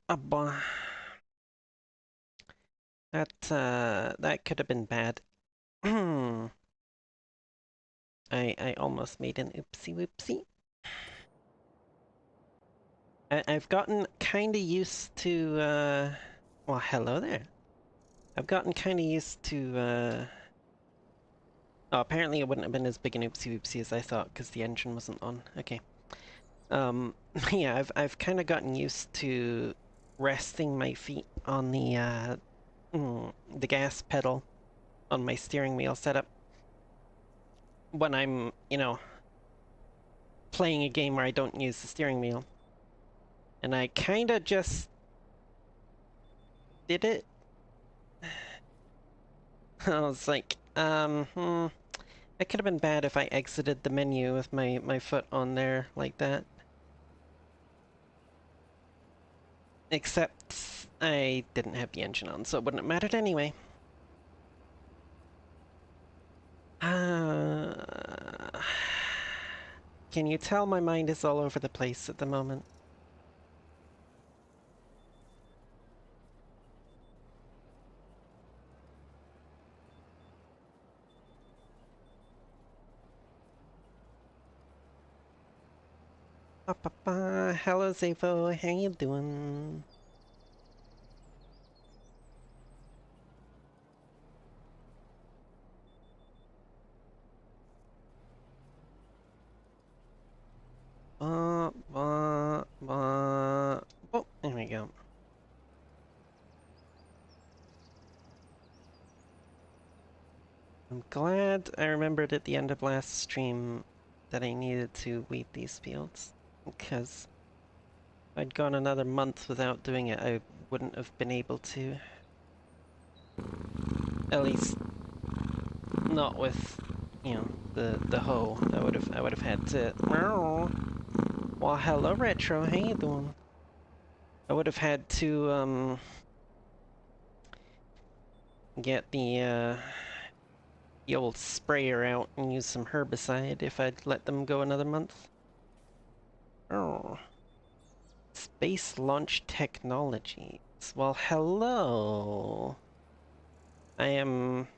Bah. That could have been bad. I almost made an oopsie whoopsie. I've gotten kinda used to well, hello there. I've gotten kinda used to oh, apparently it wouldn't have been as big an oopsie whoopsie as I thought because the engine wasn't on. Okay. Um yeah, I've kinda gotten used to resting my feet on the gas pedal on my steering wheel setup when I'm, playing a game where I don't use the steering wheel. And I kinda just did it. I was like, it could have been bad if I exited the menu with my foot on there like that. Except I didn't have the engine on, so it wouldn't have mattered anyway. Can you tell my mind is all over the place at the moment? Hello Zavo, how you doing? Oh, there we go. I'm glad I remembered at the end of last stream that I needed to weed these fields, because if I'd gone another month without doing it, I wouldn't have been able to. At least not with, the hoe. I would have had to. Well, hello Retro, how you doing? I would have had to get the old sprayer out and use some herbicide if I'd let them go another month. Oh. Space launch technologies. Well, hello. I am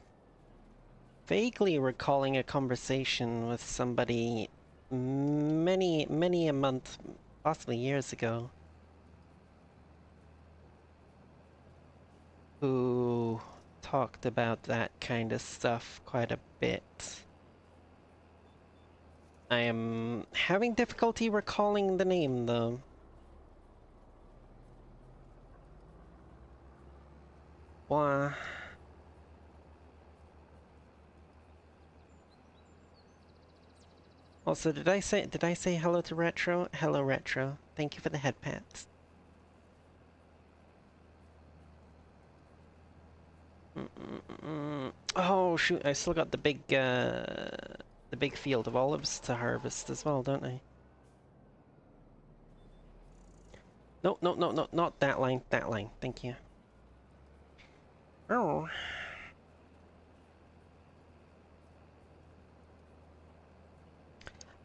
vaguely recalling a conversation with somebody many a month, possibly years ago, who talked about that kind of stuff quite a bit. I am having difficulty recalling the name, though. Why? Also, did I say hello to Retro? Hello, Retro. Thank you for the head pats. Oh shoot! I still got the big field of olives to harvest as well, don't I? No, no, no, no, not that line. That line. Thank you. Oh.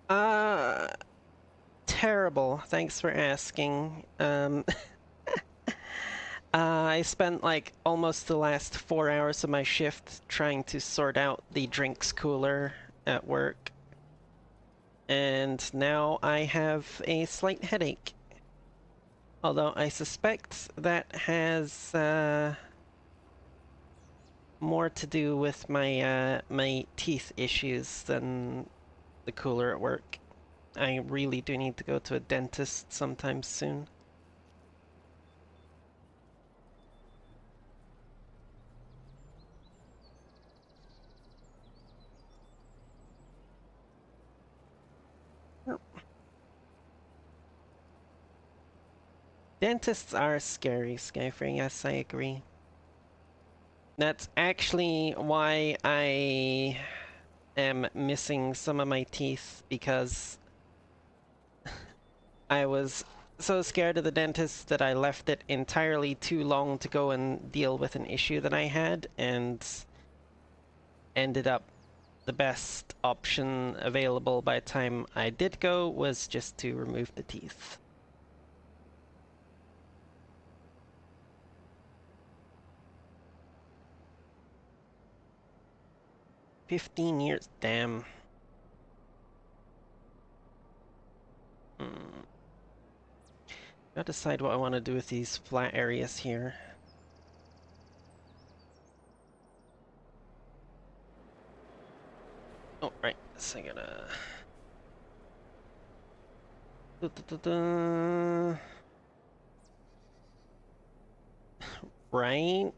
Uh, Terrible. Thanks for asking. I spent like almost the last 4 hours of my shift trying to sort out the drinks cooler at work. And now I have a slight headache. Although I suspect that has more to do with my teeth issues than the cooler at work. I really do need to go to a dentist sometime soon. Dentists are scary, Skyfer. Yes, I agree. That's actually why I am missing some of my teeth, because I was so scared of the dentist that I left it entirely too long to go and deal with an issue that I had, and ended up the best option available by the time I did go was just to remove the teeth. 15 years, damn. Hmm. Gotta decide what I want to do with these flat areas here. Oh, right, so I gotta... Right?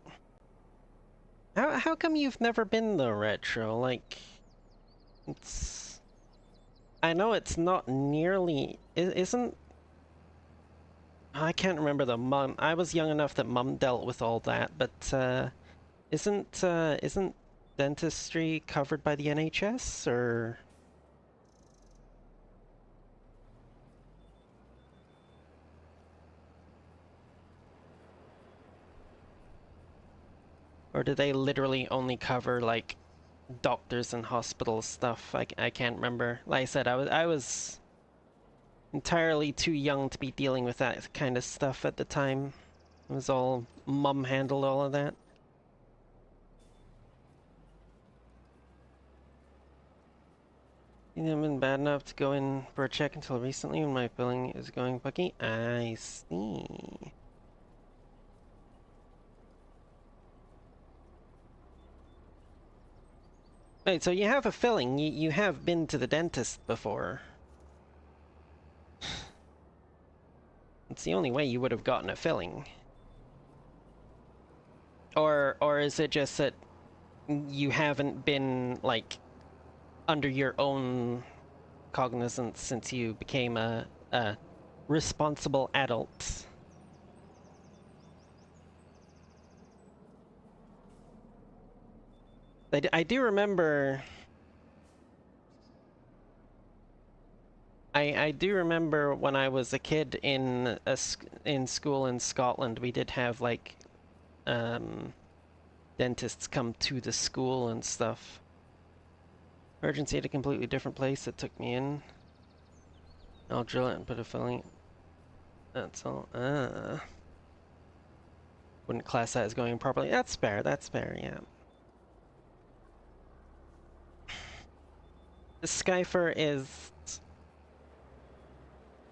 How come you've never been the retro? Like, it's... I know it's not nearly... Isn't... I can't remember the mum. I was young enough that mum dealt with all that, but isn't dentistry covered by the NHS or do they literally only cover like doctors and hospital stuff? I can't remember. Like I said, I was entirely too young to be dealing with that kind of stuff at the time. It was all mum handled all of that. You haven't been bad enough to go in for a check until recently when my billing is going buggy. I see. Wait, so you have a filling. You have been to the dentist before. It's the only way you would have gotten a filling. Or is it just that you haven't been, like, under your own cognizance since you became a responsible adult? I do remember... I do remember when I was a kid in in school in Scotland, we did have, like, dentists come to the school and stuff. Emergency at a completely different place that took me in. I'll drill it and put a filling. That's all. Wouldn't class that as going properly. That's fair, yeah. The Skyfer is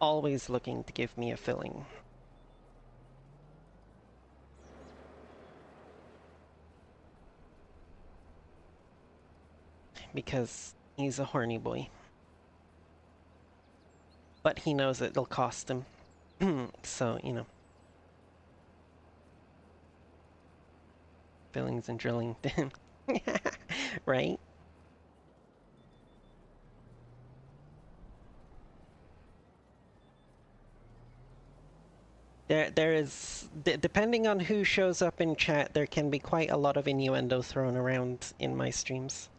always looking to give me a filling. Because he's a horny boy. But he knows it'll cost him. So, you know. Fillings and drilling. Right? There is, depending on who shows up in chat, there can be quite a lot of innuendo thrown around in my streams.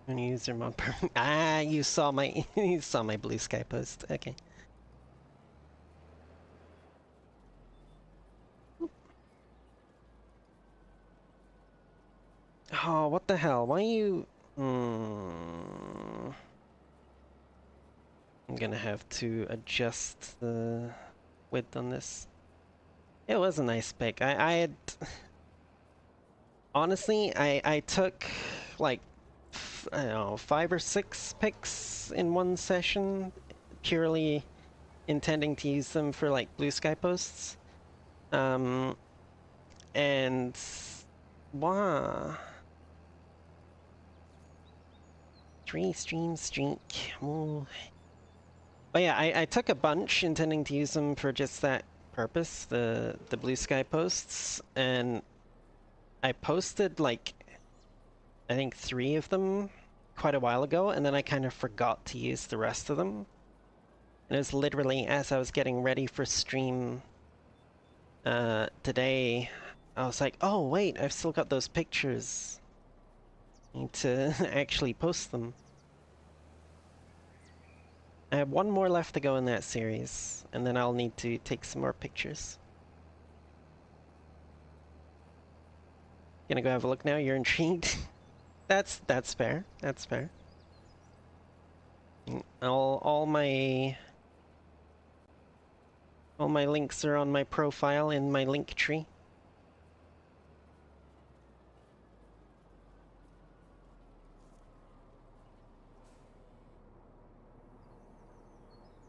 When you use your mod ah, you saw my you saw my blue sky post. Okay. Oh, what the hell? Why you? I'm gonna have to adjust the width on this. It was a nice pick. I had honestly, I took like I don't know, 5 or 6 picks in one session, purely intending to use them for like blue sky posts. And wow. 3 stream streak. Ooh. But yeah, I took a bunch intending to use them for just that purpose, the blue sky posts, and I posted like I think 3 of them quite a while ago, and then I kind of forgot to use the rest of them. And it was literally as I was getting ready for stream today, I was like, oh wait, I've still got those pictures. I need to actually post them. I have 1 more left to go in that series, and then I'll need to take some more pictures. Gonna go have a look now? You're intrigued? That's fair. That's fair. All my All my links are on my profile in my link tree.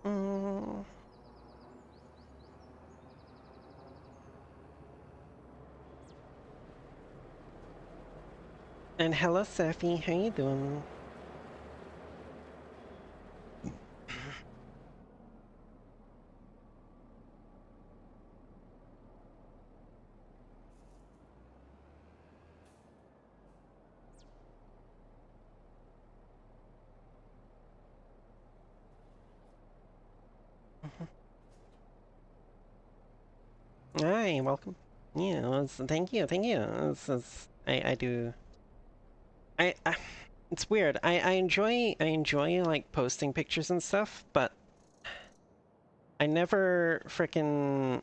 Mm. And hello, Safi. How you doing? Hi, welcome. Yeah, thank you, thank you. I do. I it's weird. I enjoy like posting pictures and stuff, but I never frickin'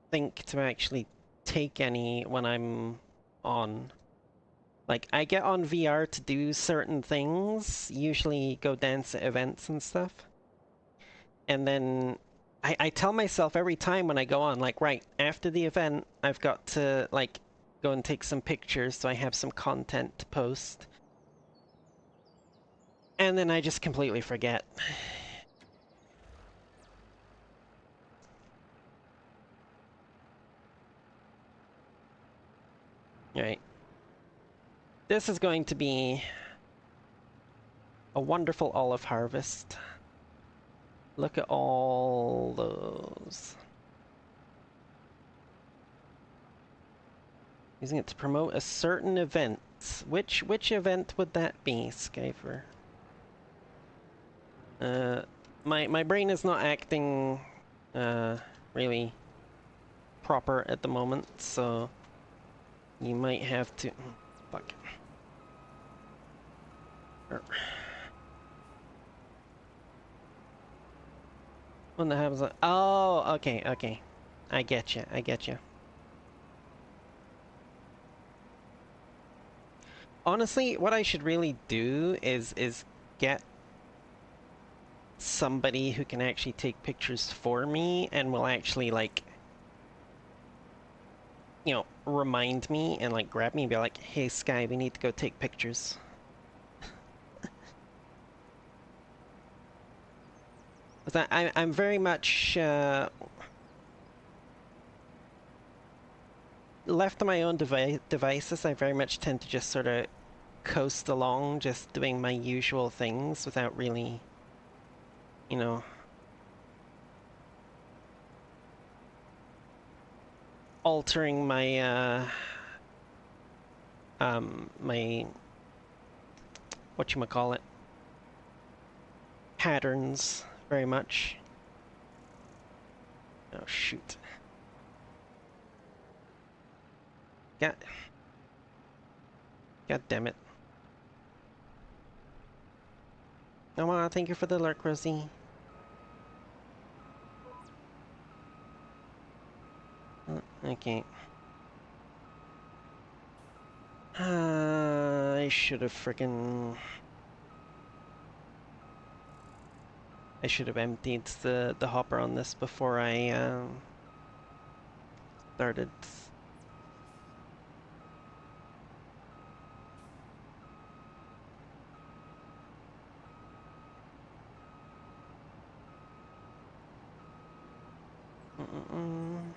think to actually take any when I'm on. Like, I get on VR to do certain things, usually go dance at events and stuff. And then I tell myself every time when I go on, like, right, after the event, I've got to, like, go and take some pictures so I have some content to post. And then I just completely forget. Right. This is going to be a wonderful olive harvest. Look at all those. Using it to promote a certain event. Which event would that be, Skyfer? My brain is not acting really proper at the moment, so you might have to fuck. When the happens, oh, okay, okay, I get you, I get you. Honestly, what I should really do is get somebody who can actually take pictures for me and will actually like, you know, remind me and like grab me and be like, hey Sky, we need to go take pictures. I'm very much left to my own devices. I very much tend to just sort of coast along, just doing my usual things without really, you know, altering my my whatchamacallit patterns very much. Oh shoot. God, God damn it. Oh, thank you for the lurk, Rosie. Okay. I should have frickin'. I should have emptied the hopper on this before I started. Mm-mm.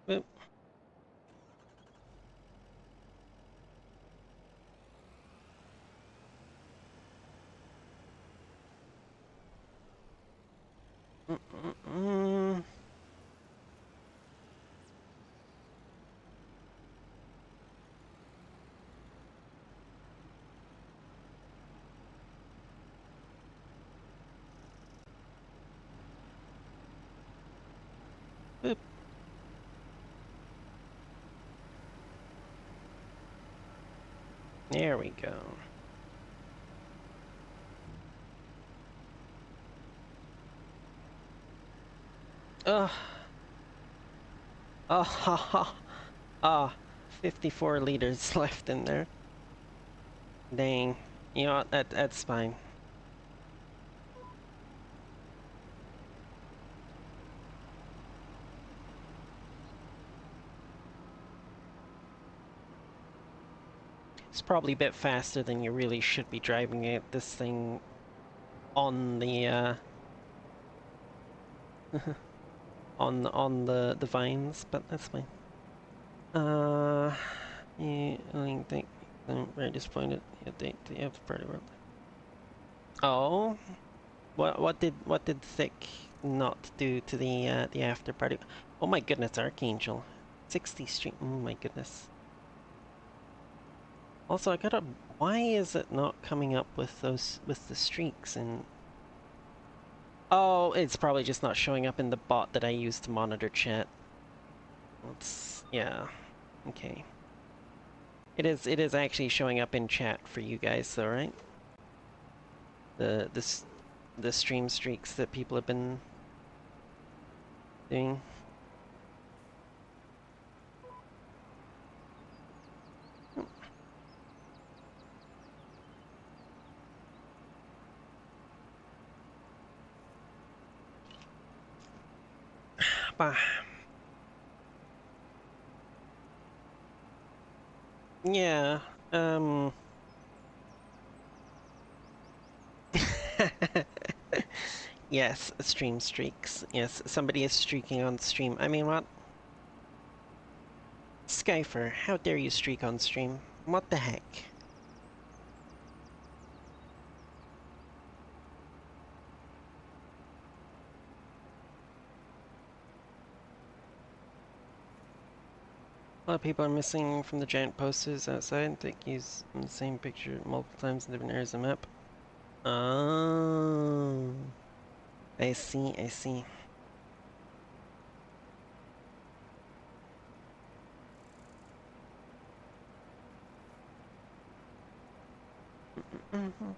Oop. Mm-mm. Oop. There we go. Ugh. Oh, ha, ha. Ah, 54 liters left in there. Dang. You know what? That's fine. It's probably a bit faster than you really should be driving it. This thing on the on the vines, but that's fine. Yeah, I think I'm very disappointed. Yeah, they have the party world. Oh, what did Thick not do to the after party? Oh my goodness, Archangel, 60 stream. Oh my goodness. Also, I gotta. Why is it not coming up with the streaks and? Oh, it's probably just not showing up in the bot that I use to monitor chat. Yeah. Okay. It is actually showing up in chat for you guys though, right? The stream streaks that people have been doing. Bah. Yeah. Yes, stream streaks. Yes, somebody is streaking on stream. I mean, what? Skyfer, how dare you streak on stream? What the heck? A lot of people are missing from the giant posters outside. They use the same picture multiple times in different areas of the map. Oh, I see, I see. Mm-hmm.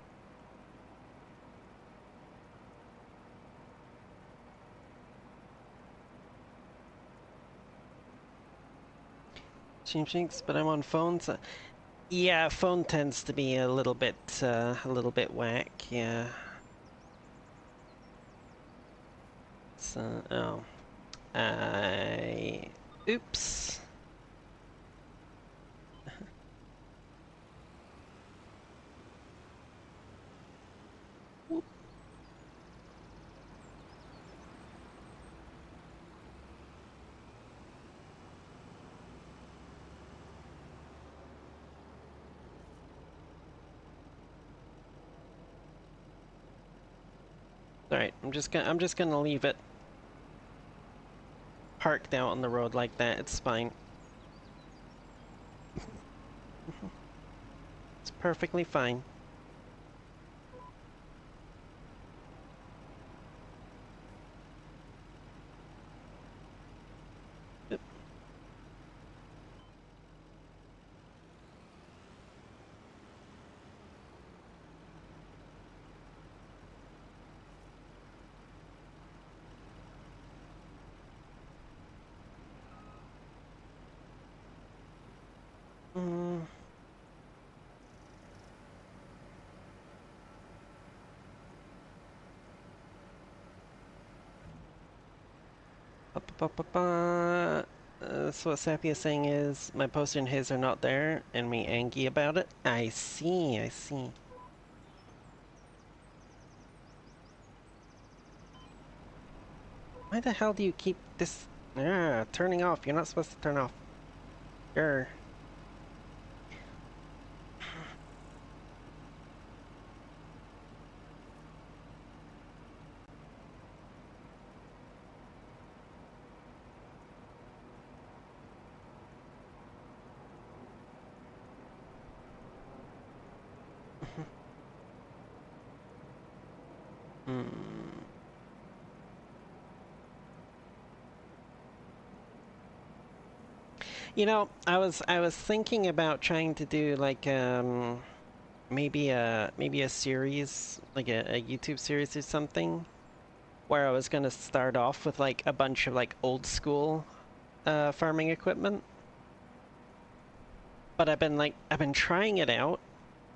Streaks, but I'm on phone, so yeah, phone tends to be a little bit whack. Yeah. So, oh, oops. All right, I'm just gonna leave it parked out on the road like that. It's fine. It's perfectly fine. Oop. Mm. So what Sappy is saying is my poster and his are not there, and me angry about it. I see, I see. Why the hell do you keep this? Turning off. You're not supposed to turn off. Grr. Hmm. You know, I was thinking about trying to do like maybe a series, like a YouTube series or something, where I was gonna start off with like a bunch of like old school farming equipment. But I've been trying it out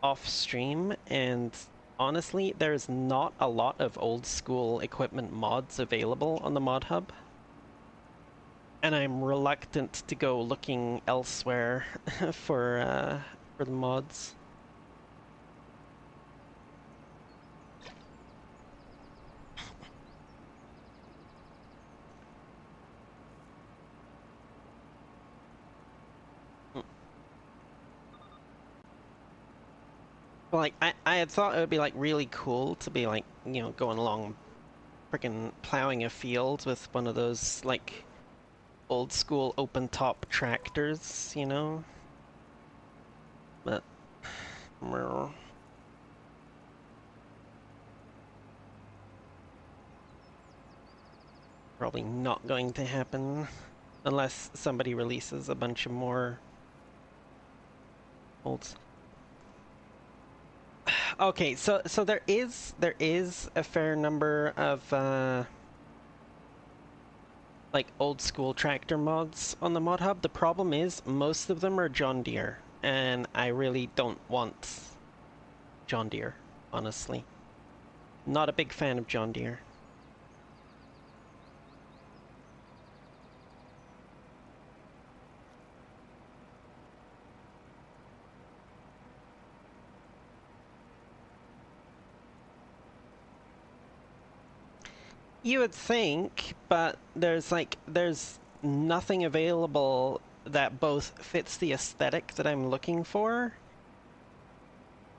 off stream, and honestly, there's not a lot of old school equipment mods available on the mod hub. And I'm reluctant to go looking elsewhere for the mods. Like I had thought it would be like really cool to be like, you know, going along freaking plowing a field with one of those like old school open top tractors, you know? But probably not going to happen unless somebody releases a bunch of more olds. Okay, so there is a fair number of like old school tractor mods on the mod hub. The problem is most of them are John Deere, and I really don't want John Deere, honestly. Not a big fan of John Deere. You would think, but there's nothing available that both fits the aesthetic that I'm looking for,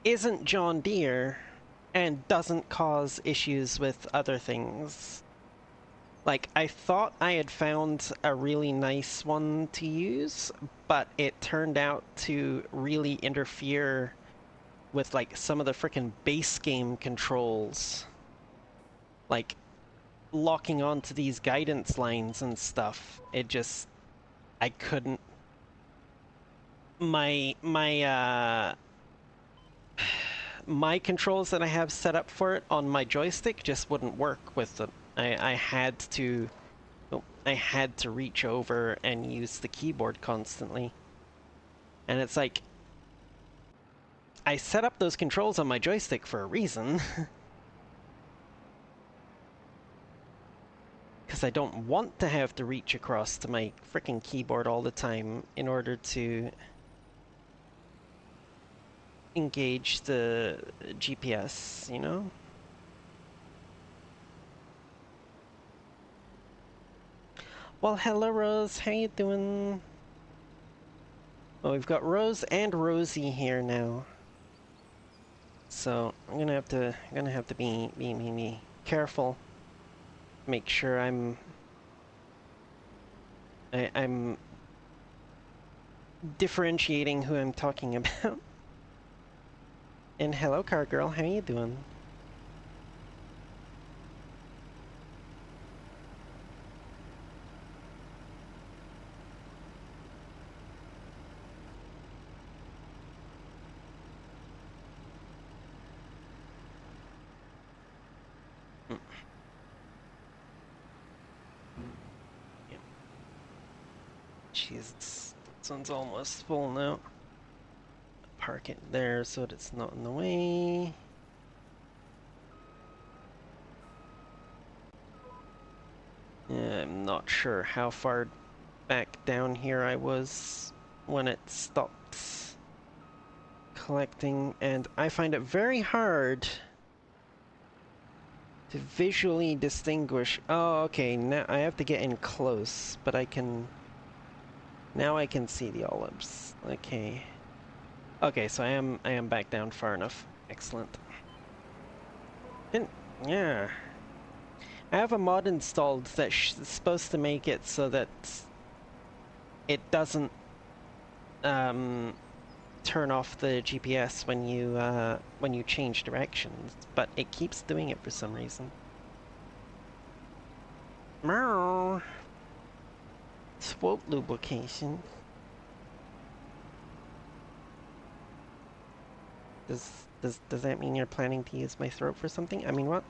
isn't John Deere, and doesn't cause issues with other things. Like, I thought I had found a really nice one to use, but it turned out to really interfere with, like, some of the frickin' base game controls. Like, locking onto these guidance lines and stuff. It just... I couldn't... My controls that I have set up for it on my joystick just wouldn't work with it. I had to... I had to reach over and use the keyboard constantly. And it's like... I set up those controls on my joystick for a reason. Because I don't want to have to reach across to my frickin' keyboard all the time in order to engage the GPS, you know? Well, hello Rose, how you doing? Well, we've got Rose and Rosie here now. So I'm gonna have to be careful. Make sure I'm differentiating who I'm talking about. And hello car girl, how you doing? Jeez, this one's almost full now. Park it there so that it's not in the way. Yeah, I'm not sure how far back down here I was when it stopped collecting, and I find it very hard to visually distinguish. Oh, okay, now I have to get in close, but I can... Now I can see the olives. Okay. Okay, so I am back down far enough. Excellent. Yeah. I have a mod installed that's supposed to make it so that it doesn't turn off the GPS when you change directions, but it keeps doing it for some reason. Meow. Swope lubrication. Does that mean you're planning to use my throat for something? I mean, what?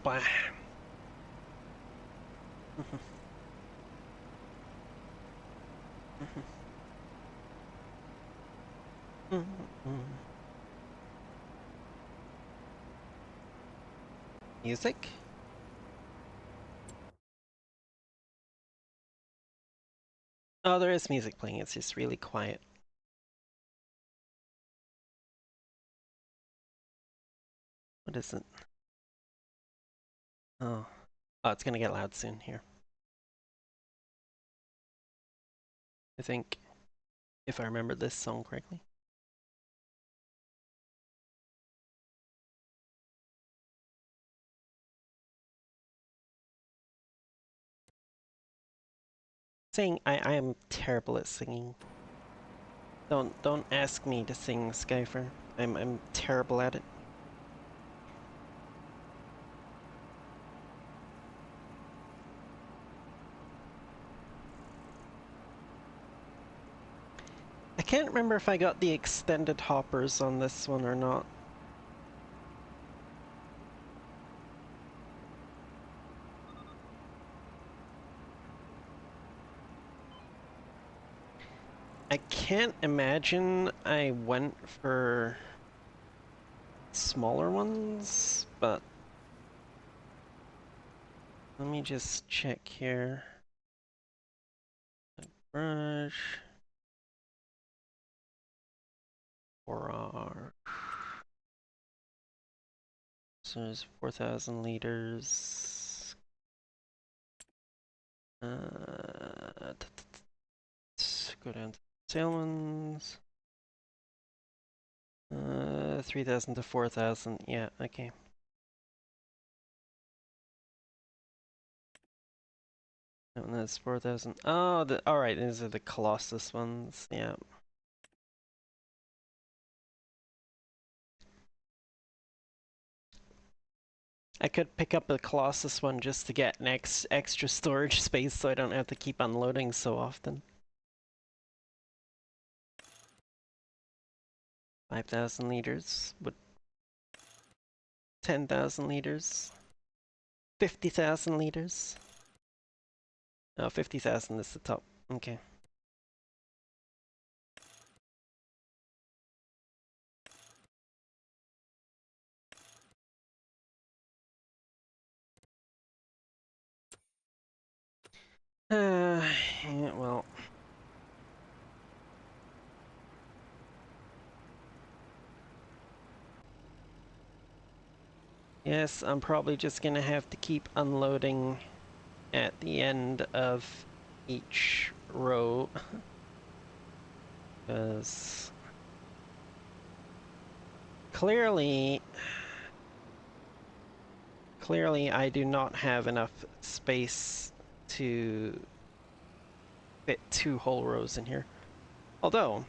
Blah. Music? Oh, there is music playing. It's just really quiet. What is it? Oh. Oh, it's gonna get loud soon here. I think, if I remember this song correctly. I am terrible at singing. Don't ask me to sing, Skyfer. I'm terrible at it. I can't remember if I got the extended hoppers on this one or not. I can't imagine I went for smaller ones, but let me just check here. Brush. 4R. So there's 4,000 liters. Go down to Salmons. 3,000 to 4,000. Yeah, okay. And that's 4,000. Oh, alright, these are the Colossus ones. Yeah. I could pick up a Colossus one just to get an extra storage space so I don't have to keep unloading so often. 5,000 liters. Would 10,000 liters. 50,000 liters. Oh, 50,000 is the top. Okay. Yeah, well. Yes, I'm probably just gonna have to keep unloading at the end of each row. Because clearly I do not have enough space to fit 2 whole rows in here. Although,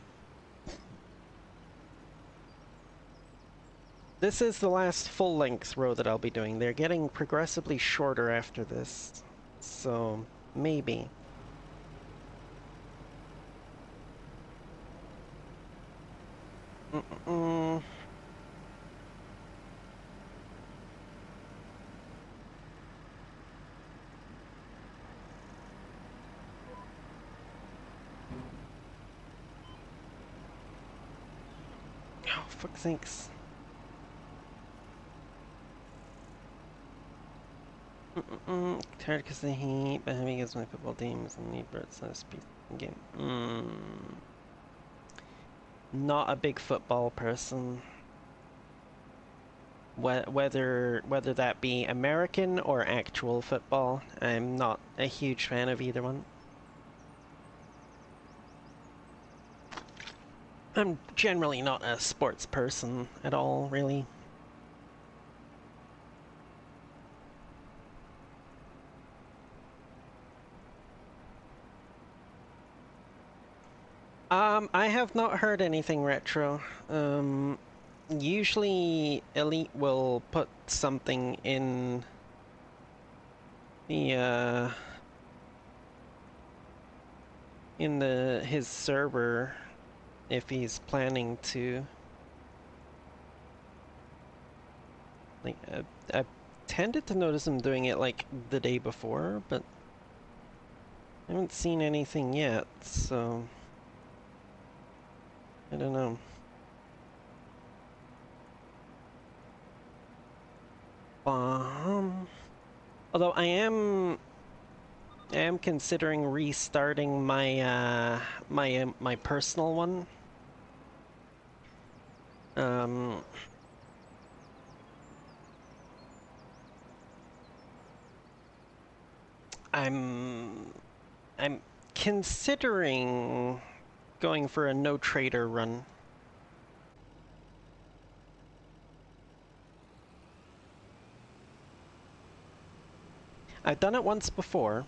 this is the last full-length row that I'll be doing. They're getting progressively shorter after this, so maybe. Oh, fuck sakes. Tired because of the heat, but having against my football teams and need birds so to speak game. Not a big football person. Whether that be American or actual football, I'm not a huge fan of either one. I'm generally not a sports person at all, really. I have not heard anything retro. Usually Elite will put something in the in his server if he's planning to. Like, I tended to notice him doing it like the day before, but I haven't seen anything yet, so I don't know. Although I am considering restarting my my personal one. I'm considering going for a no trader run. I've done it once before,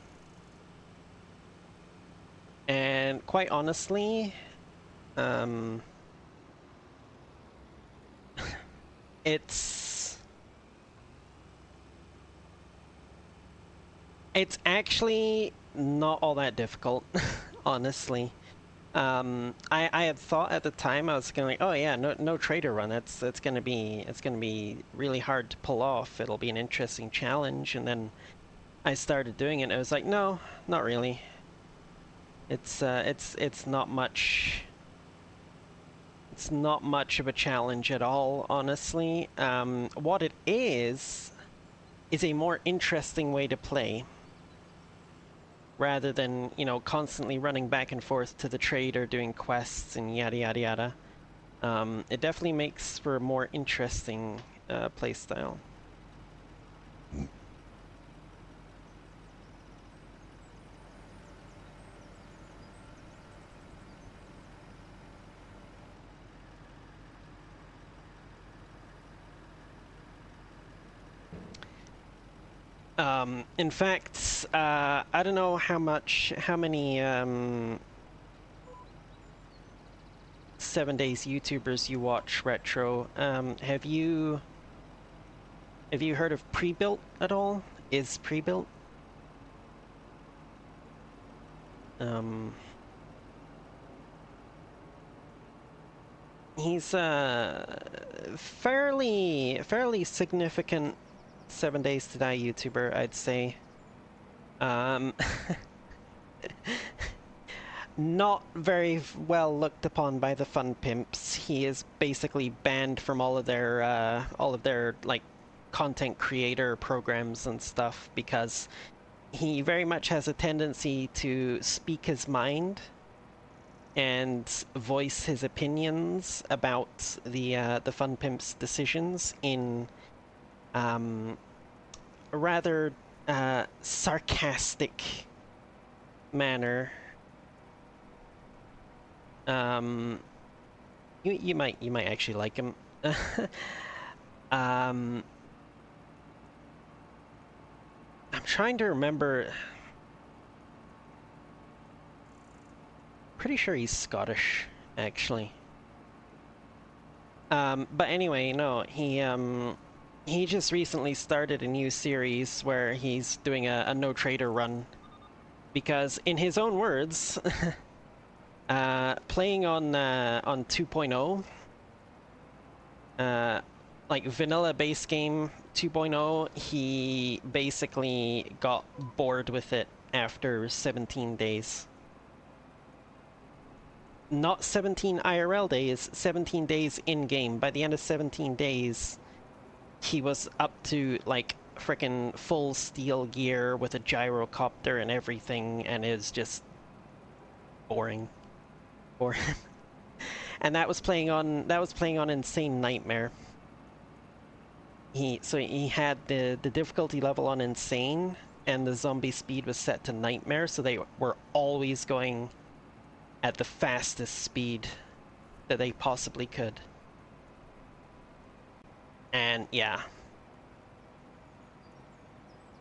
and quite honestly, it's actually not all that difficult, honestly. I had thought at the time I was gonna like, oh yeah, no trader run. That's gonna be really hard to pull off. It'll be an interesting challenge, and then I started doing it. And I was like, no, not really. It's not much. It's not much of a challenge at all, honestly. What it is a more interesting way to play, rather than, you know, constantly running back and forth to the trader, doing quests and yada yada yada. It definitely makes for a more interesting playstyle. In fact, I don't know how many 7 Days YouTubers you watch, Retro. Have you heard of Pre-Built at all? Is Pre-Built? He's a fairly significant 7 Days to Die YouTuber, I'd say. Not very well looked upon by the fun pimps. He is basically banned from all of their like content creator programs and stuff because he very much has a tendency to speak his mind and voice his opinions about the fun pimp's decisions in a rather sarcastic manner. You might actually like him. I'm trying to remember. Pretty sure he's Scottish, actually. But anyway, no, he just recently started a new series where he's doing a no trader run because, in his own words, playing on 2.0, like vanilla base game 2.0, he basically got bored with it after 17 days. Not 17 IRL days, 17 days in-game. By the end of 17 days, he was up to, like, frickin' full steel gear with a gyrocopter and everything, and it was just boring for him. And that was playing on Insane Nightmare. So he had the difficulty level on Insane, and the zombie speed was set to Nightmare, so they were always going at the fastest speed that they possibly could. And yeah.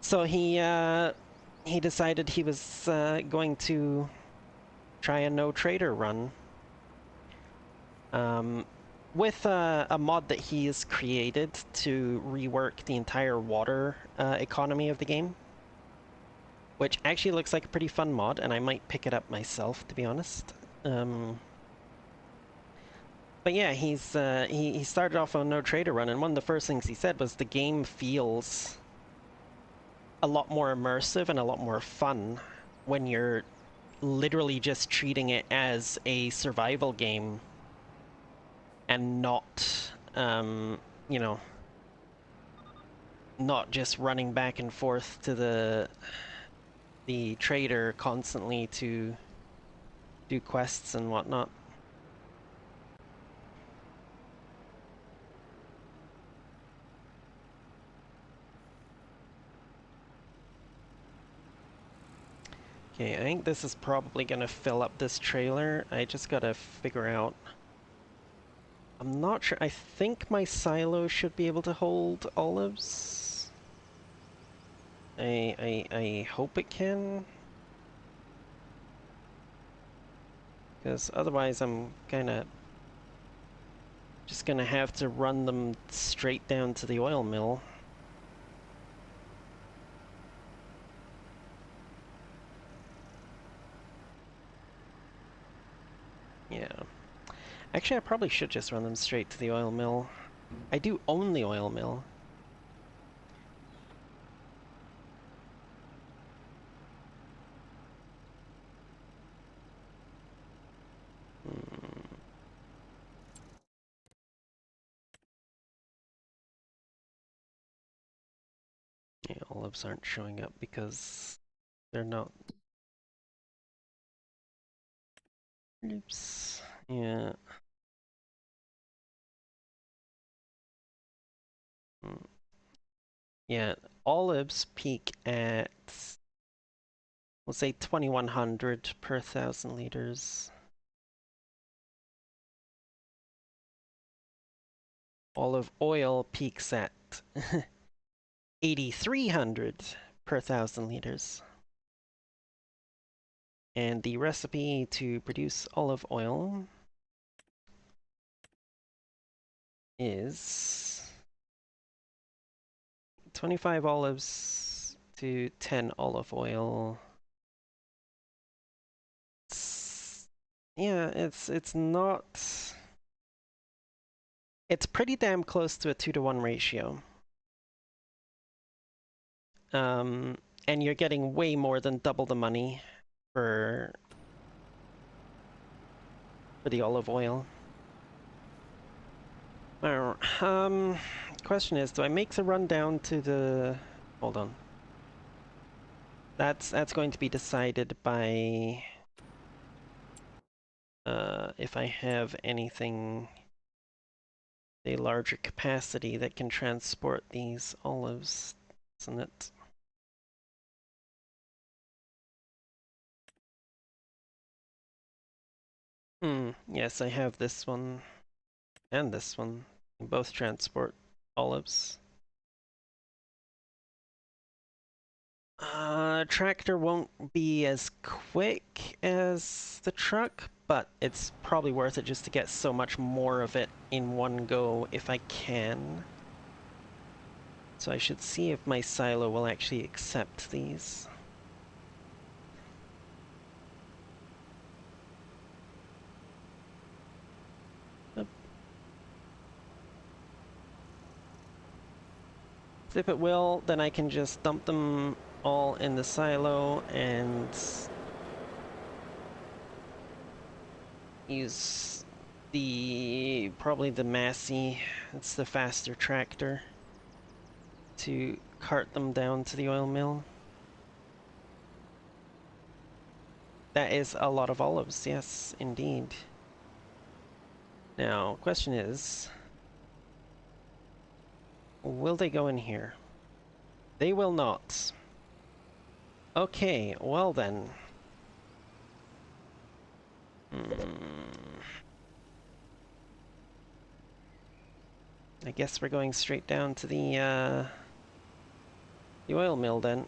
So he decided he was going to try a no trader run. With a mod that he has created to rework the entire water economy of the game. which actually looks like a pretty fun mod, and I might pick it up myself, to be honest. But yeah, he started off on No Trader Run, and one of the first things he said was the game feels a lot more immersive and a lot more fun when you're literally just treating it as a survival game and not, you know, not just running back and forth to the trader constantly to do quests and whatnot. Okay, I think this is probably gonna fill up this trailer. I just gotta figure out. I'm not sure. I think my silo should be able to hold olives. I hope it can. Because otherwise I'm kinda just gonna have to run them straight down to the oil mill. Yeah. Actually, I probably should just run them straight to the oil mill. I do own the oil mill. Hmm. Yeah, olives aren't showing up because they're not. Oops. Yeah. Hmm. Yeah, olives peak at, we'll say 2100 per 1,000 liters. Olive oil peaks at 8,300 per 1,000 liters. And the recipe to produce olive oil is 25 olives to 10 olive oil. Yeah, it's not. It's pretty damn close to a 2-to-1 ratio. And you're getting way more than double the money for the olive oil. Question is, do I make the run down to the... Hold on. That's going to be decided by if I have anything a larger capacity that can transport these olives, isn't it? Yes, I have this one and this one. They both transport olives. Tractor won't be as quick as the truck, but it's probably worth it just to get so much more of it in one go if I can. So I should see if my silo will actually accept these. If it will, then I can just dump them all in the silo and use probably the Massey, it's the faster tractor, to cart them down to the oil mill. That is a lot of olives, yes, indeed. Now, question is, will they go in here? They will not. Okay, well then. I guess we're going straight down to the oil mill then.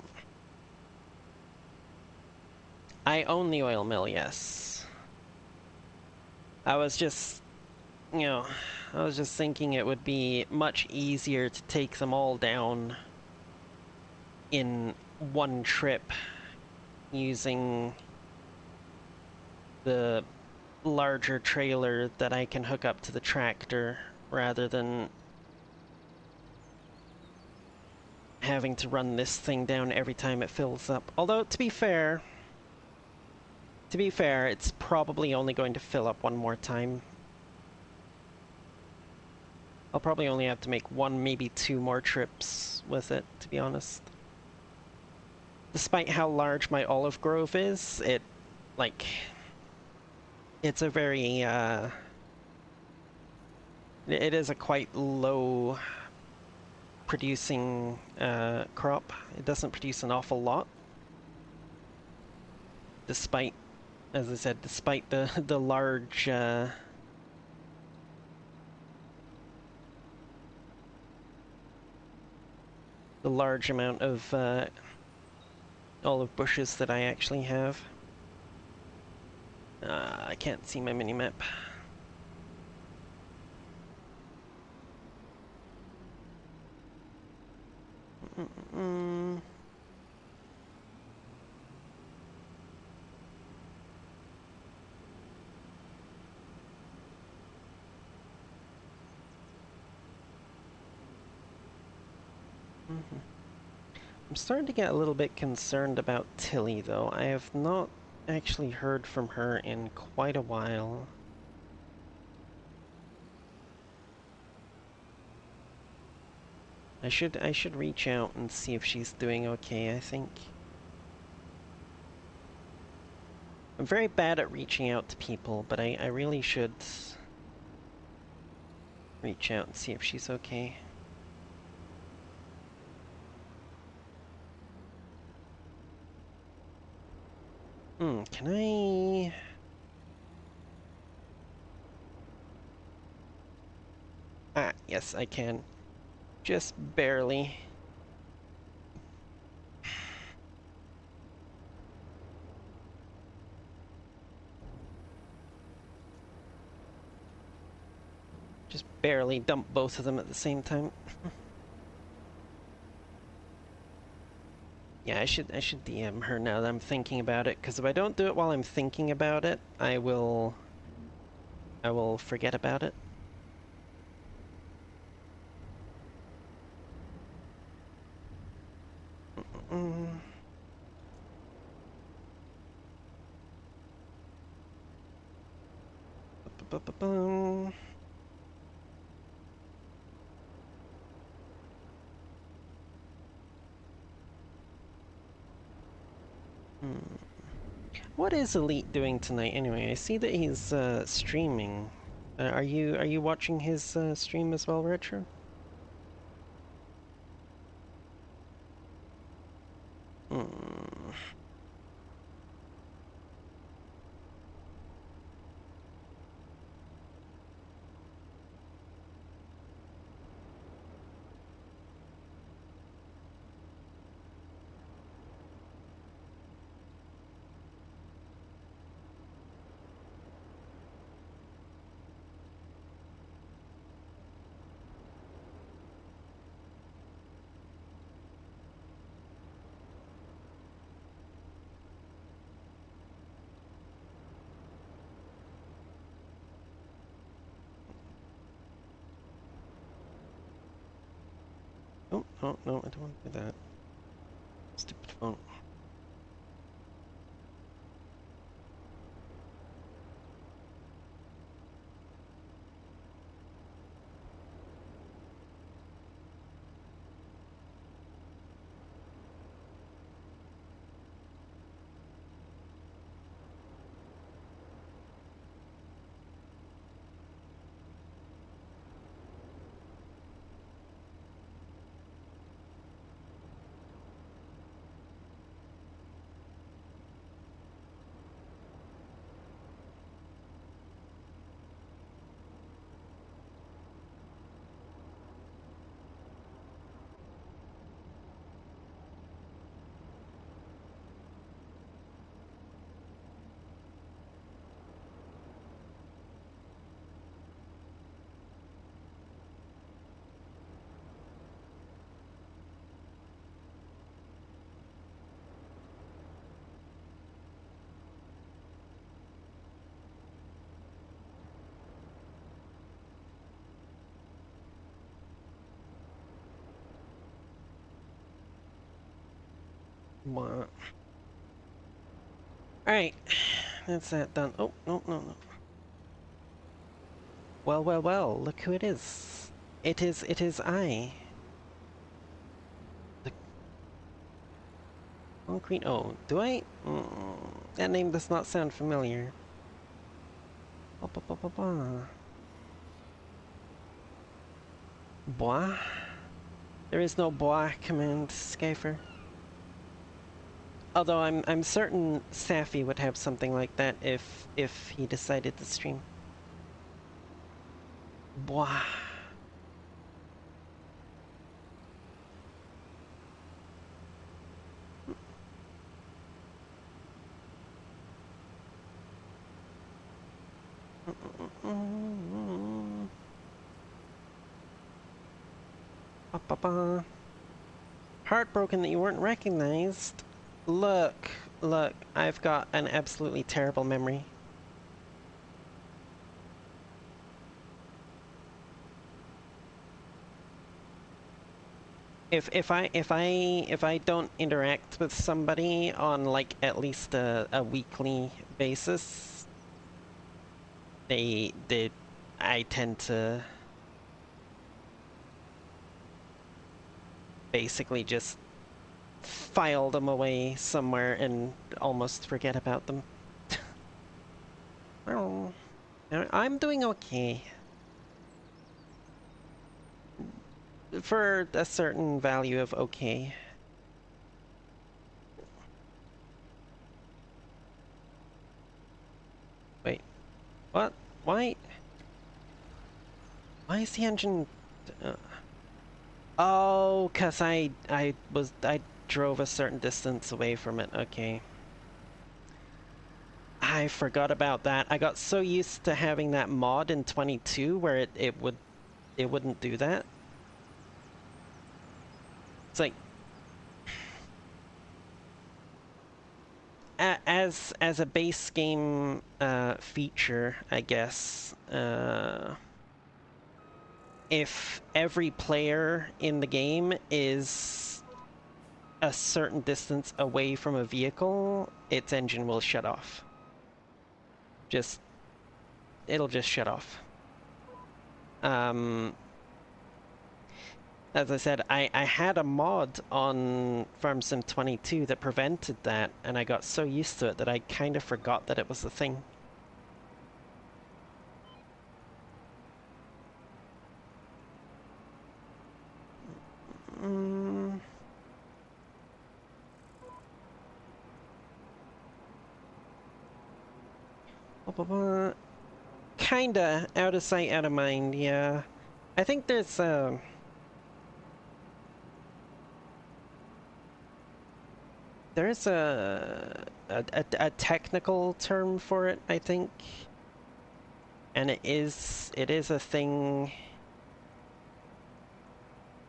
I own the oil mill, yes. I was just, I was just thinking it would be much easier to take them all down in one trip using the larger trailer that I can hook up to the tractor rather than having to run this thing down every time it fills up. Although, to be fair, it's probably only going to fill up one more time. I'll probably only have to make one, maybe two more trips with it, to be honest. Despite how large my olive grove is, like, it's a very, it is a quite low producing crop. It doesn't produce an awful lot. Despite, as I said, despite the large amount of olive bushes that I actually have. I can't see my minimap. I'm starting to get a little bit concerned about Tilly, though. I have not actually heard from her in quite a while. I should reach out and see if she's doing okay, I think. I'm very bad at reaching out to people, but I really should reach out and see if she's okay. Can I... Ah, yes, I can. Just barely. Just barely dump both of them at the same time. Yeah, I should DM her now that I'm thinking about it, because if I don't do it while I'm thinking about it, I will forget about it. What is Elite doing tonight anyway? I see that he's streaming. Are you watching his stream as well, Retro? Oh, no, I don't want to do that. Stupid phone. What? Alright, that's that done. Oh, no, no, no. Well, well, well, look who it is. It is I. The concrete. Oh, do I? That name does not sound familiar. Ba, ba, ba, ba, ba. Bois? There is no bois command, Skyfer. Although I'm certain Safi would have something like that if he decided to stream. Bois. Ba, ba, ba. Heartbroken that you weren't recognized. Look, look, I've got an absolutely terrible memory. If I don't interact with somebody on like at least a weekly basis, I tend to basically just file them away somewhere and almost forget about them. Oh, I'm doing okay. For a certain value of okay. Wait, what? Why? Why is the engine... Oh, cause I drove a certain distance away from it. Okay. I forgot about that. I got so used to having that mod in 22 where it wouldn't do that. It's like as a base game feature, I guess. If every player in the game is a certain distance away from a vehicle, its engine will shut off. It'll just shut off. As I said, I had a mod on Farm Sim 22 that prevented that, and I got so used to it that I kind of forgot that it was a thing. Kinda out of sight, out of mind, yeah. I think there's a technical term for it, I think. And it is a thing.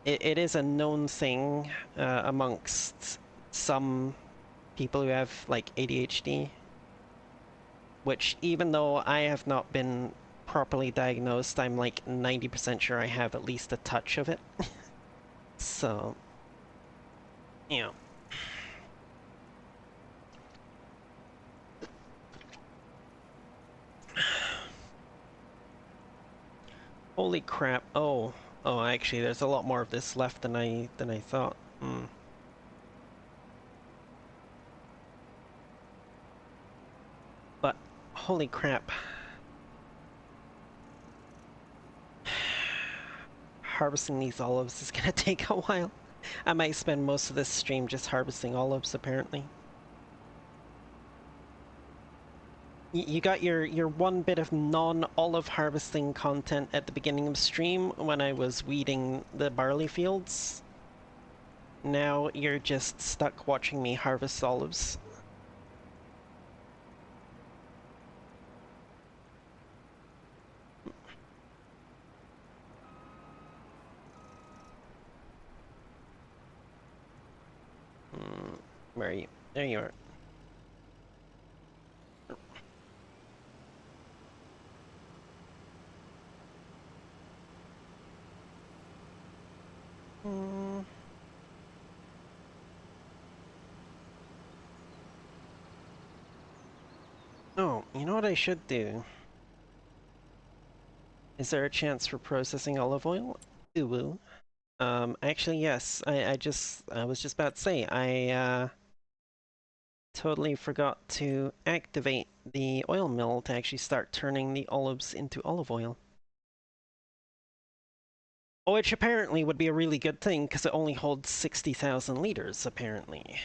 It is a known thing amongst some people who have like ADHD, which even though I have not been properly diagnosed, I'm like 90% sure I have at least a touch of it. So, you know. Holy crap. Oh, actually there's a lot more of this left than I thought. But holy crap. Harvesting these olives is gonna take a while. I might spend most of this stream just harvesting olives, apparently. You got your one bit of non-olive harvesting content at the beginning of stream when I was weeding the barley fields. Now you're just stuck watching me harvest olives. Where are you? There you are. Oh, you know what I should do? Is there a chance for processing olive oil? Ooh. Actually, yes. I was just about to say, I totally forgot to activate the oil mill to actually start turning the olives into olive oil. Which apparently would be a really good thing, because it only holds 60,000 liters, apparently.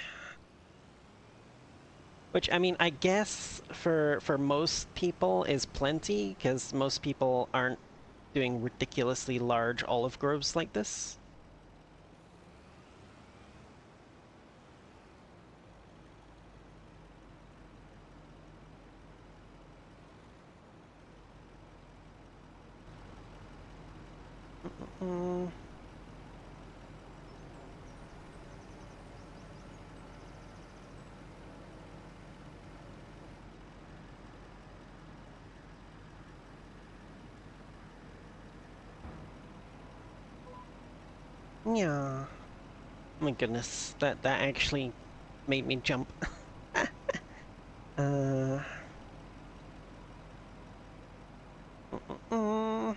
Which, I mean, I guess for most people is plenty, because most people aren't doing ridiculously large olive groves like this. Mm, yeah. My goodness, that actually made me jump. uh, mm.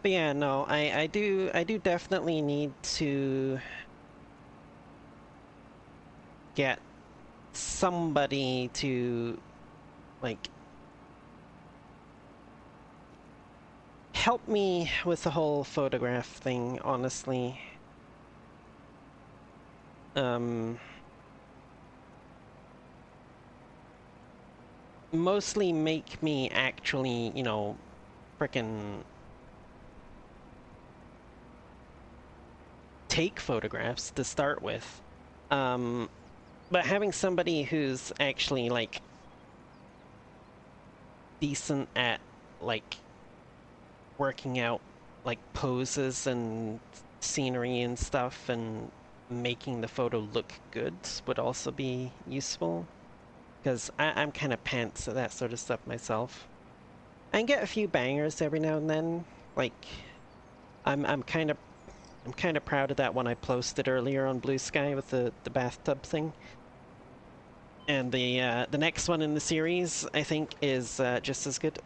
But yeah, no, I do definitely need to get somebody to like help me with the whole photograph thing, honestly. Um, Mostly make me actually, you know, frickin' take photographs to start with. Um, but having somebody who's actually like decent at like working out like poses and scenery and stuff and making the photo look good would also be useful. Because I'm kind of pants at that sort of stuff myself. I can get a few bangers every now and then. Like, I'm kind of proud of that one I posted earlier on Blue Sky with the bathtub thing. And the next one in the series, I think, is just as good.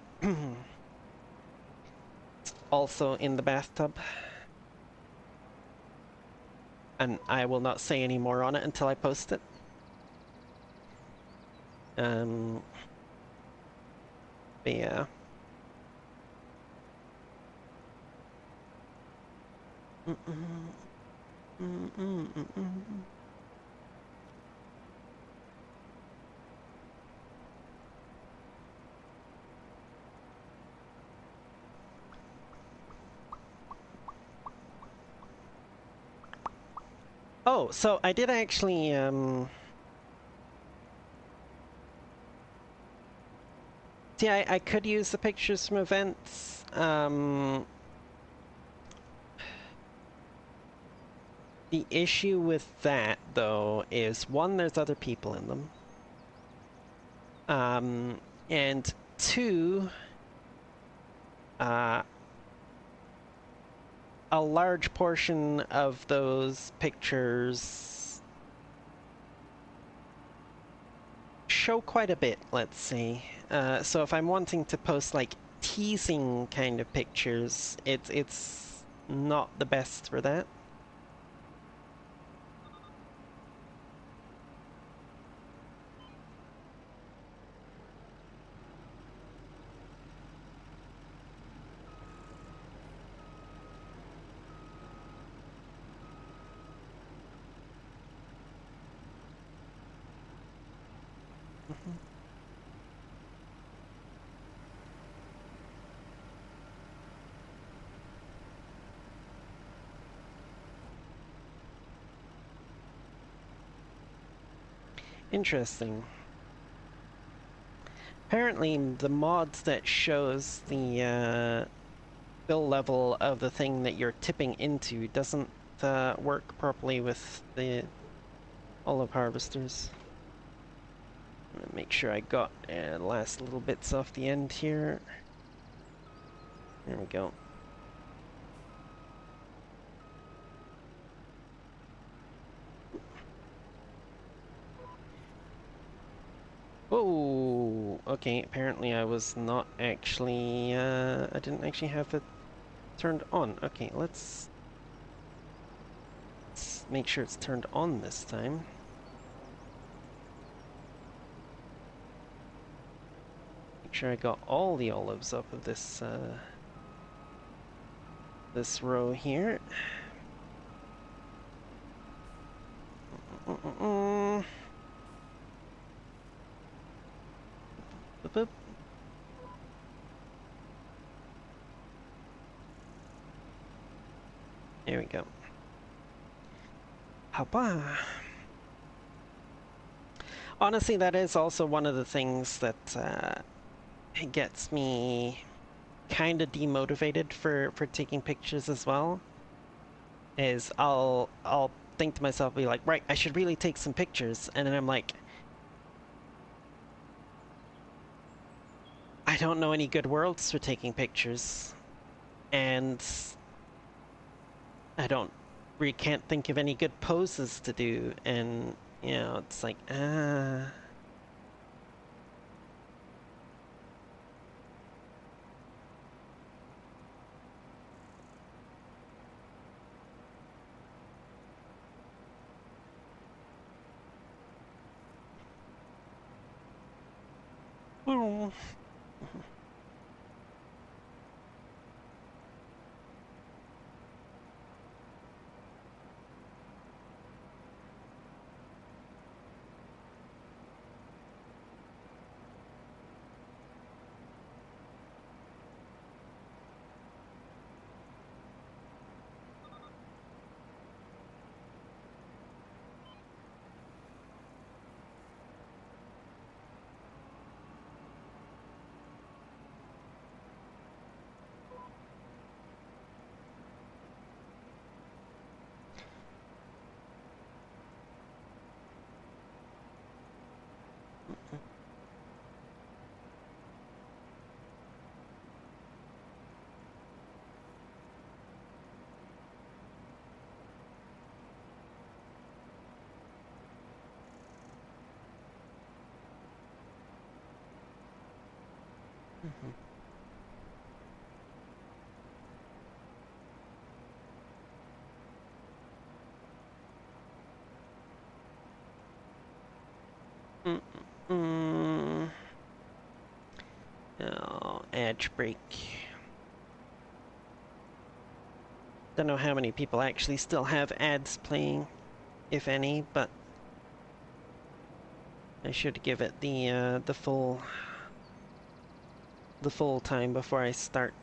Also in the bathtub. And I will not say any more on it until I post it. Um, but yeah. Mm -mm, mm -mm, mm -mm. Oh, so I did actually, see, I could use the pictures from events. The issue with that, though, is one, there's other people in them. And two, uh, a large portion of those pictures show quite a bit, let's say. So if I'm wanting to post like teasing kind of pictures, it's not the best for that. Mhm. Interesting. Apparently, the mods that shows the fill level of the thing that you're tipping into doesn't work properly with the olive harvesters. I'm gonna make sure I got the last little bits off the end here. There we go. Whoa! Okay, apparently I was not actually, I didn't actually have it turned on. Okay, let's make sure it's turned on this time. Make sure I got all the olives up of this, this row here. Boop, boop. There we go. Hapa. Honestly, that is also one of the things that gets me kind of demotivated for taking pictures as well. Is I'll think to myself, be like, right, I should really take some pictures, and then I'm like, I don't know any good worlds for taking pictures, and I really can't think of any good poses to do, and you know, it's like, ah. Oh. Mm -mm. Oh, edge break. Don't know how many people actually still have ads playing, if any, but I should give it the full time before I start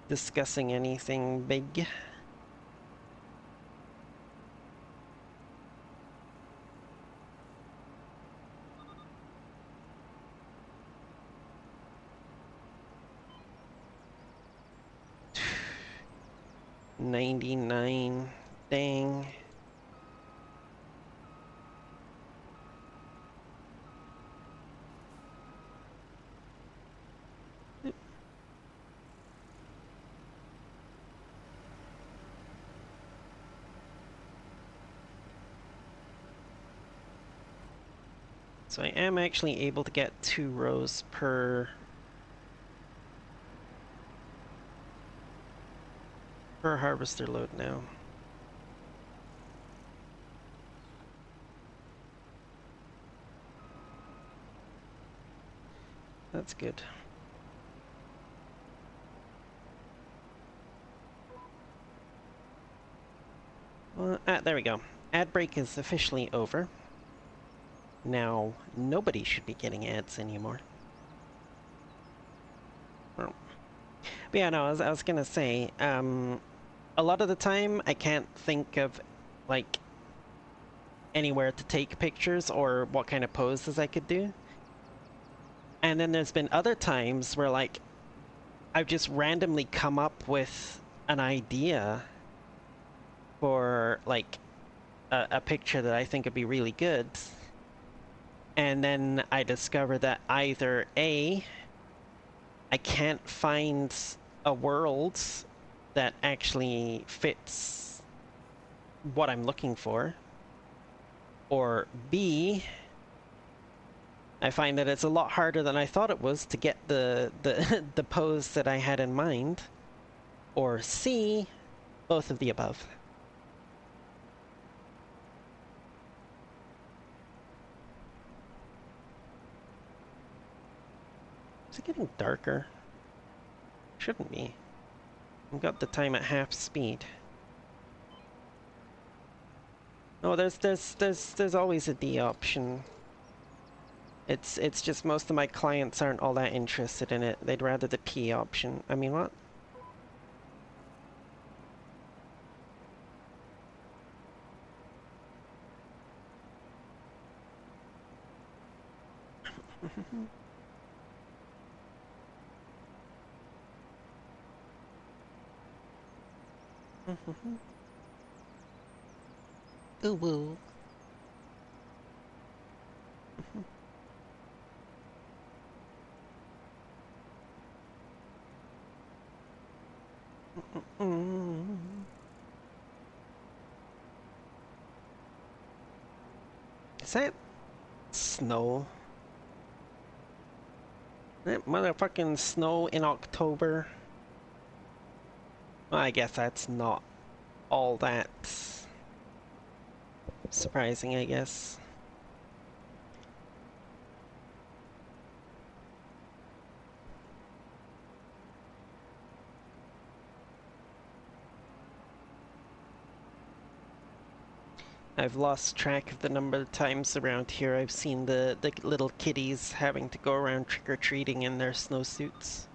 discussing anything big. $99. Dang. So I am actually able to get 2 rows per harvester load now. That's good. There we go. Ad break is officially over. Now, nobody should be getting ads anymore. But yeah, no, I was gonna say, a lot of the time I can't think of, like, anywhere to take pictures or what kind of poses I could do. And then there's been other times where, like, I've just randomly come up with an idea for, like, a picture that I think would be really good. And then I discover that either A, I can't find a world that actually fits what I'm looking for. Or B, I find that it's a lot harder than I thought it was to get the pose that I had in mind. Or C, both of the above. Is it getting darker? Shouldn't be. I've got the time at half speed. No, there's always a D option. It's just most of my clients aren't all that interested in it. They'd rather the P option. I mean, what? Ooh woo. Is that snow? That motherfucking snow in October? Well, I guess that's not all that surprising, I guess. I've lost track of the number of times around here I've seen the little kiddies having to go around trick-or-treating in their snowsuits.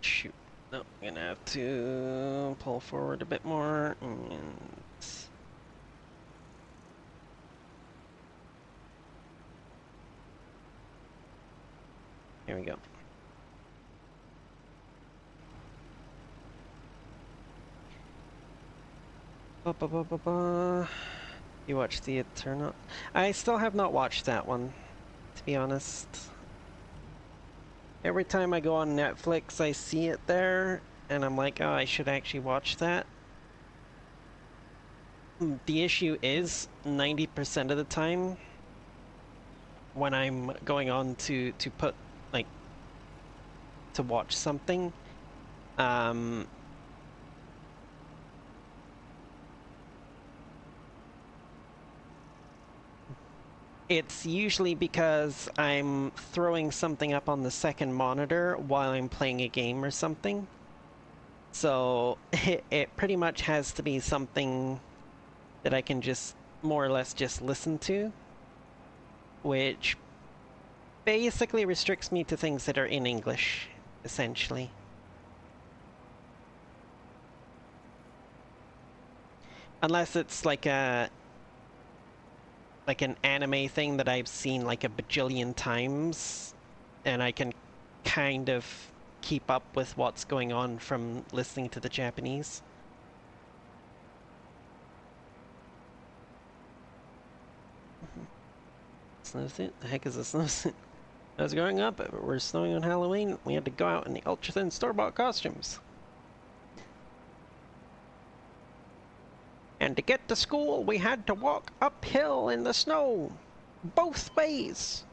Shoot. No, I'm gonna have to pull forward a bit more and... Here we go. Ba -ba -ba -ba -ba. You watched the Eternal? I still have not watched that one, to be honest. Every time I go on Netflix, I see it there, and I'm like, oh, I should actually watch that. The issue is, 90% of the time, when I'm going on to put, like, to watch something, it's usually because I'm throwing something up on the second monitor while I'm playing a game or something. So it pretty much has to be something that I can just more or less just listen to, which basically restricts me to things that are in English, essentially. Unless it's like an anime thing that I've seen like a bajillion times, and I can kind of keep up with what's going on from listening to the Japanese. Snowsuit? The heck is a snowsuit? I was growing up, it was snowing on Halloween. We had to go out in the ultra-thin store-bought costumes. And to get to school, we had to walk uphill in the snow. Both ways.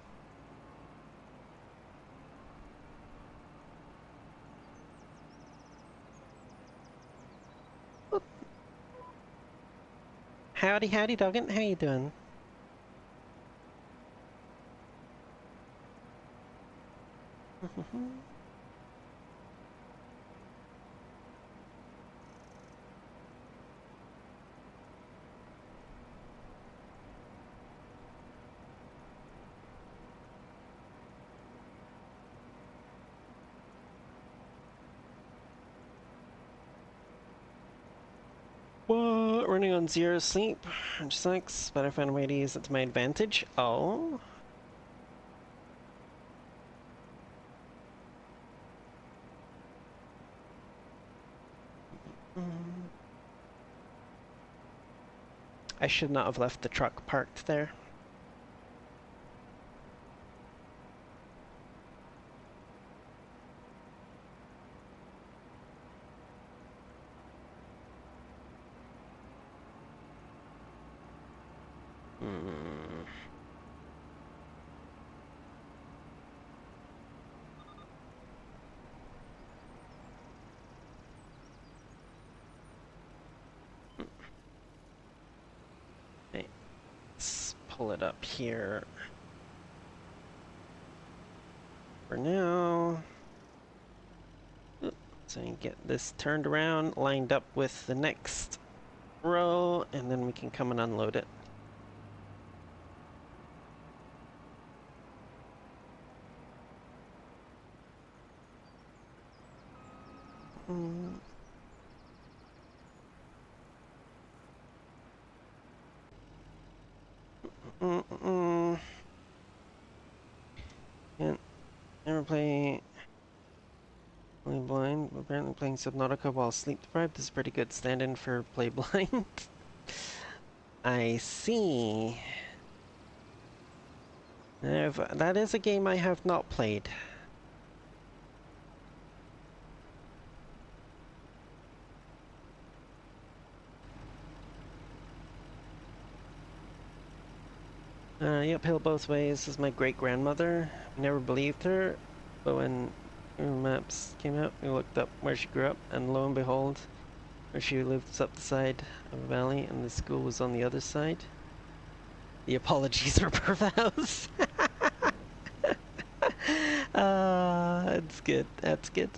Howdy, howdy, Duggan. How you doing? What? Running on zero sleep, which sucks, but I found a way to use it to my advantage. Oh. I should not have left the truck parked there. Okay, let's pull it up here for now. So you get this turned around, lined up with the next row, and then we can come and unload it. Can't never play Play Blind. Apparently playing Subnautica while sleep deprived is pretty good stand-in for Play Blind. I see. That is a game I have not played. Uphill both ways. This is my great-grandmother. I never believed her, but when Google Maps came out, we looked up where she grew up, and lo and behold, where she lived was up the side of a valley, and the school was on the other side. The apologies were profuse. That's good. That's good.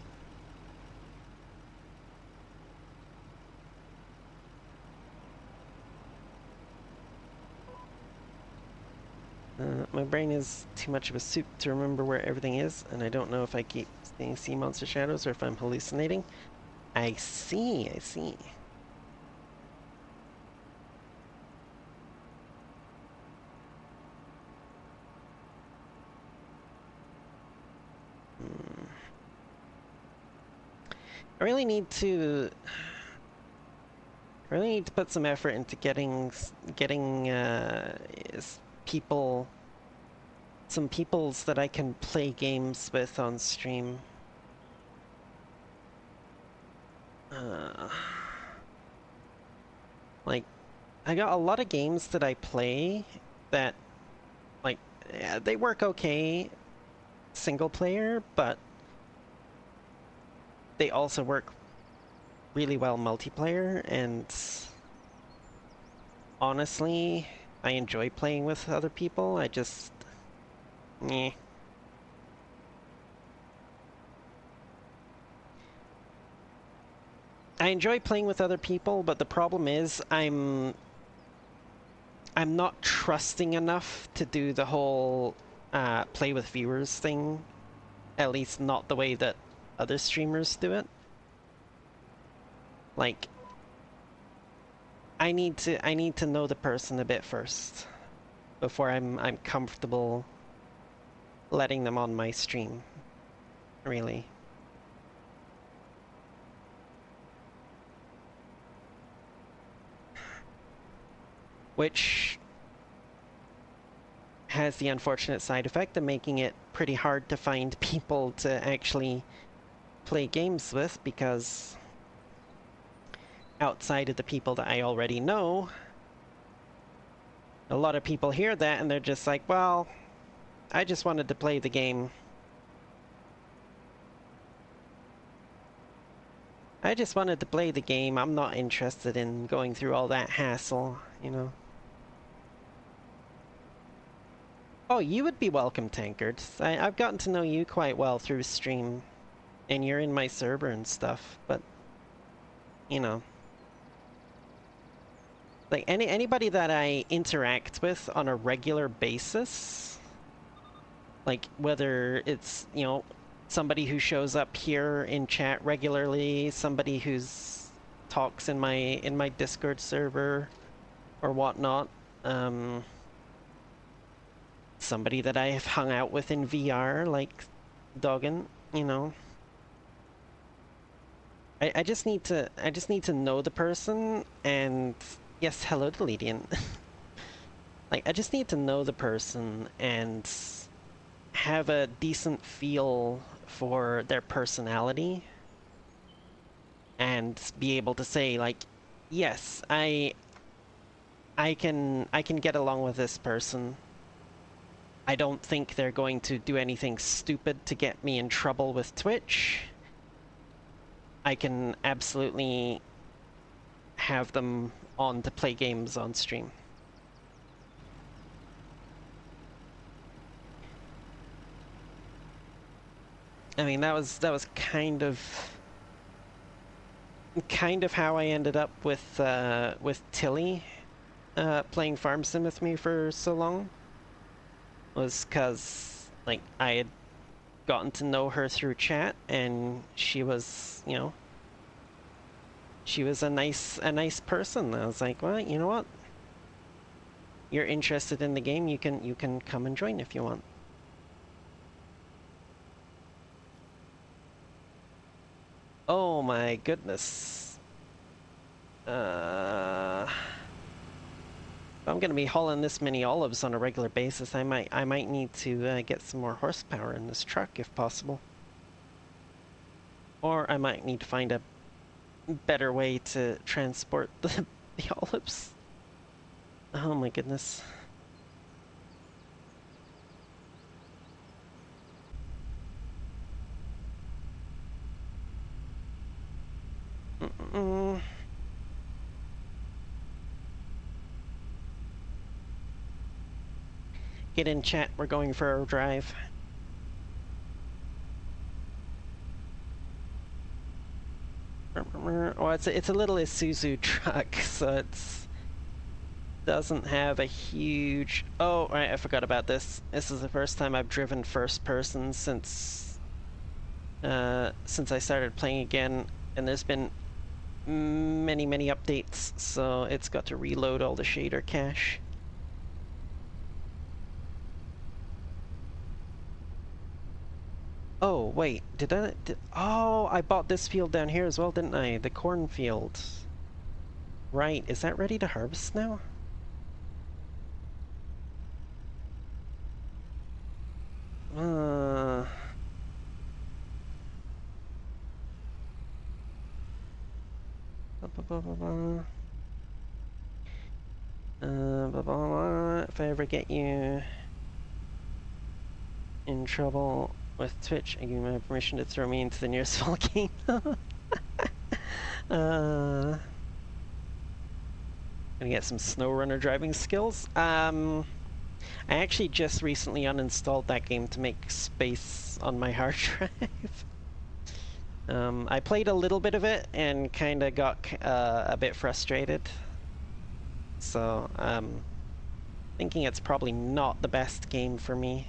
My brain is too much of a soup to remember where everything is, and I don't know if I keep seeing sea monster shadows or if I'm hallucinating. I see, I see. I really need to put some effort into getting people, some peoples that I can play games with on stream. Like, I got a lot of games that I play that, like, yeah, they work okay single player, but they also work really well multiplayer, and honestly, I enjoy playing with other people. I just, eh. I enjoy playing with other people, but the problem is I'm not trusting enough to do the whole play with viewers thing. At least not the way that other streamers do it. Like, I need to know the person a bit first before I'm comfortable letting them on my stream. Really. Which has the unfortunate side effect of making it pretty hard to find people to actually play games with, because outside of the people that I already know, a lot of people hear that and they're just like, well, I just wanted to play the game. I just wanted to play the game. I'm not interested in going through all that hassle, you know? Oh, you would be welcome, Tankard. I've gotten to know you quite well through stream, and you're in my server and stuff, but, you know. Like, anybody that I interact with on a regular basis, like, whether it's, you know, somebody who shows up here in chat regularly, somebody who's talks in my Discord server or whatnot. Somebody that I have hung out with in VR, like Doggin, you know. I just need to know the person, and yes, hello Deledian. Like, I just need to know the person and have a decent feel for their personality and be able to say, like, yes, I can get along with this person. I don't think they're going to do anything stupid to get me in trouble with Twitch. I can absolutely have them on to play games on stream. I mean, that was kind of how I ended up with Tilly playing Farm Sim with me for so long. Was because, like, I had gotten to know her through chat, and she was, you know, she was a nice person. I was like, well, you know what? You're interested in the game, you can come and join if you want. Oh my goodness. If I'm gonna be hauling this many olives on a regular basis, I might need to get some more horsepower in this truck if possible. Or I might need to find a better way to transport the olives. Oh my goodness. Get in chat, we're going for a drive. Well, it's a little Isuzu truck, so it's doesn't have a huge... Oh, right, I forgot about this. This is the first time I've driven first person since I started playing again, and there's been many updates, so it's got to reload all the shader cache. Oh, wait, oh, I bought this field down here as well, didn't I? The cornfield. Right, is that ready to harvest now? If I ever get you in trouble with Twitch, I give you my permission to throw me into the nearest volcano. Gonna get some SnowRunner driving skills. I actually just recently uninstalled that game to make space on my hard drive. I played a little bit of it and kind of got a bit frustrated. So, thinking it's probably not the best game for me.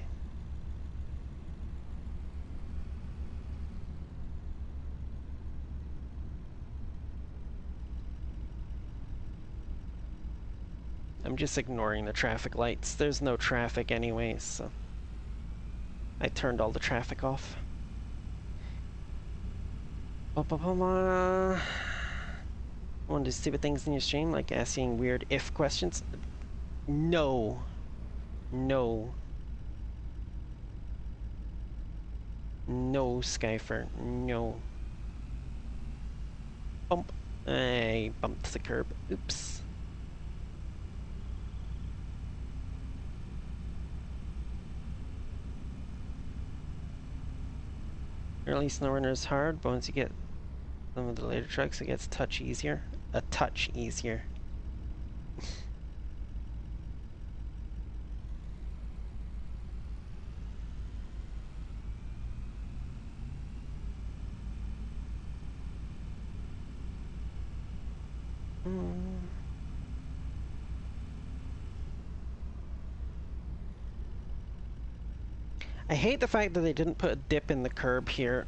I'm just ignoring the traffic lights. There's no traffic anyways, so I turned all the traffic off. Want to do stupid things in your stream, like asking weird if questions? No. No. No, Skyfer. No. Bump. I bumped the curb. Oops. Early SnowRunner is hard, but once you get some of the later trucks, it gets a touch easier. A touch easier. I hate the fact that they didn't put a dip in the curb here.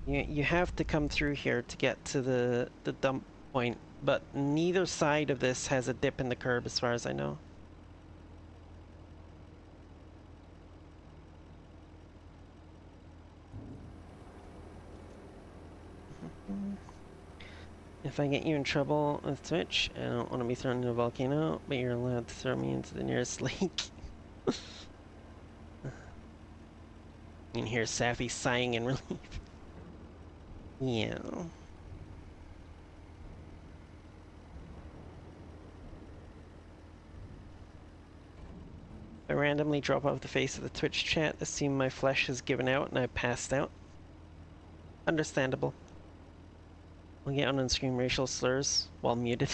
You have to come through here to get to the dump point, but neither side of this has a dip in the curb as far as I know. If I get you in trouble with Twitch, I don't want to be thrown into a volcano, but you're allowed to throw me into the nearest lake. You can hear Safi sighing in relief. Yeah. I randomly drop off the face of the Twitch chat, assume my flesh has given out and I've passed out. Understandable. We'll get on and scream racial slurs while muted.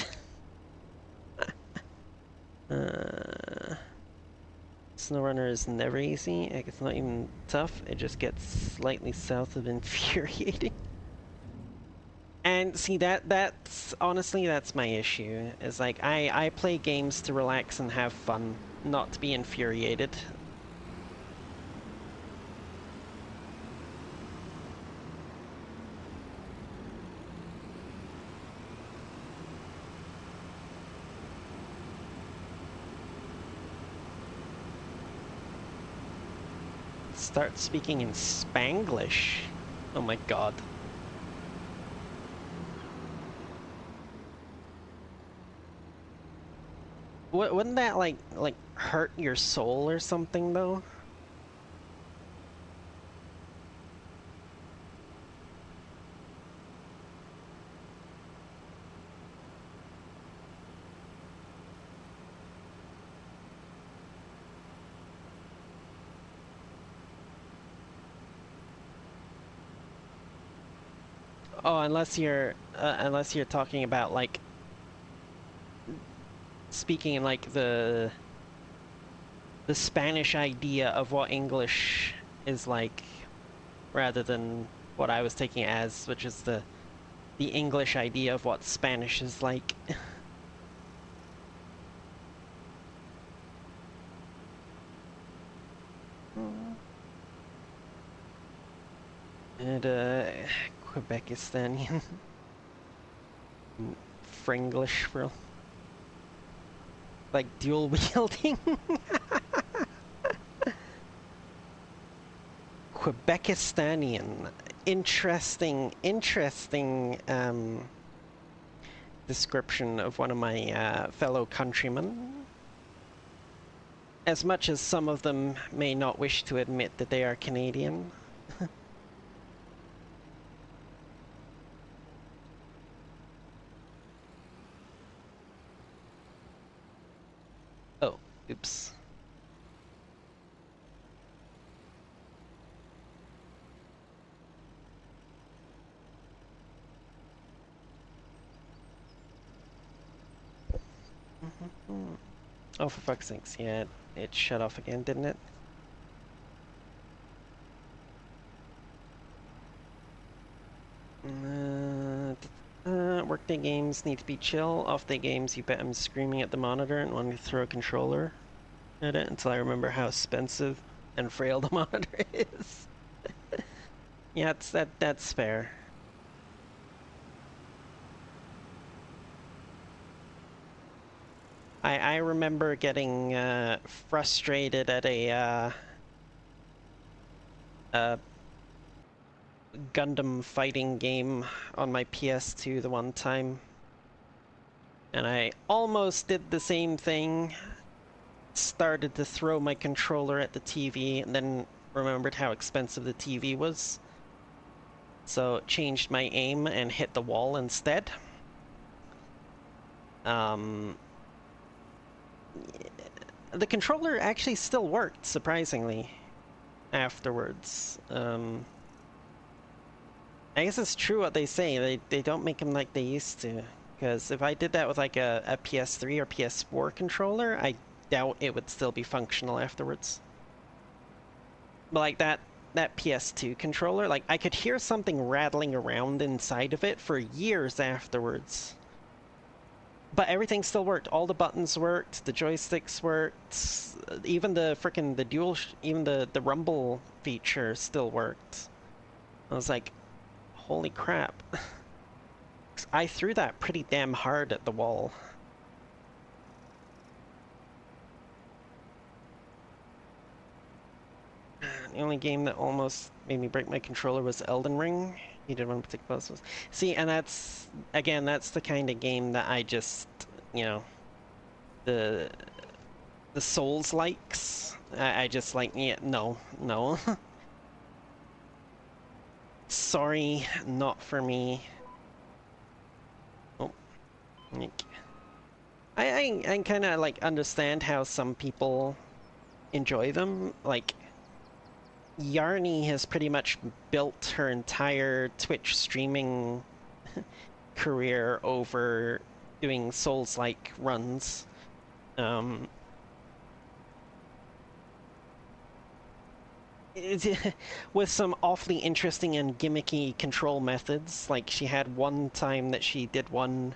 SnowRunner is never easy. It's not even tough. It just gets slightly south of infuriating. And see, that's honestly, that's my issue. Is like I play games to relax and have fun, not to be infuriated. Start speaking in Spanglish. Oh my god. Wouldn't that like hurt your soul or something though? Oh, unless you're talking about like speaking in like the Spanish idea of what English is like, rather than what I was taking it as, which is the English idea of what Spanish is like. And Quebecistanian. Fringlish, bro. Like dual wielding. Quebecistanian. Interesting description of one of my fellow countrymen. As much as some of them may not wish to admit that they are Canadian. Oh, oops. Oh, for fuck's sakes, yeah, it shut off again, didn't it? Workday games need to be chill. Off-day games, you bet I'm screaming at the monitor and wanting to throw a controller at it until I remember how expensive and frail the monitor is. Yeah, that's fair. I remember getting frustrated at a Gundam fighting game on my PS2 the one time. And I almost did the same thing. Started to throw my controller at the TV and then remembered how expensive the TV was. So changed my aim and hit the wall instead. The controller actually still worked, surprisingly, afterwards. I guess it's true what they say. They don't make them like they used to. Because if I did that with like a PS3 or PS4 controller, I doubt it would still be functional afterwards. But like that PS2 controller, like I could hear something rattling around inside of it for years afterwards. But everything still worked. All the buttons worked, the joysticks worked, even the even the rumble feature still worked. I was like, Holy crap. I threw that pretty damn hard at the wall. The only game that almost made me break my controller was Elden Ring. He did one particular puzzles. See, and that's, again, that's the kind of game that I just, you know, the Souls likes. I just like, yeah, no. Sorry, not for me. Oh, I kind of like understand how some people enjoy them. Like, Yarny has pretty much built her entire Twitch streaming career over doing Souls-like runs. With some awfully interesting and gimmicky control methods. Like, she had one time that she did one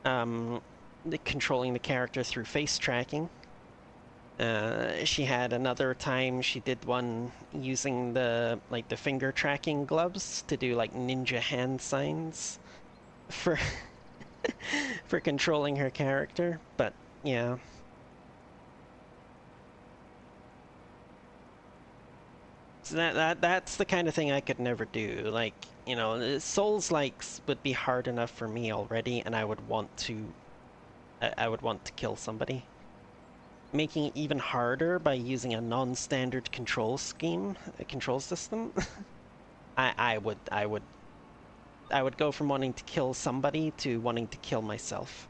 controlling the character through face tracking. She had another time she did one using the finger tracking gloves to do like ninja hand signs for for controlling her character. But yeah. So that's the kind of thing I could never do. Like, you know, Souls likes would be hard enough for me already, and I would want to kill somebody. Making it even harder by using a non-standard control scheme, a control system. I would go from wanting to kill somebody to wanting to kill myself.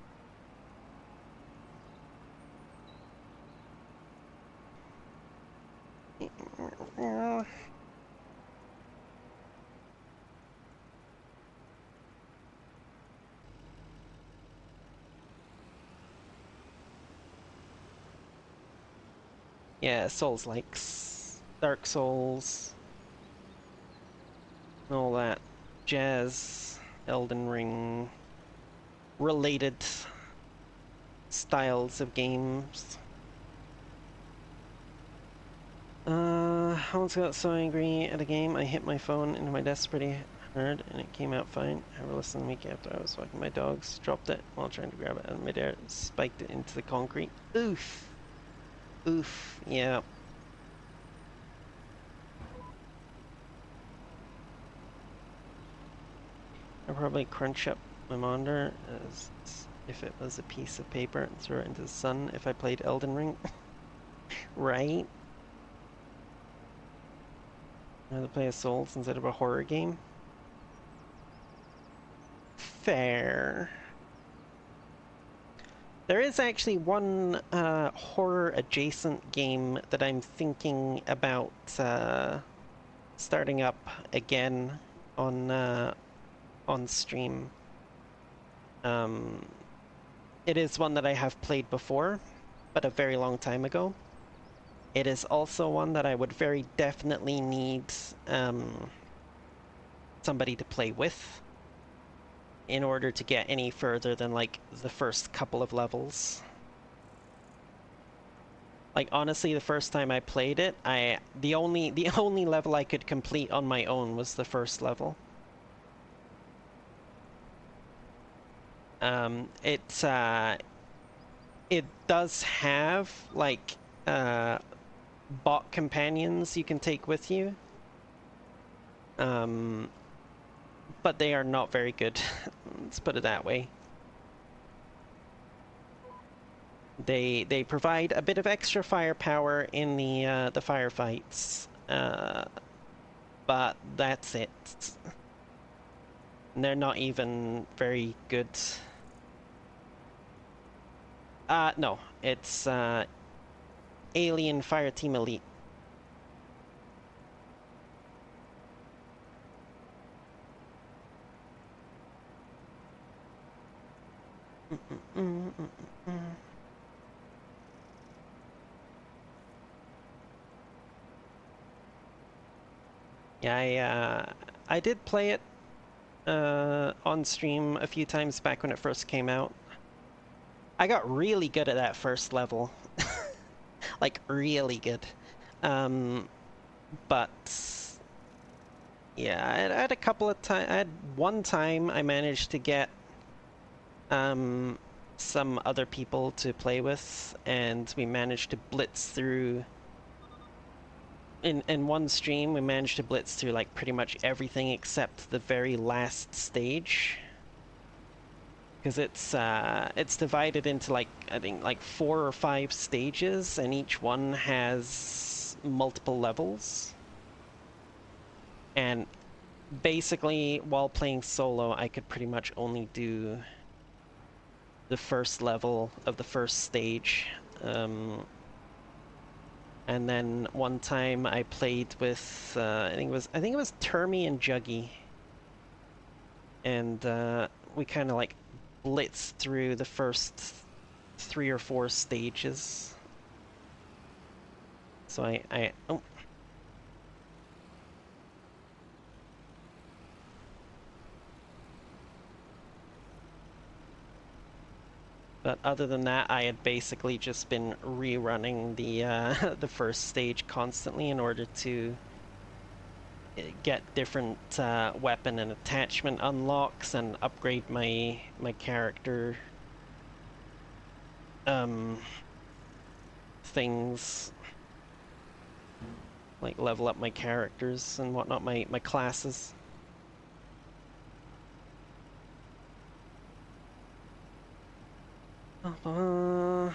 Yeah, Souls likes Dark Souls, all that jazz, Elden Ring related styles of games. I once got so angry at a game I hit my phone into my desk pretty hard and it came out fine. However, less than a week after I was walking my dogs, dropped it while trying to grab it out of midair, spiked it into the concrete. Oof. Oof, yeah. I'll probably crunch up my monitor as if it was a piece of paper and throw it into the sun if I played Elden Ring. Right? I'd rather play a Souls instead of a horror game. Fair. There is actually one horror adjacent game that I'm thinking about starting up again on stream. It is one that I have played before, but a very long time ago. It is also one that I would very definitely need somebody to play with in order to get any further than like the first couple of levels. Like honestly, the first time I played it, the only level I could complete on my own was the first level. It does have like bot companions you can take with you. But they are not very good. Let's put it that way. They provide a bit of extra firepower in the firefights, but that's it. And they're not even very good. No, it's Alien Fireteam Elite. Yeah, I did play it on stream a few times back when it first came out. I got really good at that first level. Like, really good. But Yeah, I had a couple of times. I had one time I managed to get um, some other people to play with, and we managed to blitz through. In one stream, we managed to blitz through like pretty much everything except the very last stage. Because it's divided into like I think like 4 or 5 stages, and each one has multiple levels. And basically, while playing solo, I could pretty much only do the first level of the first stage. And then one time I played with I think it was Termy and Juggy, and we kind of like blitzed through the first 3 or 4 stages. So oh. But other than that, I had basically just been rerunning the the first stage constantly in order to get different weapon and attachment unlocks and upgrade my character things, like level up my characters and whatnot, my classes. I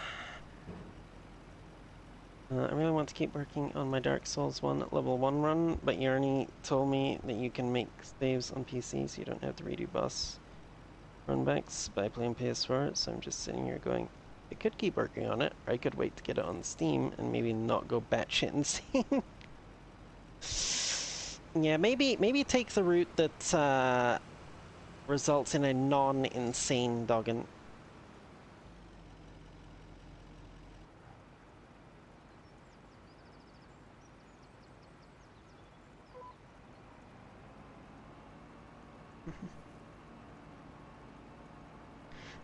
really want to keep working on my Dark Souls 1 level 1 run, but Yarny told me that you can make saves on PC so you don't have to redo boss runbacks by playing PS4, so I'm just sitting here going, I could keep working on it, or I could wait to get it on Steam and maybe not go batshit insane. Yeah, maybe take the route that results in a non-insane Doggin.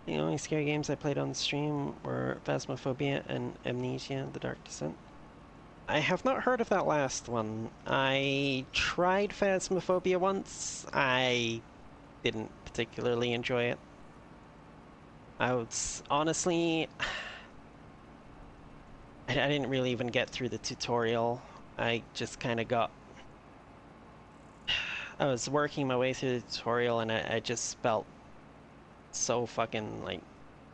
The only scary games I played on stream were Phasmophobia and Amnesia: The Dark Descent. I have not heard of that last one. I tried Phasmophobia once. I didn't particularly enjoy it. I was honestly, I didn't really even get through the tutorial. I just kind of got. I was working my way through the tutorial and I just felt so fucking like,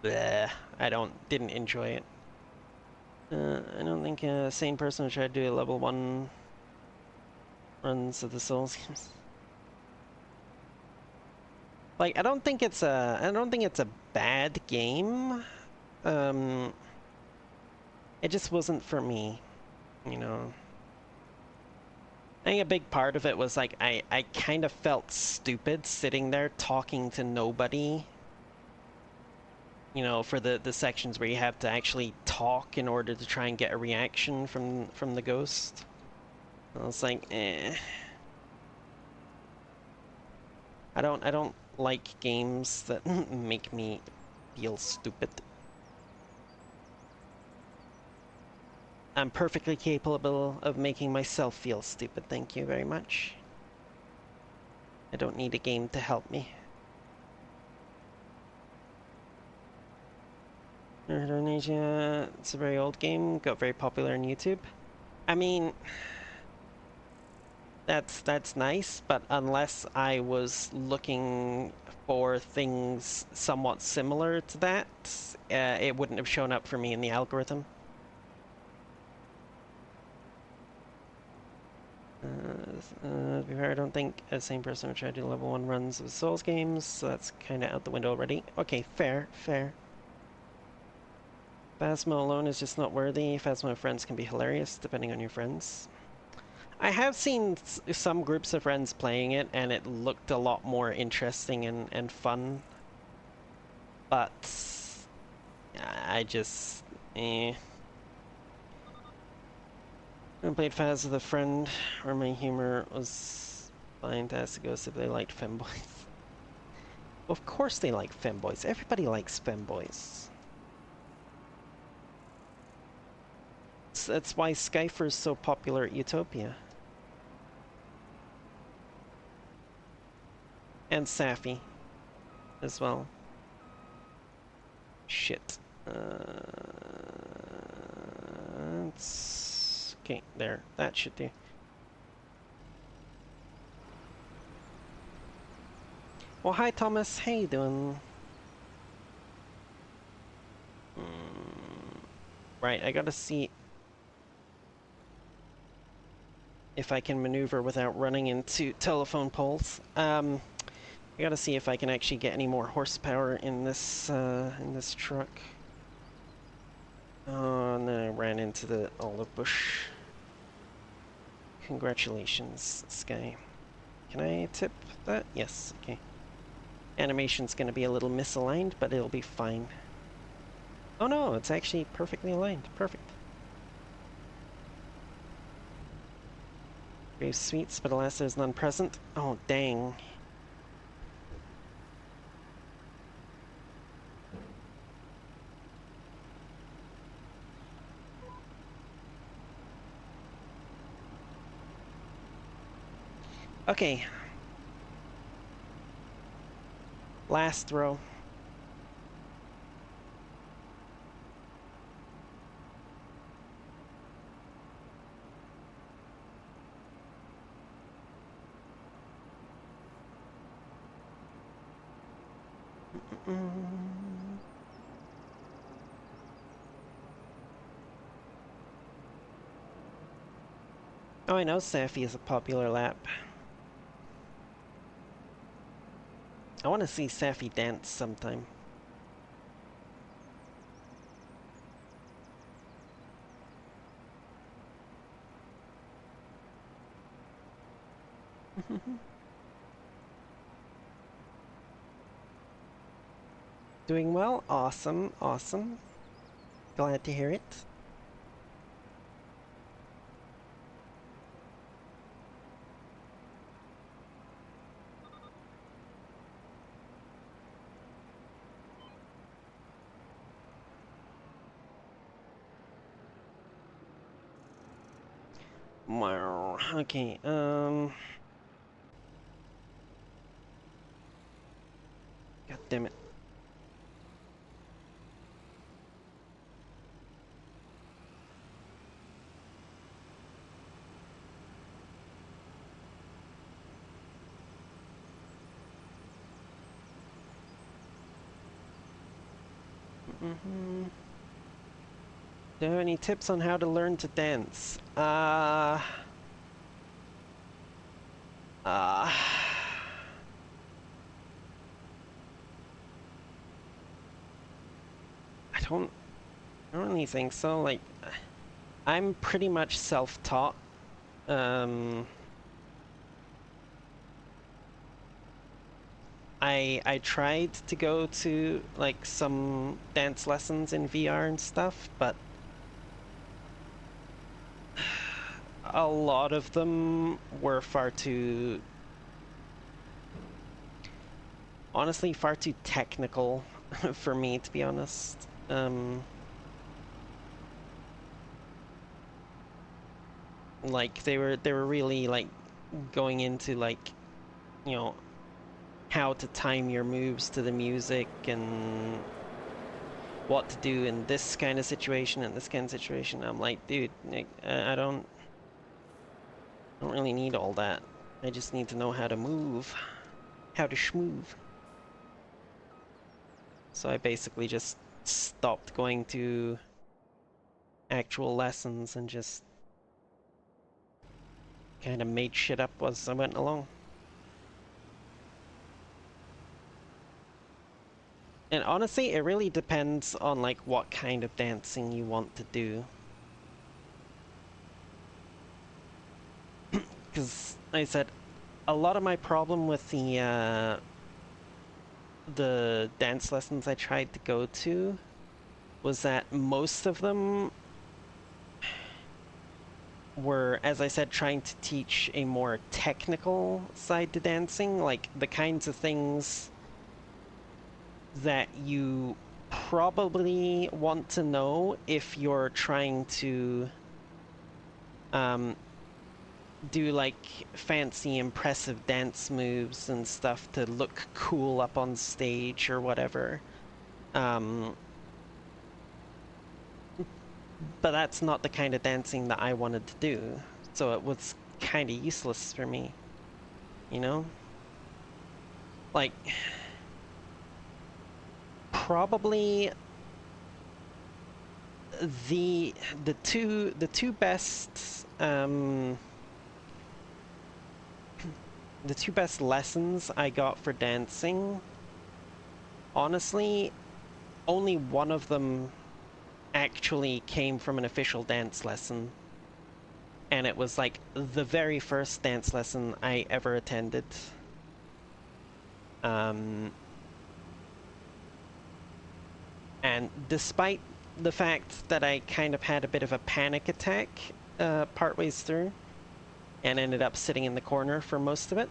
bleh. I didn't enjoy it. I don't think a sane person would try to do a level 1 runs of the Souls games. Like, I don't think it's a bad game. It just wasn't for me, you know. I think a big part of it was like I kind of felt stupid sitting there talking to nobody. You know, for the sections where you have to actually talk in order to try and get a reaction from the ghost. I was like, eh. I don't like games that make me feel stupid. I'm perfectly capable of making myself feel stupid, thank you very much. I don't need a game to help me. Indonesia, it's a very old game, got very popular on YouTube. I mean, that's nice, but unless I was looking for things somewhat similar to that, it wouldn't have shown up for me in the algorithm. To be fair, I don't think a same person would try to do level 1 runs of Souls games, so that's kind of out the window already. Okay, fair. Phasmo alone is just not worthy. Phasmo friends can be hilarious, depending on your friends. I have seen some groups of friends playing it, and it looked a lot more interesting and fun. But I just, eh. I played Phas with a friend, where my humor was fine to ask the ghost if they liked femboys. Well, of course they like femboys. Everybody likes femboys. That's why Skyfer is so popular at Utopia. And Safi as well. Shit. Okay, there. That should do. Well, hi Thomas. How you doing? Right, I gotta see if I can maneuver without running into telephone poles. I gotta see if I can actually get any more horsepower in this truck. Oh, and then I ran into the olive bush. Congratulations, Sky. Can I tip that? Yes, okay. Animation's gonna be a little misaligned, but it'll be fine. Oh no, it's actually perfectly aligned. Perfect. Grave sweets, but alas there's none present. Oh, dang. Okay. Last throw. Oh, I know Safi is a popular lap. I want to see Safi dance sometime. Doing well? Awesome, awesome. Glad to hear it. Wow. Okay, God damn it. Do you have any tips on how to learn to dance? I don't really think so. Like, I'm pretty much self-taught. I tried to go to like some dance lessons in VR and stuff, but a lot of them were honestly far too technical for me, to be honest. Like they were really like going into like, you know, how to time your moves to the music and what to do in this kind of situation and this kind of situation. I'm like, dude, I don't really need all that. I just need to know how to move, how to schmoove. So I basically just stopped going to actual lessons and just kind of made shit up as I went along. And honestly, it really depends on like what kind of dancing you want to do. Because like I said, a lot of my problem with the dance lessons I tried to go to was that most of them were, as I said, trying to teach a more technical side to dancing, like the kinds of things that you probably want to know if you're trying to do like fancy impressive dance moves and stuff to look cool up on stage or whatever. Um, but that's not the kind of dancing that I wanted to do. So it was kind of useless for me, you know? Like, probably the the two best the two best lessons I got for dancing, honestly, only one of them actually came from an official dance lesson. And it was like the very first dance lesson I ever attended. Um, and despite the fact that I kind of had a bit of a panic attack partways through and ended up sitting in the corner for most of it,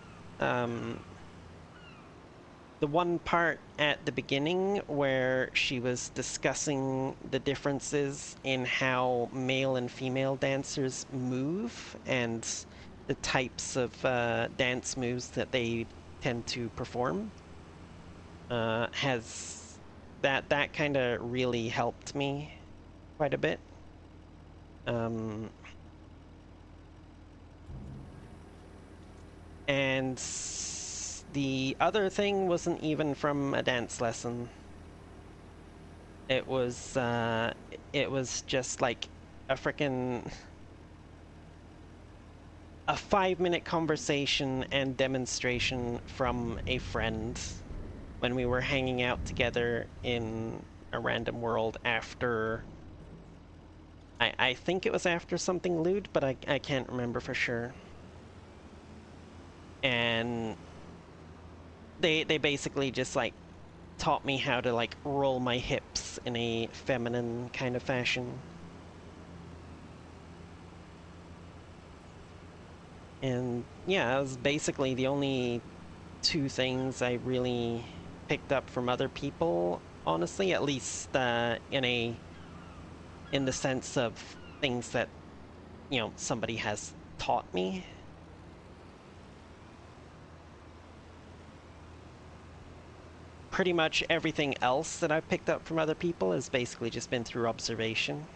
the one part at the beginning where she was discussing the differences in how male and female dancers move and the types of dance moves that they tend to perform, has that kind of really helped me quite a bit. Um, and the other thing wasn't even from a dance lesson. It was just like a frickin' a 5-minute conversation and demonstration from a friend when we were hanging out together in a random world after I think it was after something lewd, but I can't remember for sure. And they basically just like taught me how to like roll my hips in a feminine kind of fashion. And yeah, that was basically the only two things I really picked up from other people, honestly, at least in the sense of things that, somebody has taught me. Pretty much everything else that I've picked up from other people has basically just been through observation.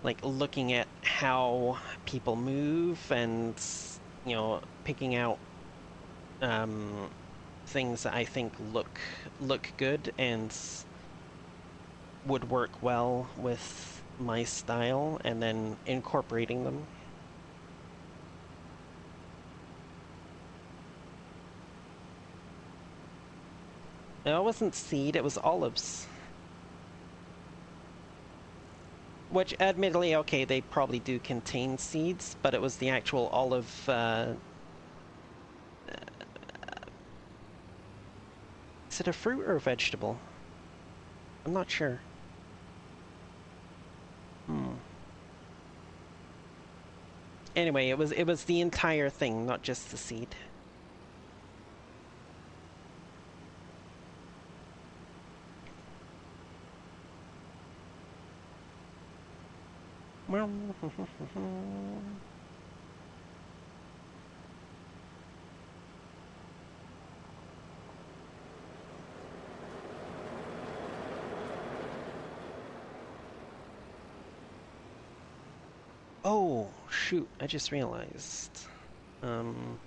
Like looking at how people move and, picking out things that I think look good and would work well with my style, and then incorporating them. No, it wasn't seed, it was olives. Which, admittedly, okay, they probably do contain seeds, but it was the actual olive, is it a fruit or a vegetable? I'm not sure. Hmm. Anyway, it was the entire thing, not just the seed. Oh, shoot, I just realized. Um,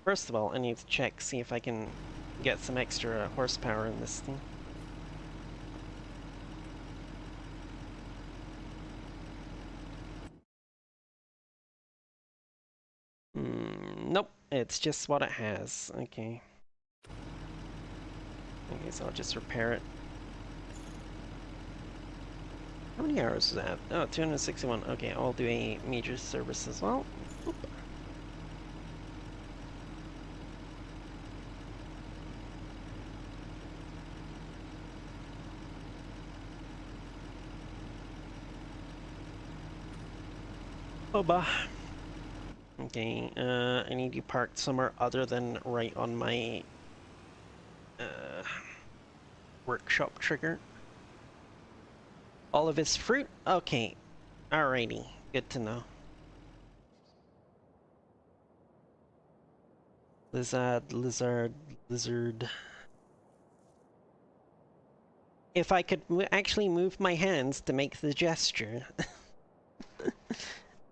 First of all, I need to check, see if I can get some extra horsepower in this thing. Nope, it's just what it has. Okay. Okay, so I'll just repair it. How many hours is that? Oh, 261. Okay, I'll do a major service as well. Oop. Oba. Okay, I need you parked somewhere other than right on my workshop trigger. All of his fruit? Okay, Alrighty, good to know. Lizard, lizard, lizard. If I could actually move my hands to make the gesture.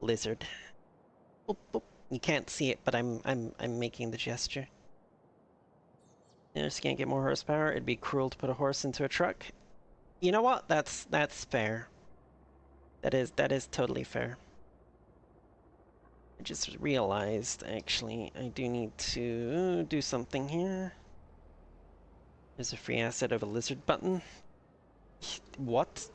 Lizard. Boop, boop. You can't see it, but I'm making the gesture. You just can't get more horsepower. It'd be cruel to put a horse into a truck. You know what? That's fair. That is totally fair. I just realized, actually, I do need to do something here. There's a free asset of a lizard button. What?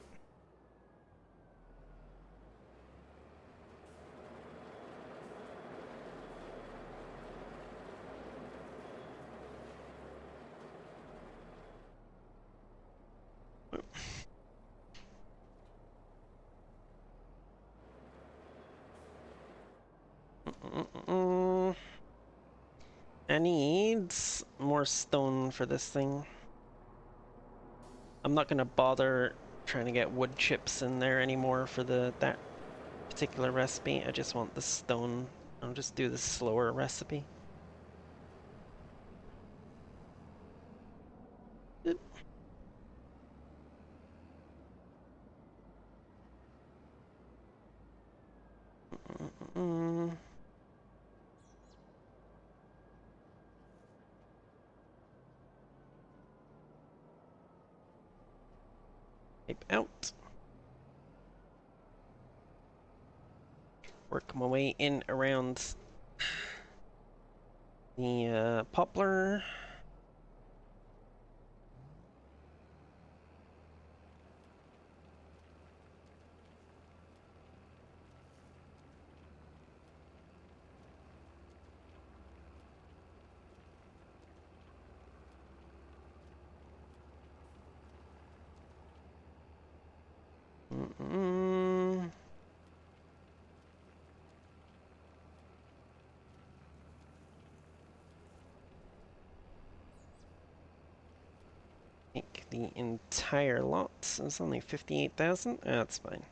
I need more stone for this thing. I'm not gonna bother trying to get wood chips in there anymore for that particular recipe. I just want the stone. I'll just do the slower recipe. Type out. Work my way in around the poplar. Make the entire lot. So it's only 58,000. That's fine.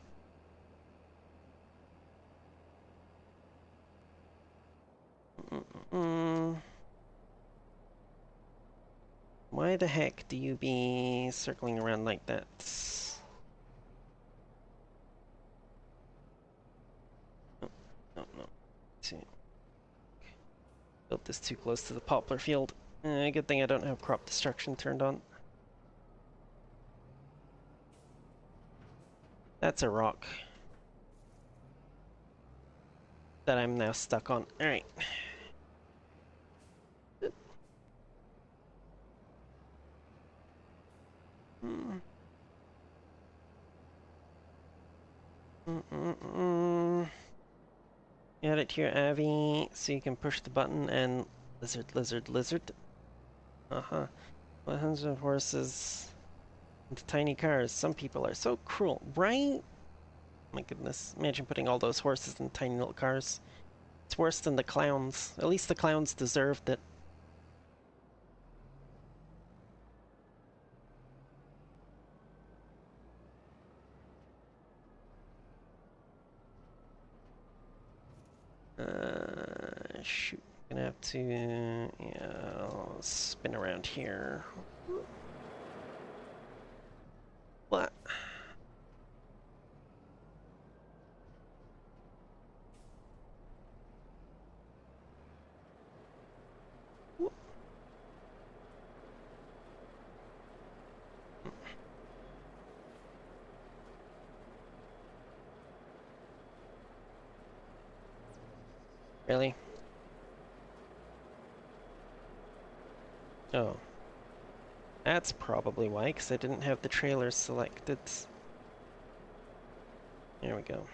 Why the heck do you be circling around like that? No. Built this too close to the poplar field. Good thing I don't have crop destruction turned on. That's a rock that I'm now stuck on. Alright. Add it to your Avi so you can push the button and lizard, lizard, lizard. Uh-huh. 100 horses into tiny cars. Some people are so cruel, right? My goodness. Imagine putting all those horses in tiny little cars. It's worse than the clowns. At least the clowns deserved it. Shoot. Gonna have to, yeah, I'll spin around here. What? Really? Oh. That's probably why, because I didn't have the trailers selected. There we go.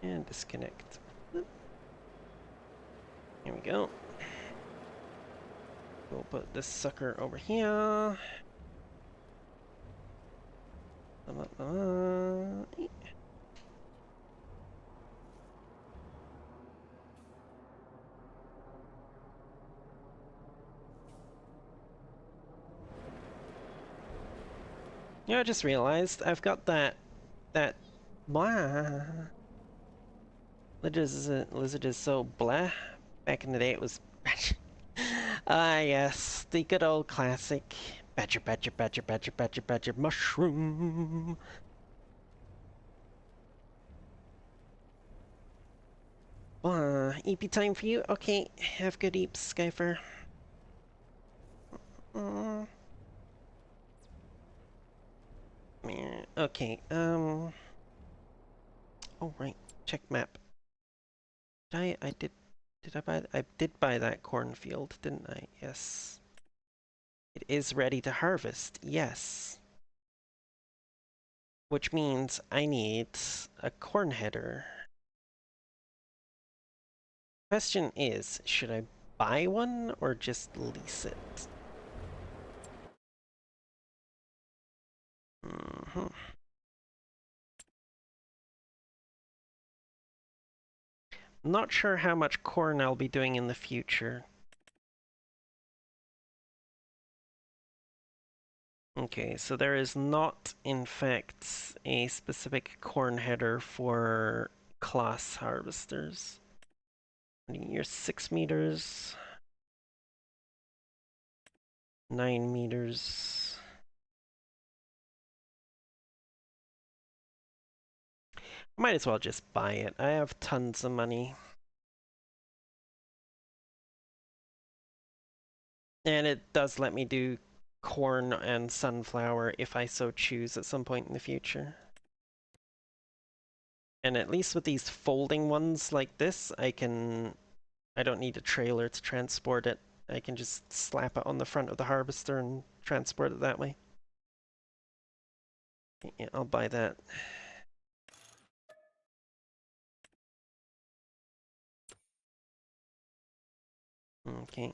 And disconnect. Here we go. We'll put this sucker over here. Yeah, I just realized I've got that blah. Lizard is so blah. Back in the day, it was. Ah, yes, the good old classic. Badger, badger, badger, badger, badger, badger, mushroom. EP time for you? Okay, have good eeps, Skyfer. Uh, okay, oh right, check map. Did I buy, I did buy that cornfield, didn't I? Yes. It is ready to harvest, yes. Which means I need a corn header. Question is, should I buy one or just lease it? Not sure how much corn I'll be doing in the future. Okay, so there is not, in fact, a specific corn header for class harvesters. You're 6 meters, 9 meters. Might as well just buy it. I have tons of money. And it does let me do corn and sunflower if I so choose at some point in the future. And at least with these folding ones like this, I don't need a trailer to transport it. I can just slap it on the front of the harvester and transport it that way. Yeah, I'll buy that. Okay.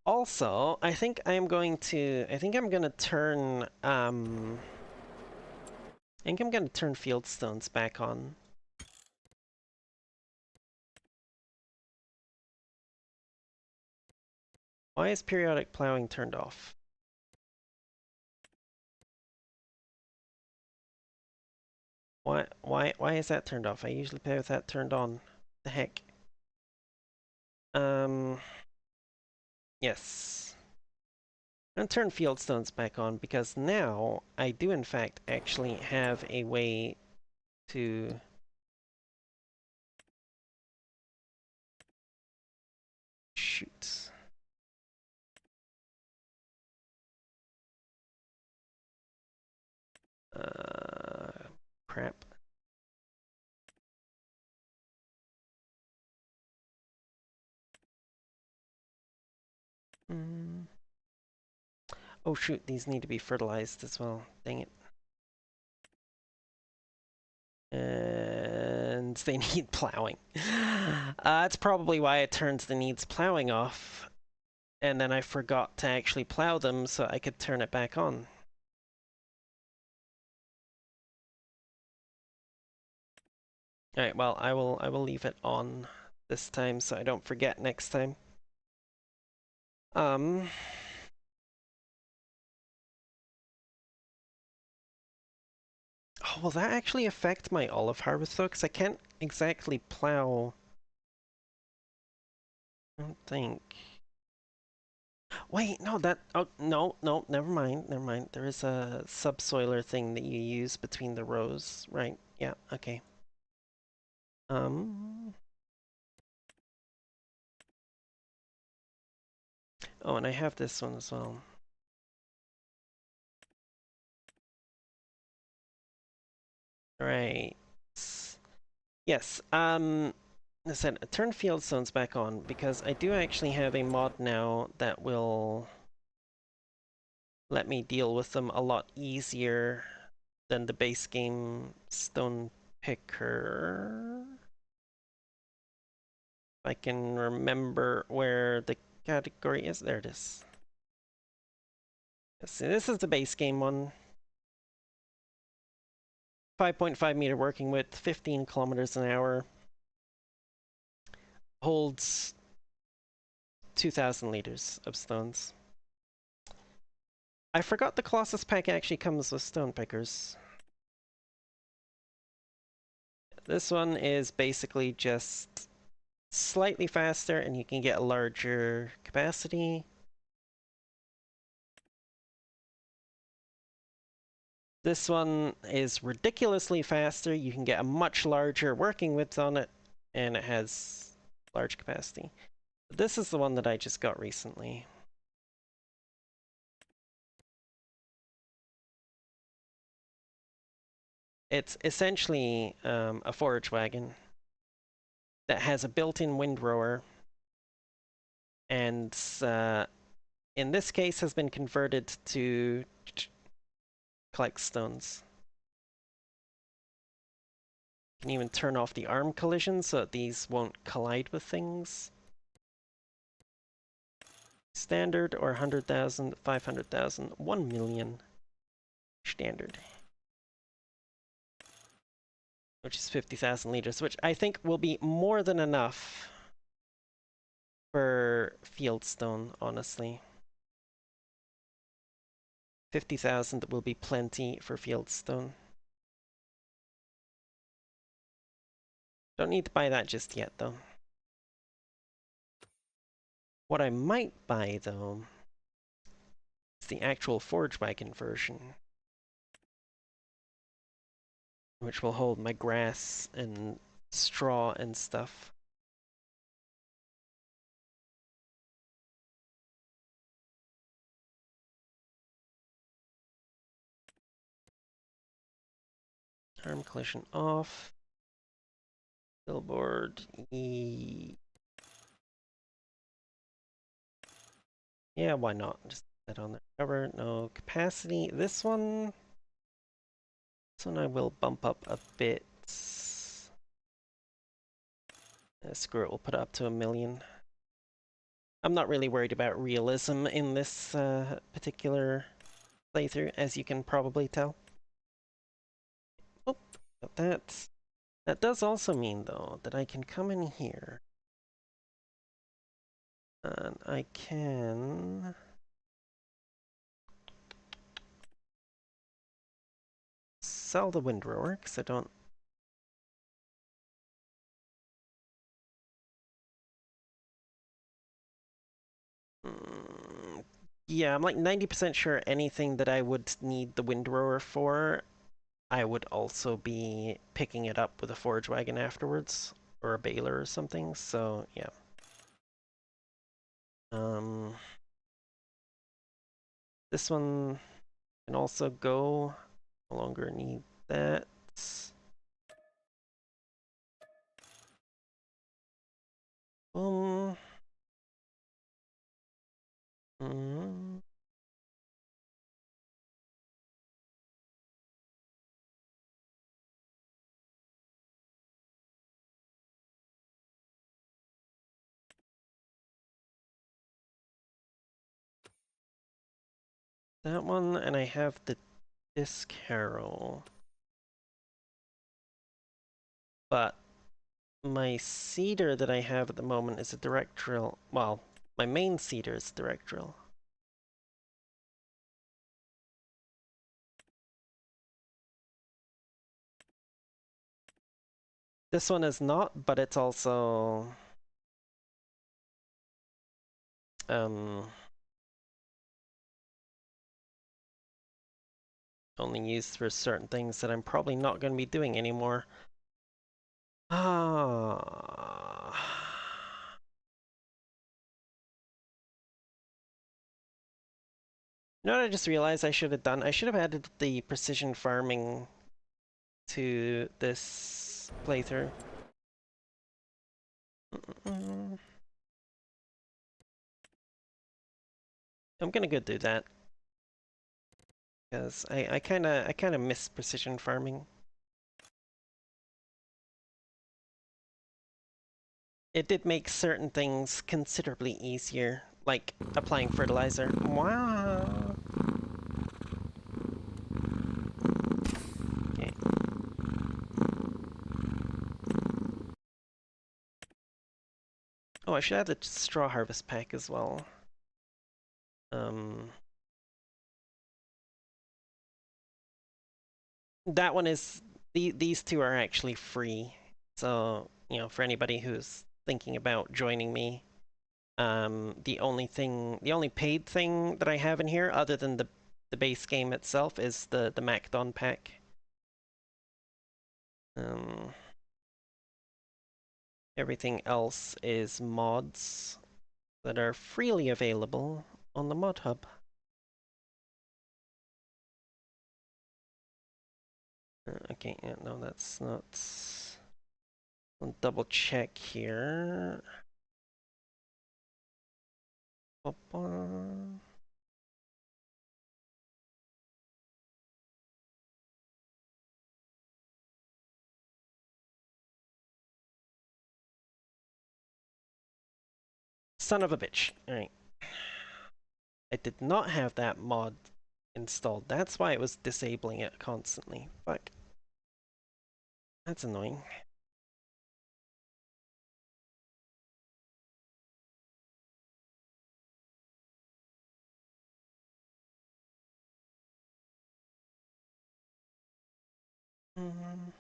Also, I think I'm going to turn fieldstones back on. Why is periodic plowing turned off? Why is that turned off? I usually play with that turned on. The heck? Yes. I'm gonna turn fieldstones back on because now I do in fact actually have a way to shoot. Crap. Oh shoot, these need to be fertilized as well. Dang it. And they need plowing. That's probably why it turns the needs plowing off. And then I forgot to actually plow them so I could turn it back on. Alright, well, I will leave it on this time so I don't forget next time. Oh, will that actually affect my olive harvest though? Because I can't exactly plow. I don't think. Wait, no, oh, no, never mind, never mind. There is a subsoiler thing that you use between the rows, right? Yeah, okay. Oh, and I have this one as well. Right. Yes, I said, turn fieldstones back on because I do actually have a mod now that will let me deal with them a lot easier than the base game stone picker. If I can remember where the category is. There it is. See, this is the base game one. 5.5 meter working width, 15 kilometers an hour. Holds 2,000 liters of stones. I forgot the Colossus pack actually comes with stone pickers. This one is basically just slightly faster and you can get a larger capacity. This one is ridiculously faster. You can get a much larger working width on it, and it has large capacity. This is the one that I just got recently. It's essentially a forage wagon that has a built-in windrower, and in this case has been converted to collect stones. You can even turn off the arm collision so that these won't collide with things. Standard or 100,000, 500,000, 1 million. Standard. Which is 50,000 liters, which I think will be more than enough for fieldstone, honestly. 50,000 will be plenty for fieldstone. Don't need to buy that just yet, though. What I might buy, though, is the actual forge wagon version, which will hold my grass and straw and stuff. Arm collision off. Billboard. Yeah, why not? Just put that on the cover. No capacity. This one I will bump up a bit. Screw it, we'll put it up to 1 million. I'm not really worried about realism in this particular playthrough, as you can probably tell. Oh, got that. That does also mean, though, that I can come in here. And I can sell the windrower, because I don't... Yeah, I'm like 90% sure anything that I would need the windrower for, I would also be picking it up with a forage wagon afterwards, or a baler or something, so yeah. This one can also go, no longer need that. Um, mm, that one, and I have the disc harrow. But my seeder that I have at the moment is a direct drill. Well, my main seeder is direct drill. This one is not, but it's also only used for certain things that I'm probably not going to be doing anymore. Ah. You know what I just realized I should have done? I should have added the precision farming to this playthrough. I'm gonna go do that. Because I kinda miss precision farming. It did make certain things considerably easier, like applying fertilizer. Wow. Okay. Oh, I should add the straw harvest pack as well. That one is these two are actually free. So, you know, for anybody who's thinking about joining me, the only paid thing that I have in here, other than the base game itself, is the Macdon pack. Everything else is mods that are freely available on the mod hub. Okay, yeah, no, that's not. I'll double check here. Son of a bitch. Alright. I did not have that mod installed. That's why it was disabling it constantly. Fuck. That's annoying. Mm.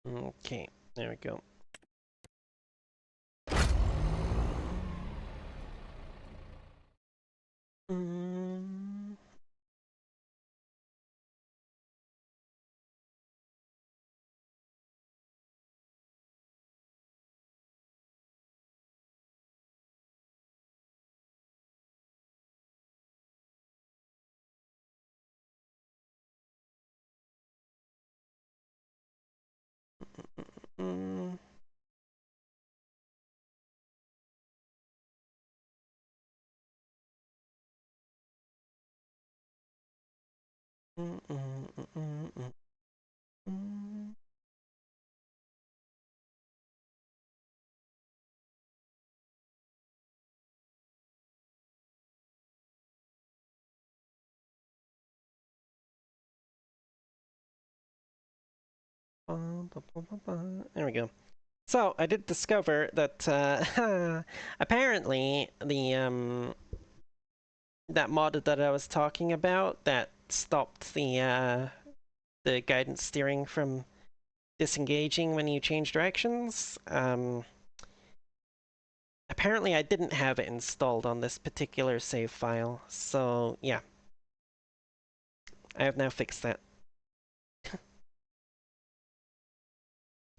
Okay, there we go. Mm. Mm. Mm, mm, mm, mm, mm, mm. There we go. So I did discover that apparently that mod that I was talking about that stopped the guidance steering from disengaging when you change directions. Apparently I didn't have it installed on this particular save file, so yeah. I have now fixed that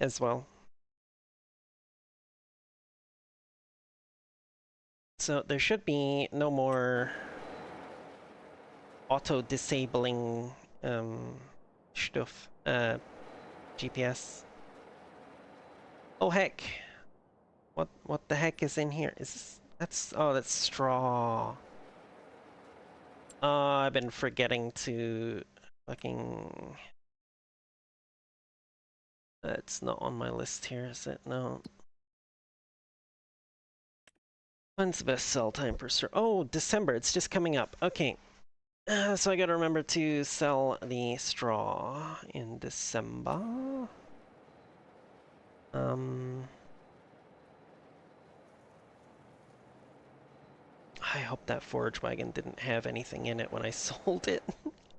as well. So there should be no more auto-disabling stuff, GPS. Oh heck! What the heck is in here? Is this, that's straw. I've been forgetting to fucking. It's not on my list here, is it? No. When's the best sell time for straw? Oh, December. It's just coming up. Okay. So I gotta remember to sell the straw in December. I hope that forage wagon didn't have anything in it when I sold it.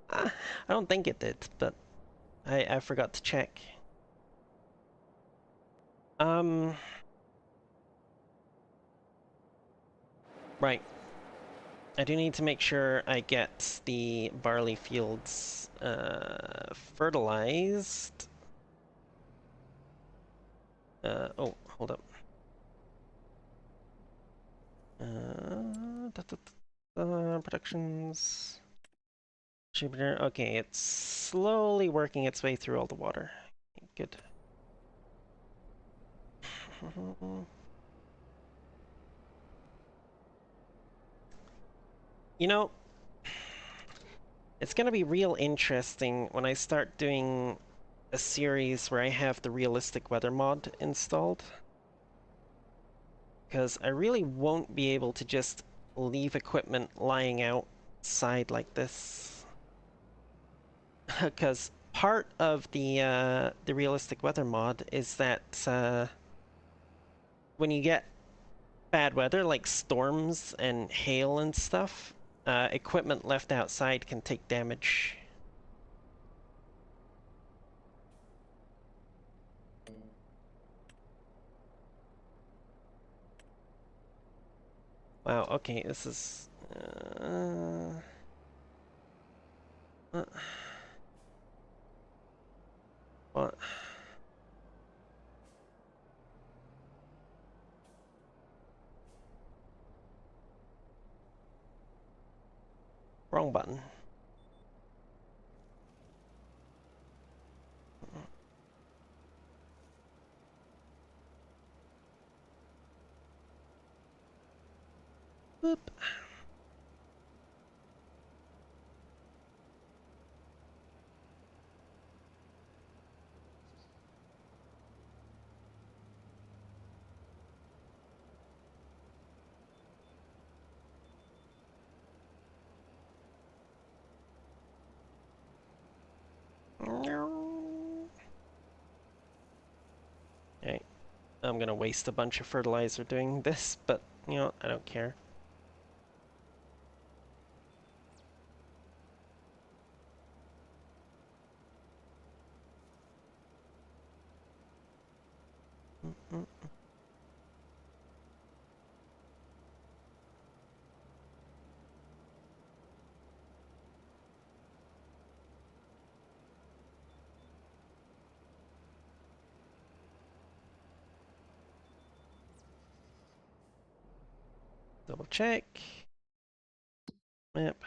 I don't think it did, but I forgot to check. Um, right. I do need to make sure I get the barley fields fertilized. Oh, hold up. Productions. Jupiter. Okay, it's slowly working its way through all the water. Good. You know, it's gonna be real interesting when I start doing a series where I have the realistic weather mod installed. Because I really won't be able to just leave equipment lying outside like this. Because part of the realistic weather mod is that when you get bad weather like storms and hail and stuff, equipment left outside can take damage. Wow, okay, this is... what? What? Wrong button. Boop. Alright, I'm gonna waste a bunch of fertilizer doing this, but, you know, I don't care. Double check. Map.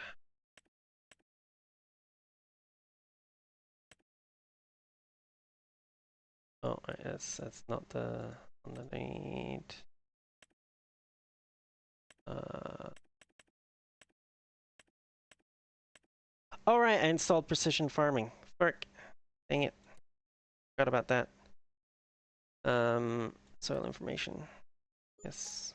Oh, that's not the one that I need. All right, I installed precision farming. Frick. Dang it. Forgot about that. Soil information. Yes.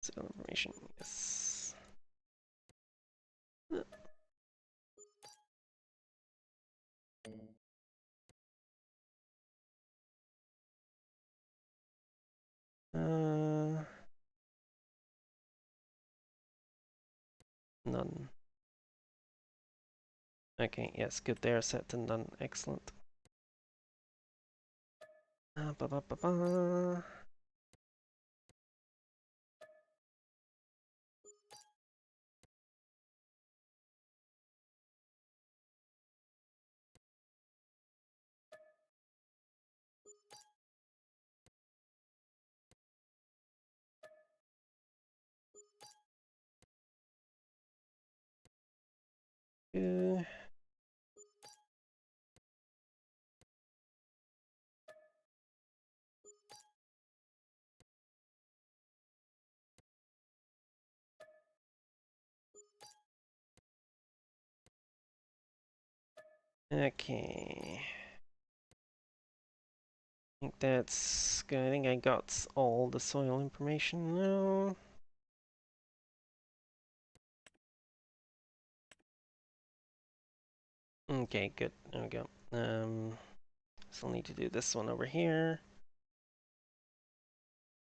Soil information. Yes. None. Okay, yes, good. They are set to none. Excellent. Ba -ba -ba -ba. Uh, okay. I think that's good. I think I got all the soil information now. Okay, good. There we go. Still need to do this one over here.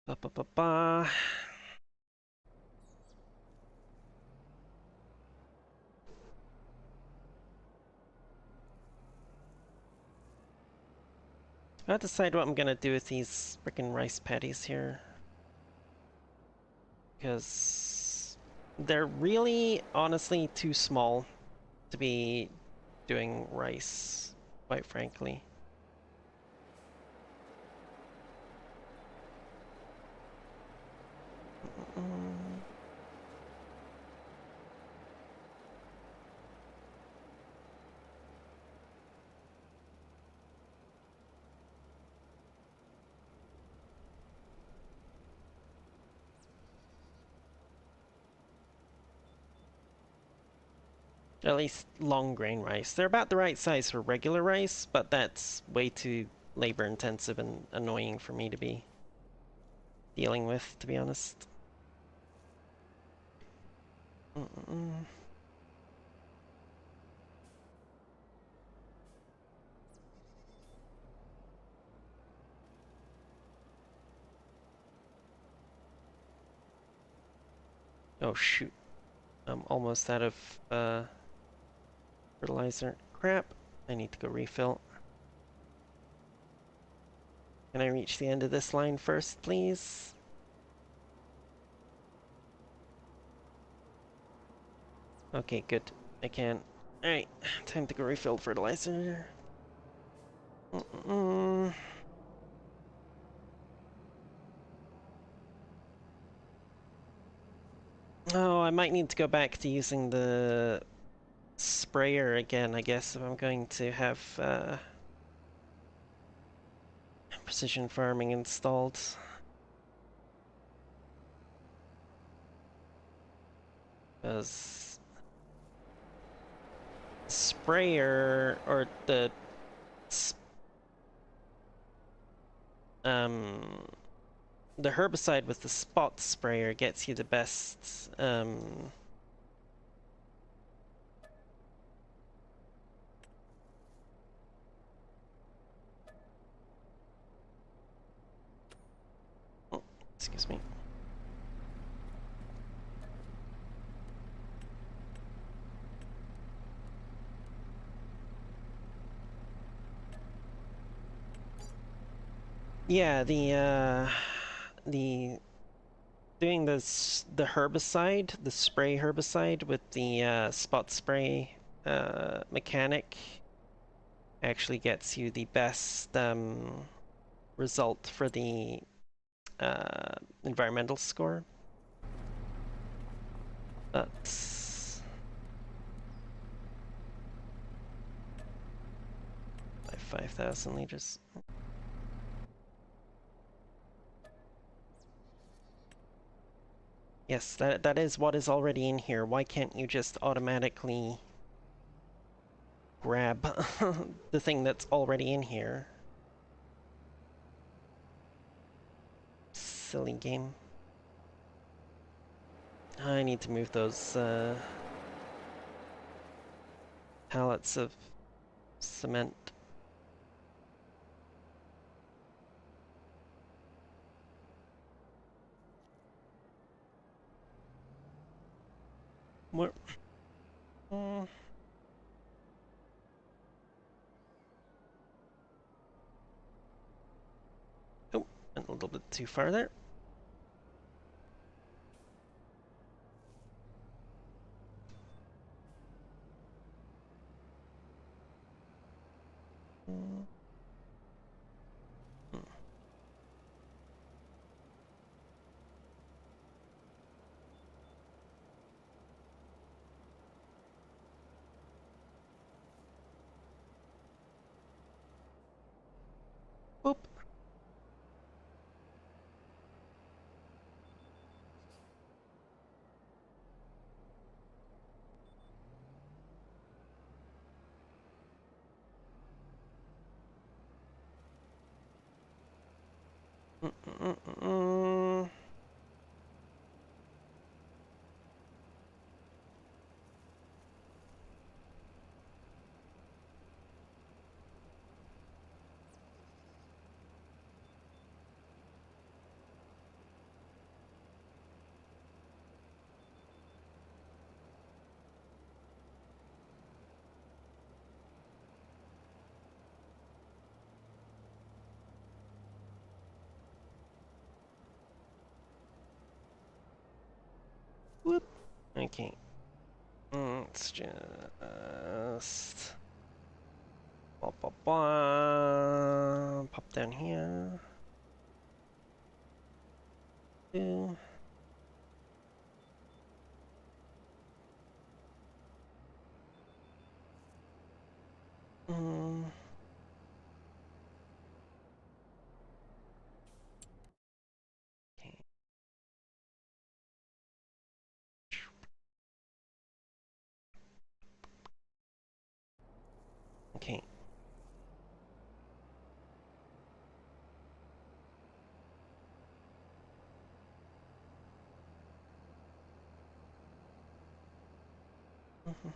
Ba ba ba ba. I gotta decide what I'm gonna do with these frickin' rice paddies here. Because they're really, honestly, too small to be doing rice, quite frankly. Mm. At least long grain rice. They're about the right size for regular rice, but that's way too labor intensive and annoying for me to be dealing with, to be honest. Mm-mm. Oh shoot, I'm almost out of fertilizer. Crap, I need to go refill. Can I reach the end of this line first, please? Okay, good. I can. Alright, time to go refill fertilizer. Mm-mm. Oh, I might need to go back to using the sprayer again, I guess, if I'm going to have precision farming installed. Because sprayer, or um, the herbicide with the spot sprayer gets you the best oh, excuse me. Yeah, the doing this the herbicide, the spray herbicide with the spot spray mechanic actually gets you the best result for the environmental score. But by 5,000 liters. Yes, that is what is already in here. Why can't you just automatically grab the thing that's already in here? Silly game. I need to move those pallets of cement. What? Mm. Oh, went a little bit too far there. Mm. Oop. Mm -mm -mm -mm. Whoop. Okay. Let's just blah, blah, blah. Pop down here. Two. Mm. Okay. Okay. Mhm.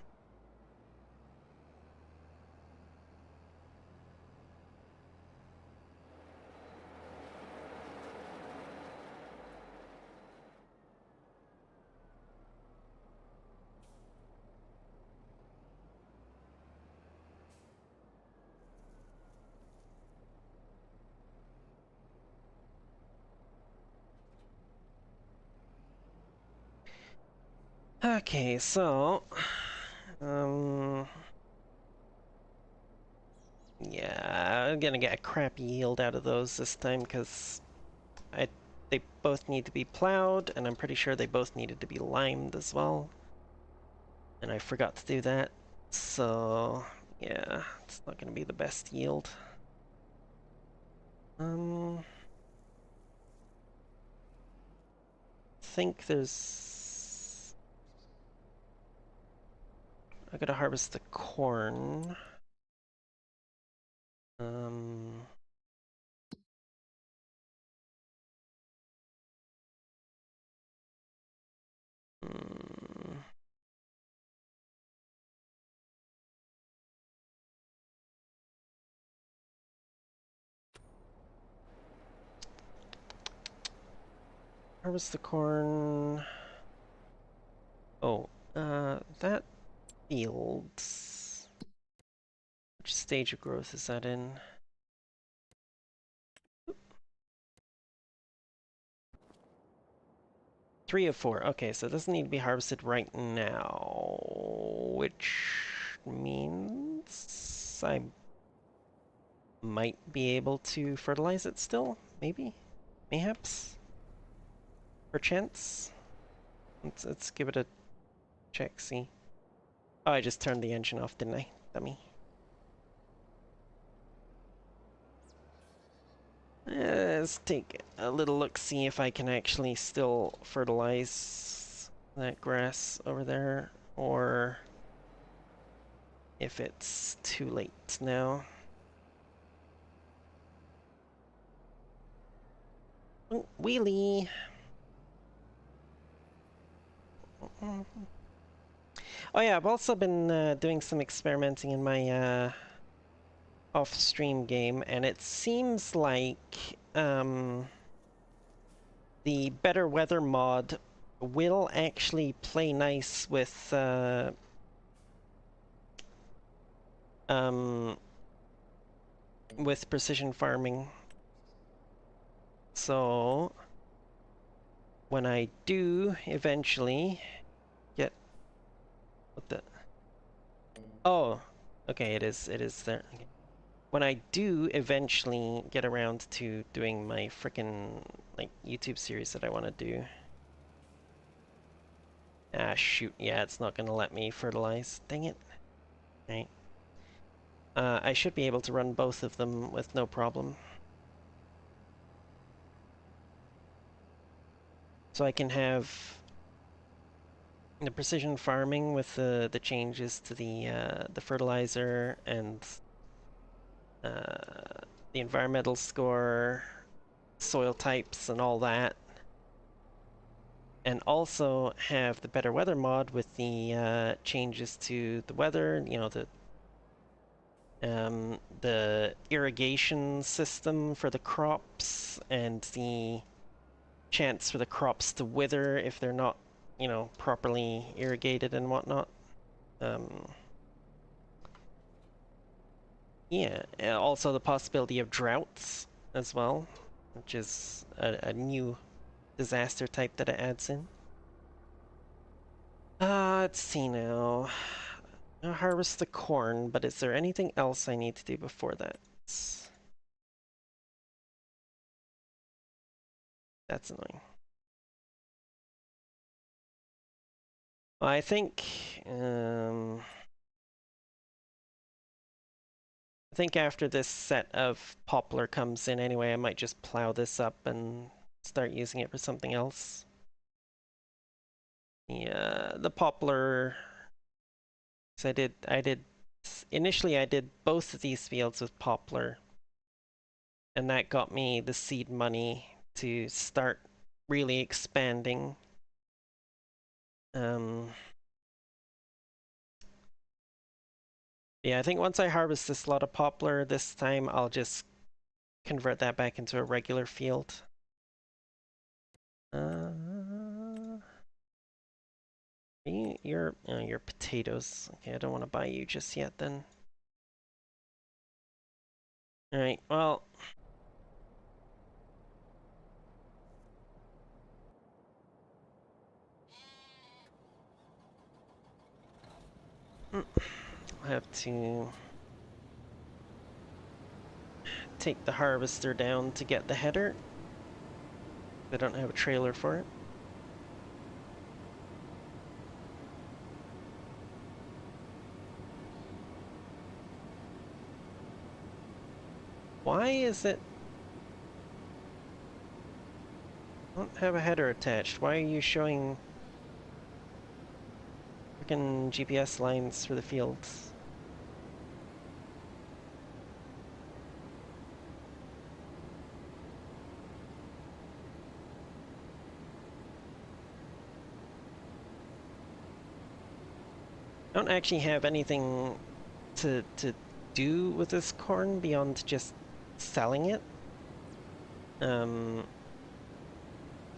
Okay, so um yeah, I'm gonna get a crappy yield out of those this time because I they both need to be plowed, and I'm pretty sure they both needed to be limed as well. And I forgot to do that. So yeah, it's not gonna be the best yield. Think there's I gotta harvest the corn. Um hmm, harvest the corn. Oh, that field. Which stage of growth is that in? 3 of 4. Okay, so it doesn't need to be harvested right now, which means I might be able to fertilize it still, maybe? Mayhaps? Perchance? Let's give it a check, see. Oh, I just turned the engine off, didn't I? Dummy. Let's take a little look, see if I can actually still fertilize that grass over there, or if it's too late now. Oh, wheelie! Oh yeah, I've also been doing some experimenting in my off-stream game, and it seems like the better weather mod will actually play nice um, with precision farming. So when I do eventually get what the oh, okay, it is there. Okay. When I do eventually get around to doing my frickin' like YouTube series that I want to do. Ah, shoot, yeah, it's not gonna let me fertilize. Dang it. Right. I should be able to run both of them with no problem. So I can have the precision farming with the changes to the fertilizer and the environmental score, soil types, and all that. And also have the better weather mod with the changes to the weather, you know, the irrigation system for the crops and the chance for the crops to wither if they're not, you know, properly irrigated and whatnot. Um, yeah, also the possibility of droughts as well, which is a new disaster type that it adds in. Let's see now. I'll harvest the corn, but is there anything else I need to do before that? That's annoying. Well, I think after this set of poplar comes in anyway, I might just plow this up and start using it for something else. Yeah, the poplar. So initially I did both of these fields with poplar, and that got me the seed money to start really expanding. Yeah, I think once I harvest this lot of poplar this time, I'll just convert that back into a regular field. Your potatoes. Okay, I don't want to buy you just yet then. Alright, well. I have to take the harvester down to get the header. I don't have a trailer for it. Why is it... I don't have a header attached. Why are you showing freaking GPS lines for the fields? I don't actually have anything to do with this corn beyond just selling it. I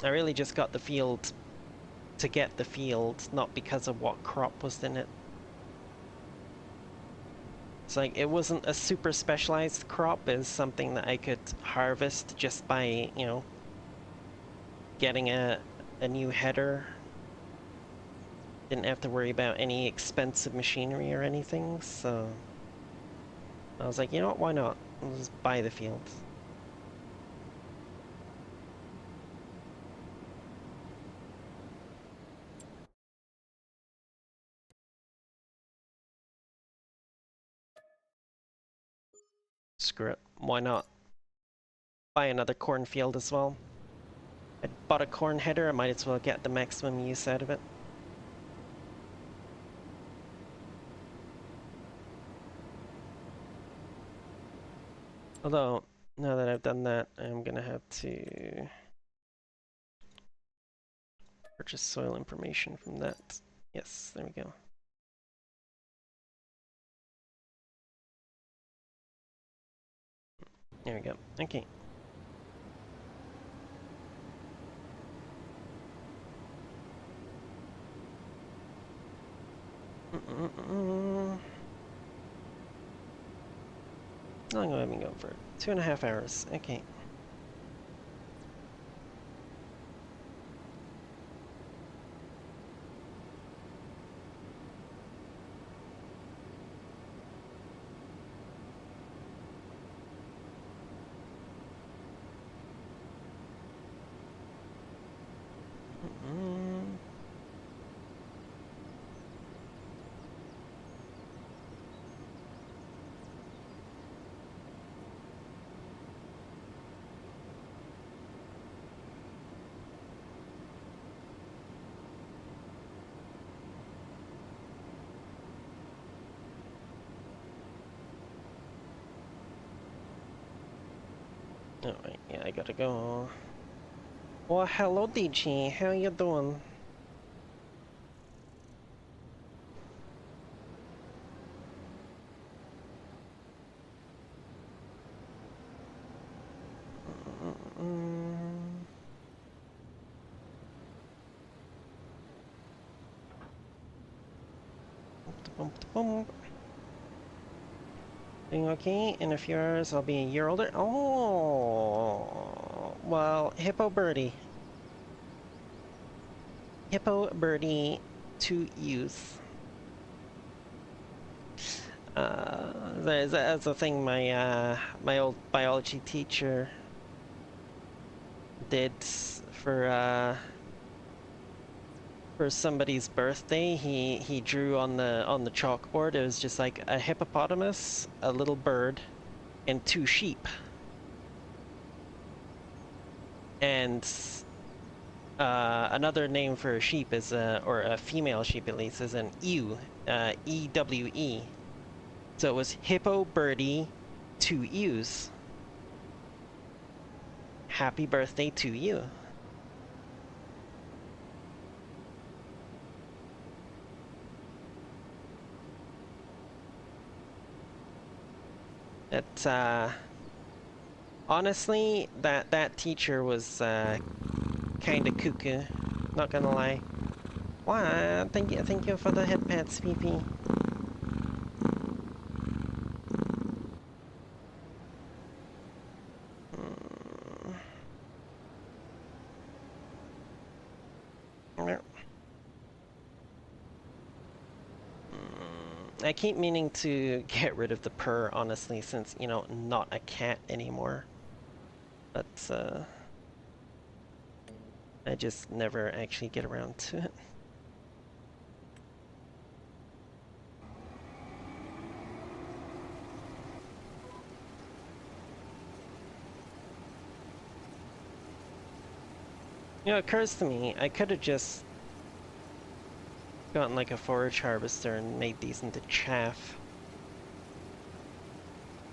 really just got the field to get the field, not because of what crop was in it. It's like, it wasn't a super specialized crop, it's something that I could harvest just by, you know, getting a new header. Didn't have to worry about any expensive machinery or anything, so I was like, you know what, why not? I'll just buy the field. Screw it, why not? Buy another cornfield as well. I bought a corn header, I might as well get the maximum use out of it. Although, now that I've done that, I'm gonna have to purchase soil information from that. Yes, there we go. There we go. Okay. How long have I been going for? 2.5 hours. Okay. Alright, yeah, I gotta go. Well, hello, DG. How you doing? Doing okay? In a few hours, I'll be a year older. Oh, well, Hippo Birdie. Hippo Birdie, to use. That's a thing my old biology teacher did for somebody's birthday. He drew on the chalkboard. It was just like a hippopotamus, a little bird, and 2 sheep. And another name for a sheep is or a female sheep at least, is an ewe, EWE. So it was hippo, birdie, 2 ewes. Happy birthday to you. That honestly, that teacher was kind of cuckoo. Not gonna lie. Wow, thank you for the head pats, PP. I keep meaning to get rid of the purr, honestly, since, you know, not a cat anymore. But, I just never actually get around to it. You know, it occurs to me, I could have just gotten like a forage harvester and made these into chaff.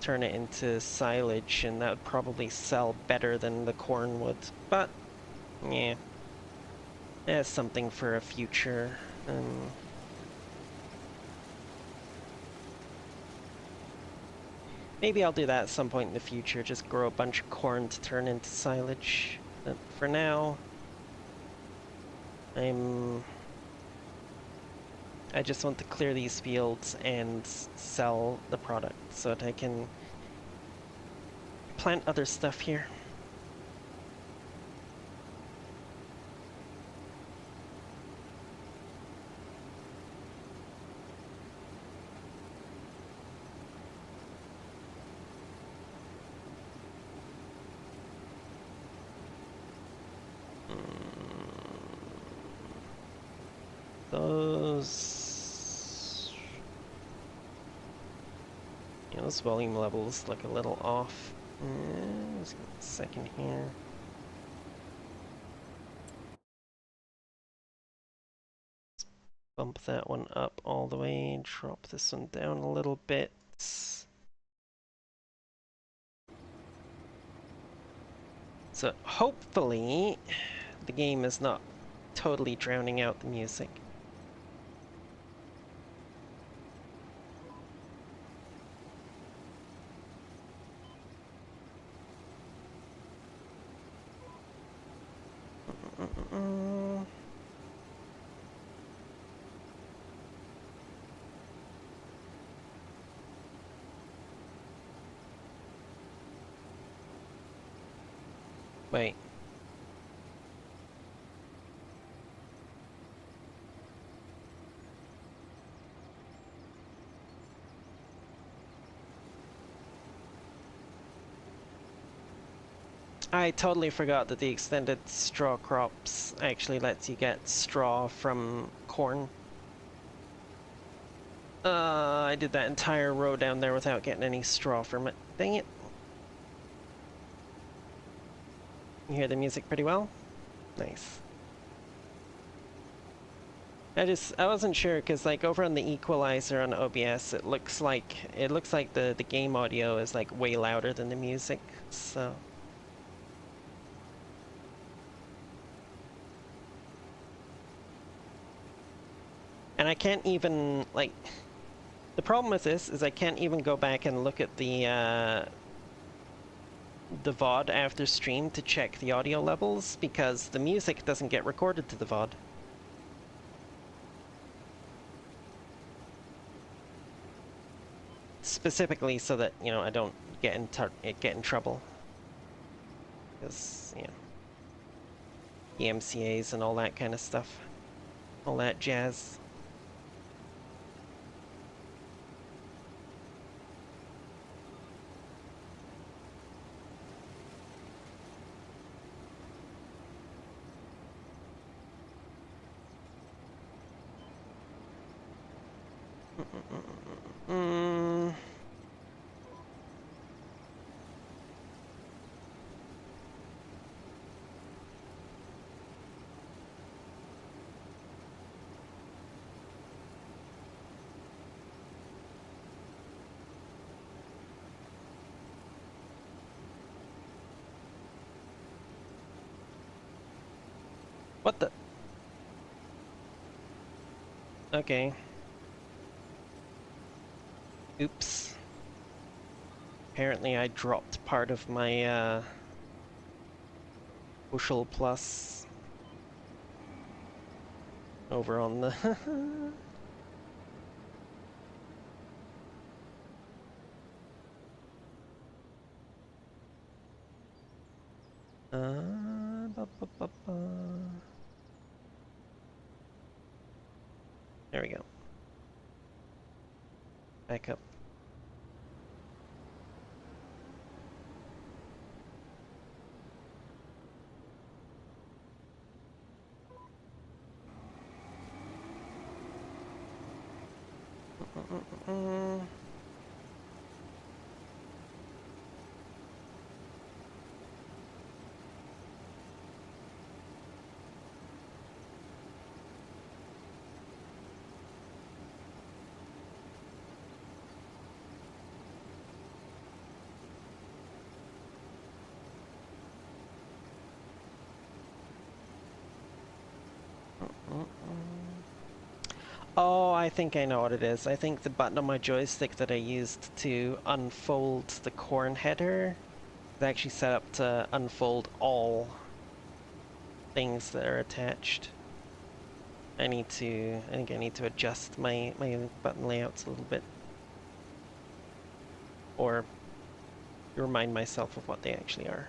Turn it into silage, and that would probably sell better than the corn would. But, yeah. That's something for a future. Maybe I'll do that at some point in the future, just grow a bunch of corn to turn into silage. But for now, I just want to clear these fields and sell the product so that I can plant other stuff here. Those volume levels look a little off. Let's get a second here. Let's bump that one up all the way, drop this one down a little bit. So hopefully the game is not totally drowning out the music. Wait. I totally forgot that the extended straw crops actually lets you get straw from corn. I did that entire row down there without getting any straw from it. Dang it. You hear the music pretty well? Nice. I wasn't sure because like over on the equalizer on OBS it looks like the game audio is like way louder than the music, so and I can't even like the problem with this is I can't even go back and look at the VOD after stream to check the audio levels because the music doesn't get recorded to the VOD. Specifically so that, you know, I don't get in trouble. Because, you know, EMCAs and all that kind of stuff. all that jazz. Mm. What the? Okay. Oops. Apparently I dropped part of my bushel plus over on the ba, ba, ba, ba. There we go. Back up. Mm. Oh, I think I know what it is. I think the button on my joystick that I used to unfold the corn header is actually set up to unfold all things that are attached. I think I need to adjust my button layouts a little bit. Or remind myself of what they actually are.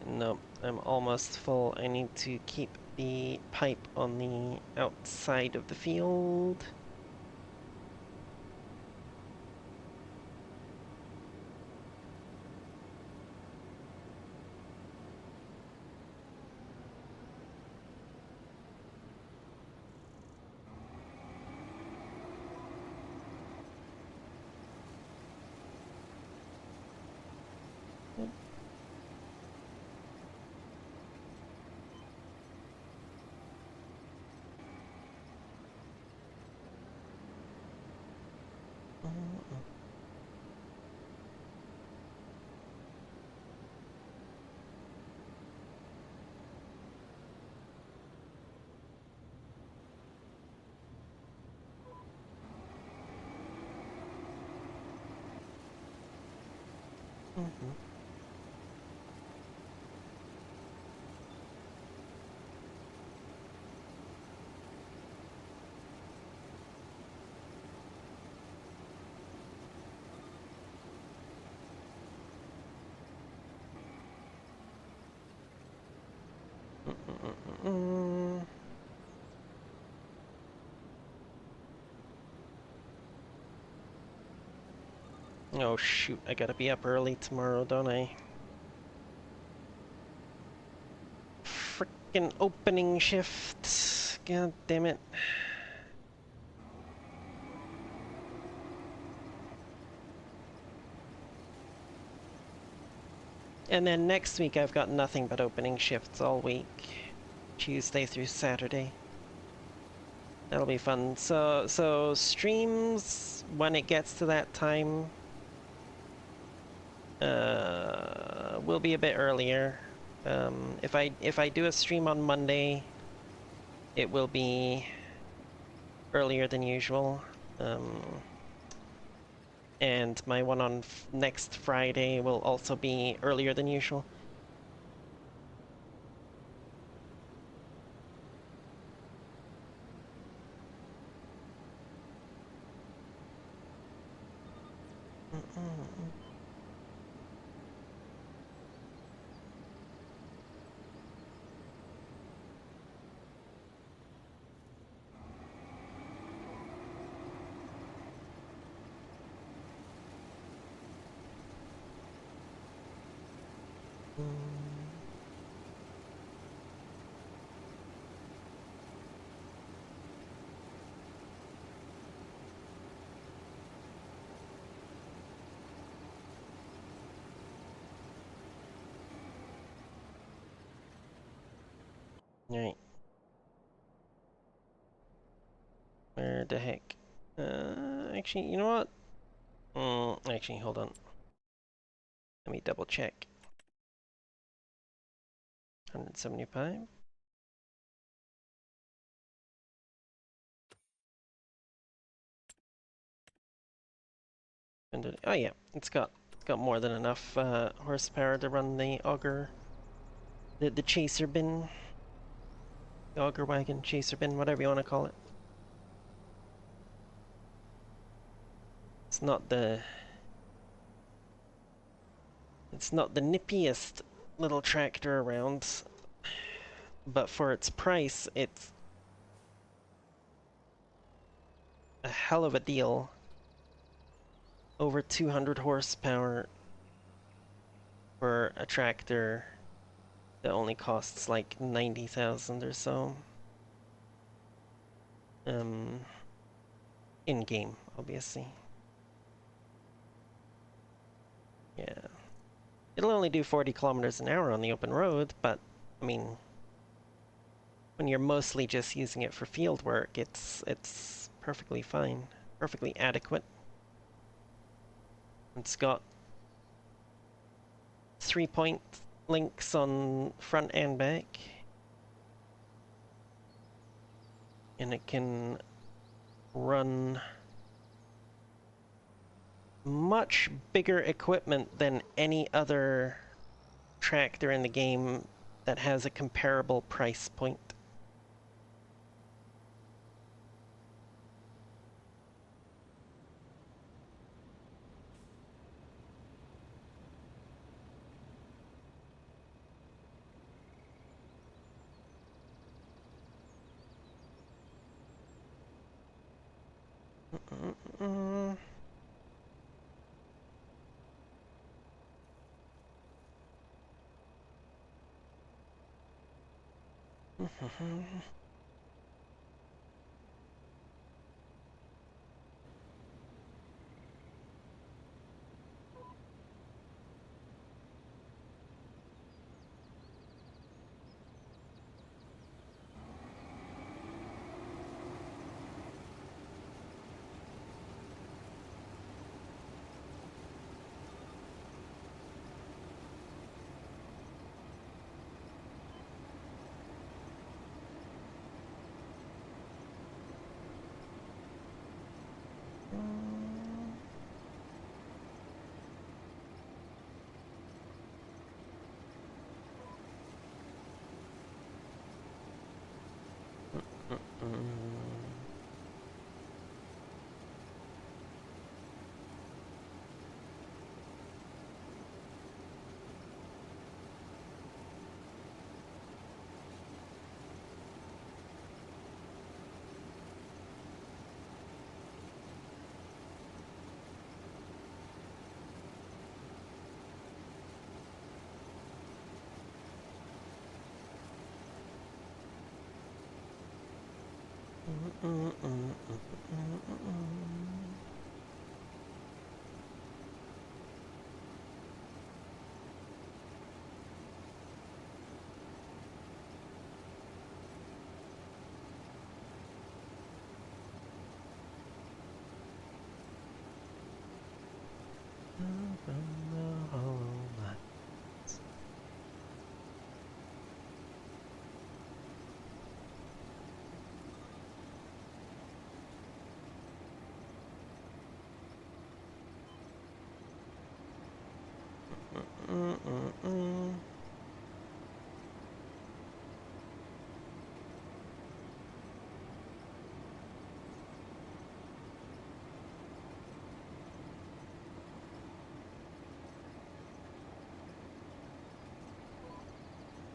Nope, I'm almost full. I need to keep the pipe on the outside of the field. Oh shoot, I gotta be up early tomorrow, don't I? Frickin' opening shift. God damn it. And then next week I've got nothing but opening shifts all week. Tuesday through Saturday. That'll be fun. So streams when it gets to that time will be a bit earlier. If I do a stream on Monday, it will be earlier than usual. And my one on next Friday will also be earlier than usual. Alright. Where the heck? Actually, you know what? Actually, hold on. Let me double check. 175. Oh yeah, it's got more than enough horsepower to run the auger, the chaser bin, the auger wagon, chaser bin, whatever you want to call it. It's not the nippiest little tractor around, but for its price, it's a hell of a deal. Over 200 horsepower for a tractor that only costs like 90,000 or so. In game, obviously. Yeah. It'll only do 40 kilometers an hour on the open road, but I mean, when you're mostly just using it for field work, it's perfectly fine, perfectly adequate. It's got 3-point links on front and back, and it can run much bigger equipment than any other tractor in the game that has a comparable price point.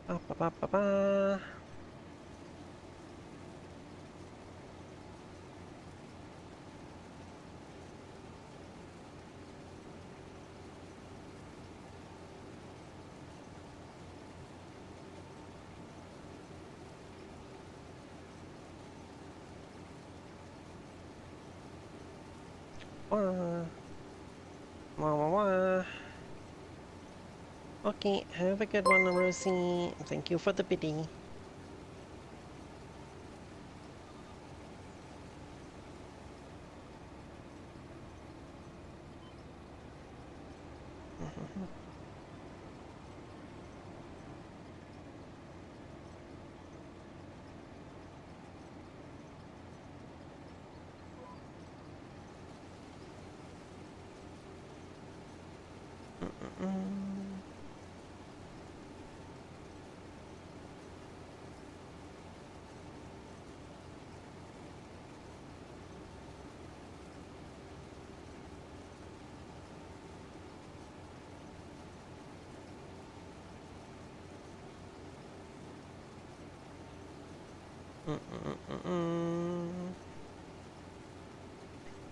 Ba, ba, ba, ba, ba. Wah. Wah, wah, wah. Okay, have a good one, Rosie. Thank you for the biddy.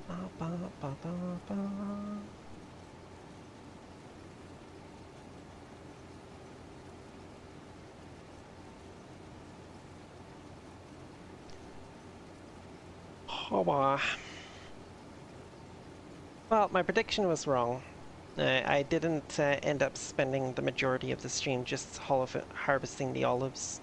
Ba, ba, ba, ba, ba. Oh, well, my prediction was wrong. I didn't end up spending the majority of the stream just harvesting the olives.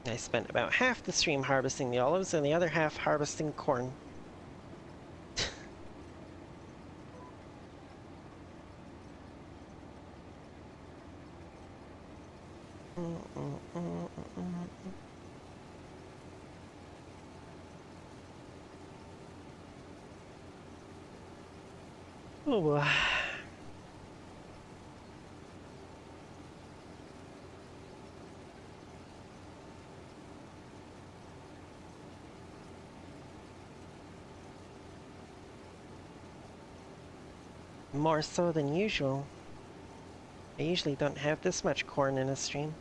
I spent about half the stream harvesting the olives and the other half harvesting corn. Oh, more so than usual. I usually don't have this much corn in a stream.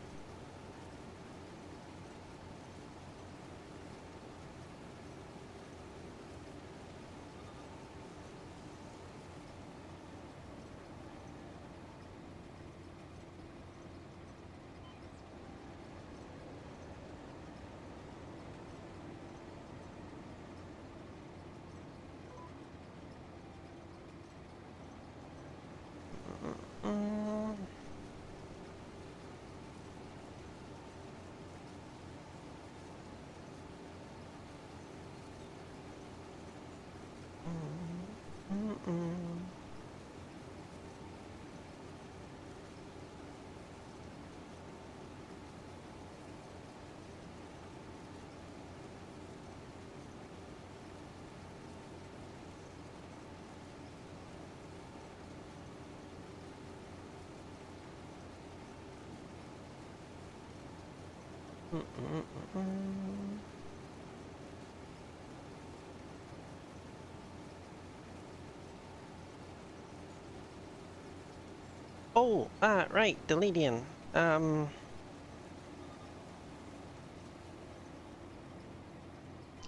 Oh, right, Deledian.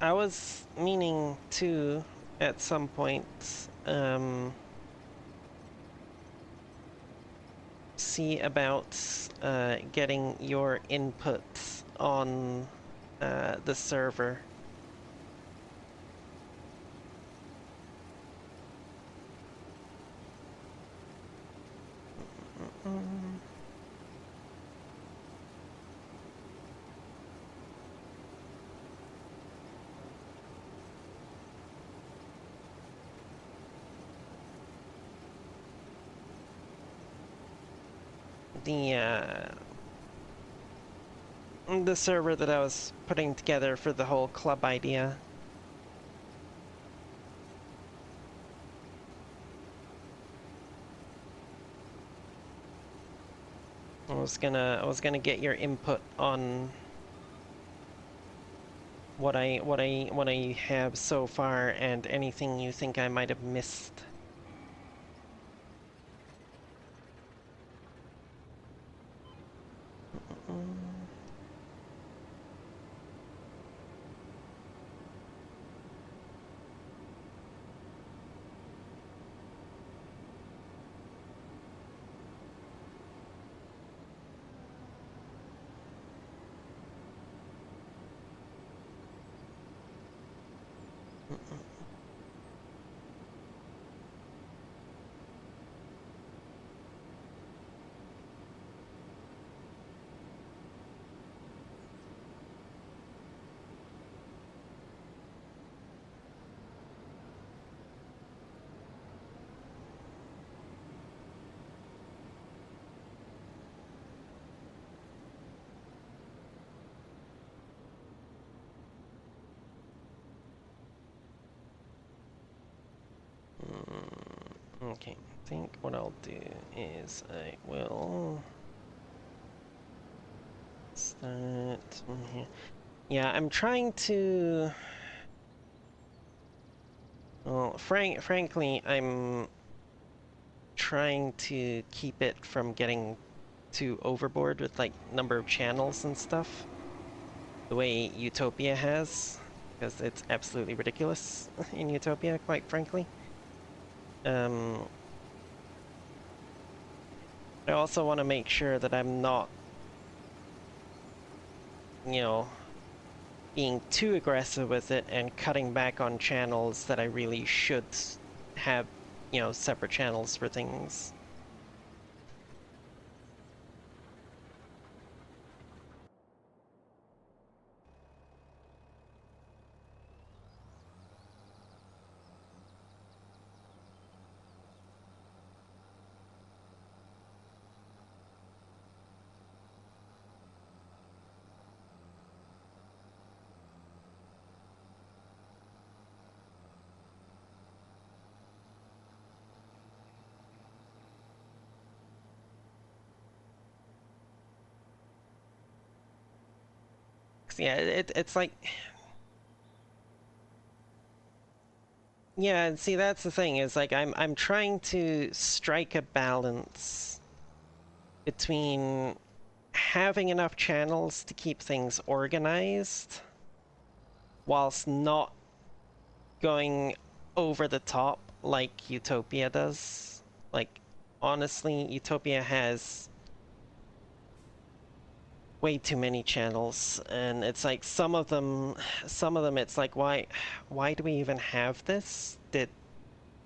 I was meaning to, at some point, see about getting your input on the server. The server that I was putting together for the whole club idea. I was gonna get your input on what I have so far and anything you think I might have missed. Mm. Okay, I think what I'll do is I will start from here. Yeah, I'm trying to. Well, frankly, I'm trying to keep it from getting too overboard with like number of channels and stuff, the way Utopia has, because it's absolutely ridiculous in Utopia, quite frankly. Um, I also want to make sure that I'm not, you know, being too aggressive with it and cutting back on channels that I really should have, separate channels for things. Yeah, it's like, yeah, see, that's the thing, is like I'm trying to strike a balance between having enough channels to keep things organized whilst not going over the top like Utopia does. Like, honestly, Utopia has way too many channels, and it's like some of them it's like, why do we even have this?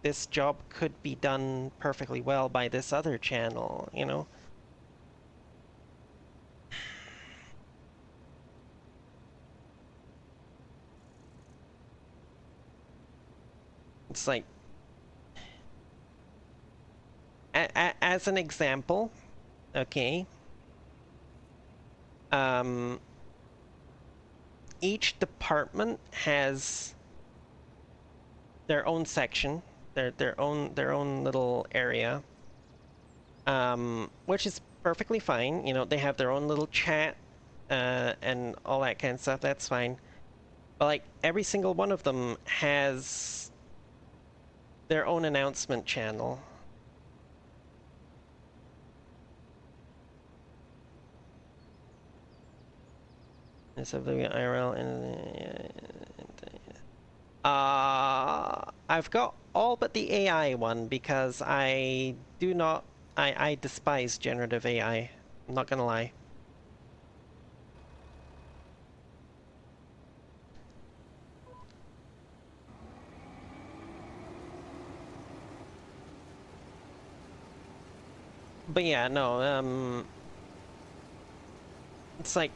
This job could be done perfectly well by this other channel, you know? It's like, as an example, okay, um, each department has their own section, their own little area, which is perfectly fine. You know, they have their own little chat, and all that kind of stuff. That's fine. But like every single one of them has their own announcement channel. So the IRL and I've got all but the AI one because I do not I despise generative AI. I'm not gonna lie. But yeah, no, it's like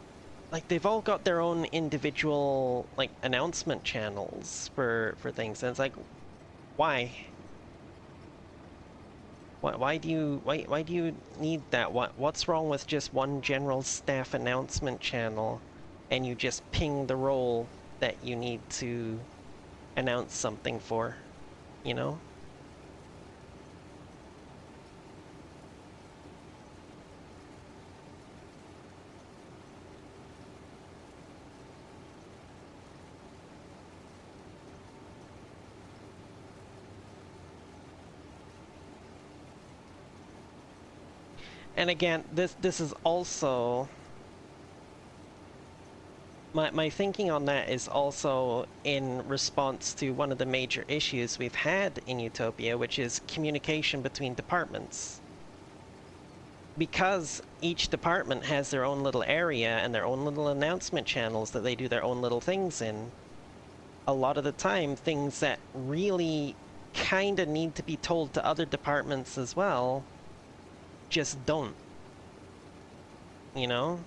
they've all got their own individual like announcement channels for things, and it's like, why? Why do you need that? What's wrong with just one general staff announcement channel, and you just ping the role that you need to announce something for, you know? And again, this is also my thinking on that is also in response to one of the major issues we've had in Utopia, which is communication between departments. Because each department has their own little area and their own little announcement channels that they do their own little things in, a lot of the time things that really kind of need to be told to other departments as well just don't, you know?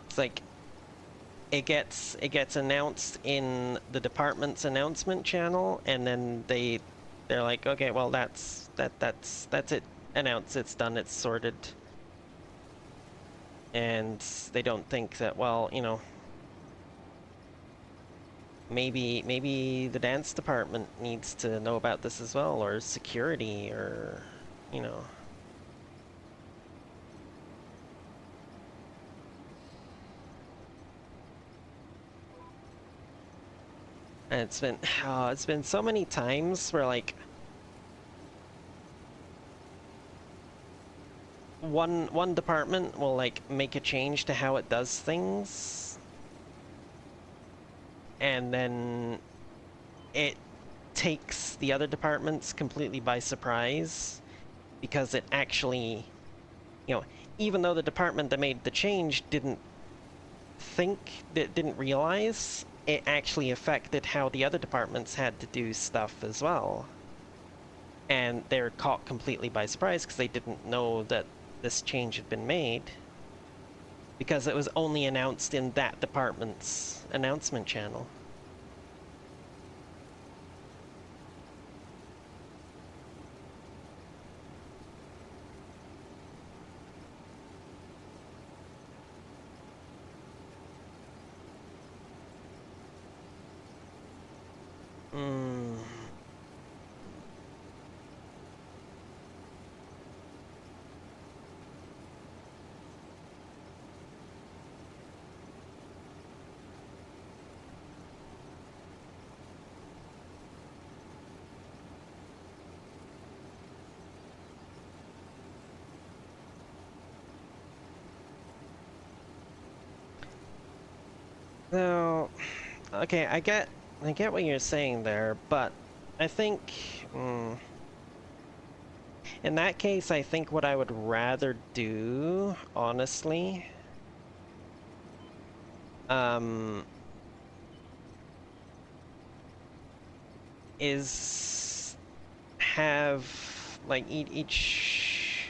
It's like it gets announced in the department's announcement channel, and then they're like, okay, well that's it. Announced, it's done, it's sorted. And they don't think that, well, you know, maybe the dance department needs to know about this as well, or security, or, you know. And it's been so many times where like one department will like make a change to how it does things, and then it takes the other departments completely by surprise, because it actually, you know, even though the department that made the change didn't realize, it actually affected how the other departments had to do stuff as well. And they're caught completely by surprise because they didn't know that this change had been made, because it was only announced in that department's announcement channel. Mm. No, okay, I get what you're saying there, but I think in that case, I think what I would rather do, honestly, is have like each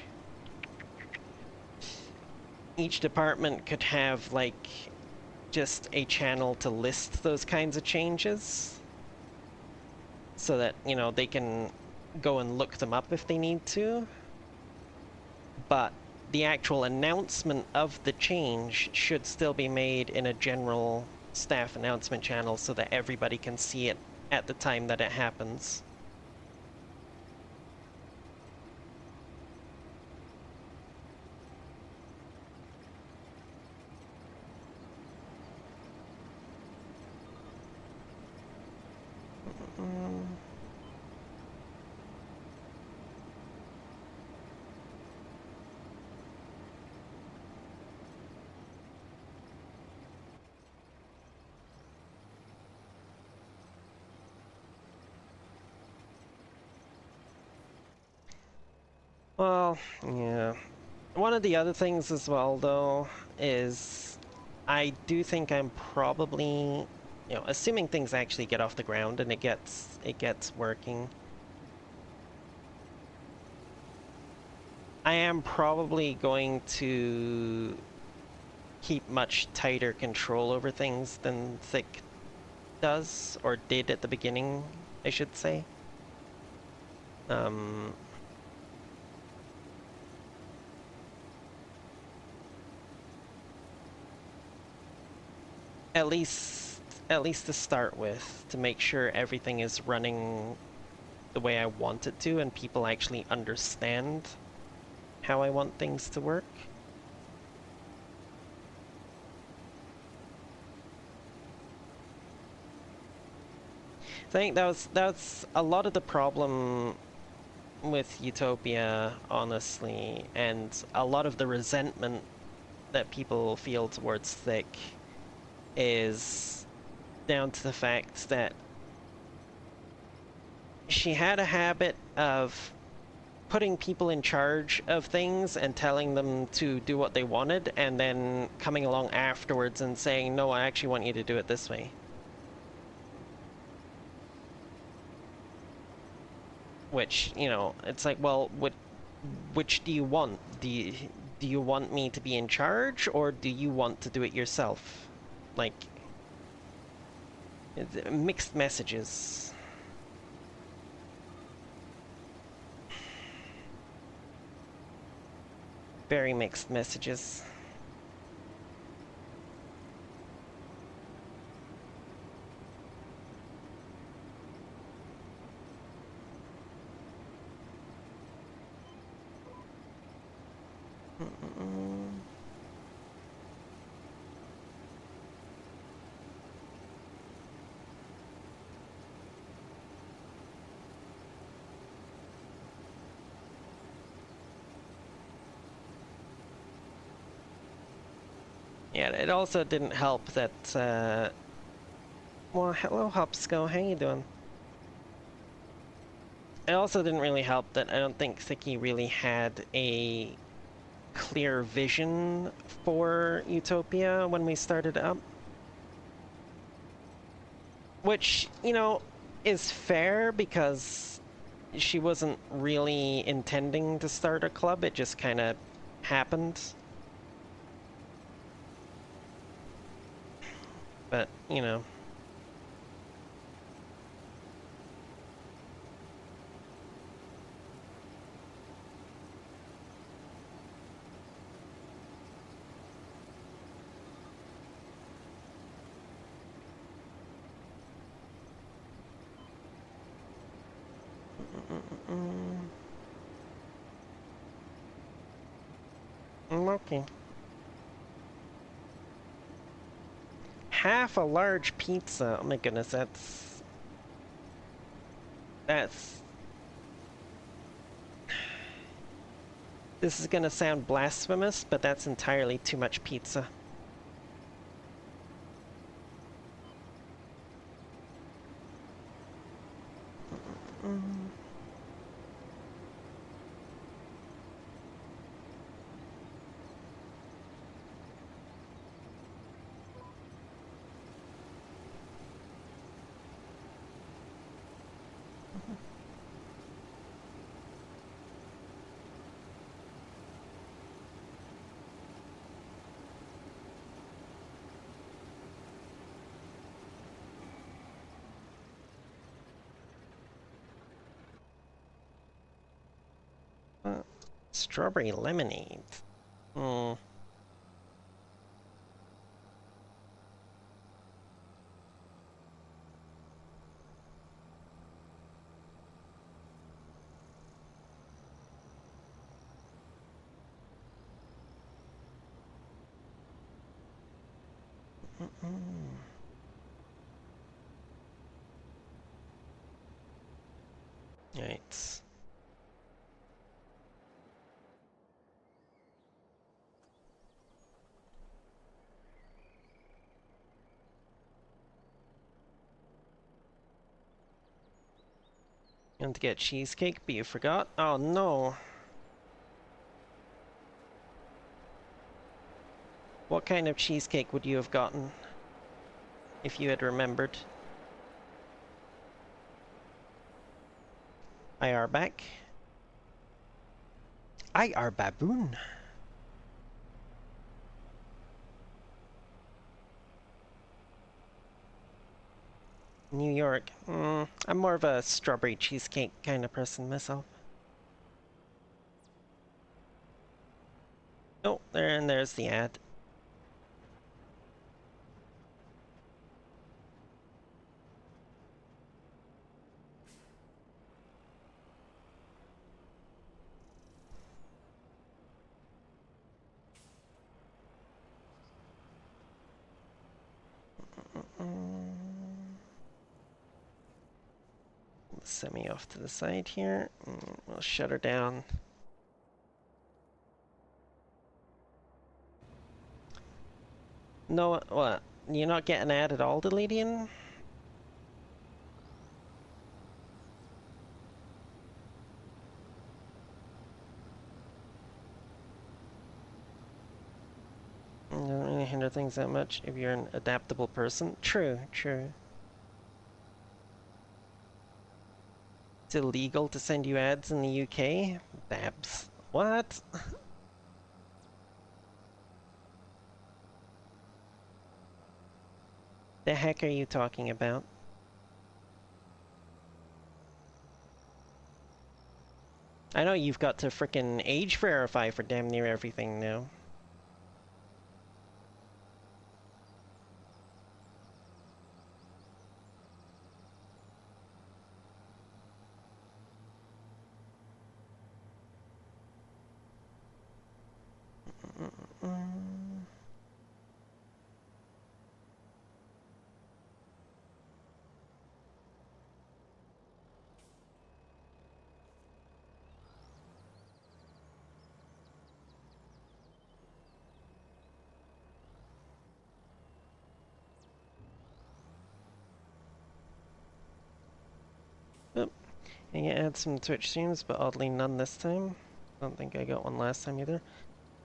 department could have like just a channel to list those kinds of changes, so that, you know, they can go and look them up if they need to. But the actual announcement of the change should still be made in a general staff announcement channel so that everybody can see it at the time that it happens. Well, yeah. One of the other things as well, though, is I do think I'm probably, you know, assuming things actually get off the ground and it gets working, I am probably going to keep much tighter control over things than Thick does, or did at the beginning, I should say. At least to start with, to make sure everything is running the way I want it to and people actually understand how I want things to work. I think that's a lot of the problem with Utopia, honestly, and a lot of the resentment that people feel towards Thick is down to the fact that she had a habit of putting people in charge of things and telling them to do what they wanted, and then coming along afterwards and saying, no, I actually want you to do it this way. Which, you know, it's like, well, which do you want? Do you want me to be in charge, or do you want to do it yourself? Like, mixed messages. Very mixed messages. Yeah, it also didn't help that, well, hello Hopsco, how you doing? It also didn't really help that I don't think Thicky really had a clear vision for Utopia when we started up. Which, you know, is fair because she wasn't really intending to start a club, it just kind of happened. But, you know. Okay. Half a large pizza. Oh my goodness, that's this is gonna sound blasphemous, but that's entirely too much pizza. Strawberry lemonade. Hmm. Right. You want to get cheesecake, but you forgot? Oh no. What kind of cheesecake would you have gotten if you had remembered? I are back. I are baboon. New York. I'm more of a strawberry cheesecake kind of person myself. Oh, there's the ad. semi off to the side here. We'll shut her down. No, what? You're not getting ad at all, Deledian? Doesn't really hinder things that much if you're an adaptable person. True, true. It's illegal to send you ads in the UK? Babs. What? The heck are you talking about? I know you've got to frickin' age verify for damn near everything now. Oop. I can add some Twitch streams, but oddly none this time. Don't think I got one last time either.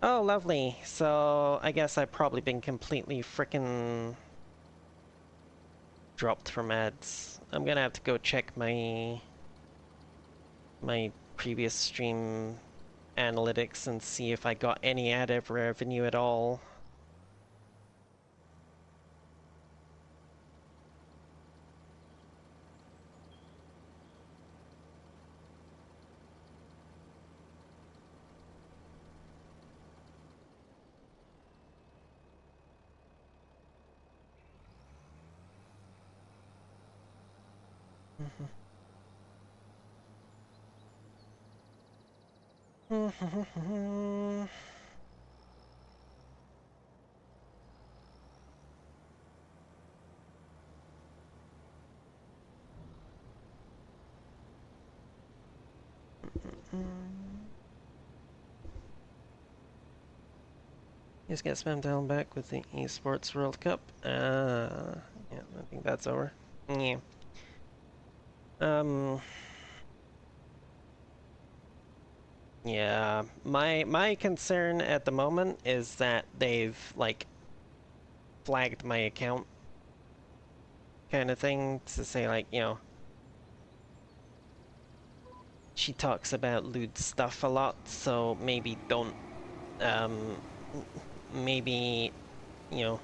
Oh, lovely. So I guess I've probably been completely frickin' dropped from ads. I'm gonna have to go check my previous stream analytics and see if I got any ad revenue at all. Just get spammed down back with the Esports World Cup. Yeah, I think that's over. Yeah. Yeah, my concern at the moment is that they've like flagged my account kind of thing to say like, you know, she talks about lewd stuff a lot, so maybe don't maybe, you know,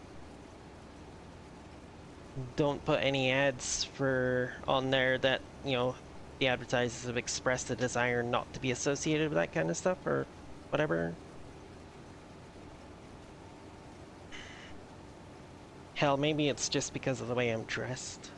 don't put any ads for on there that, you know, the advertisers have expressed a desire not to be associated with that kind of stuff or whatever. Hell, maybe it's just because of the way I'm dressed.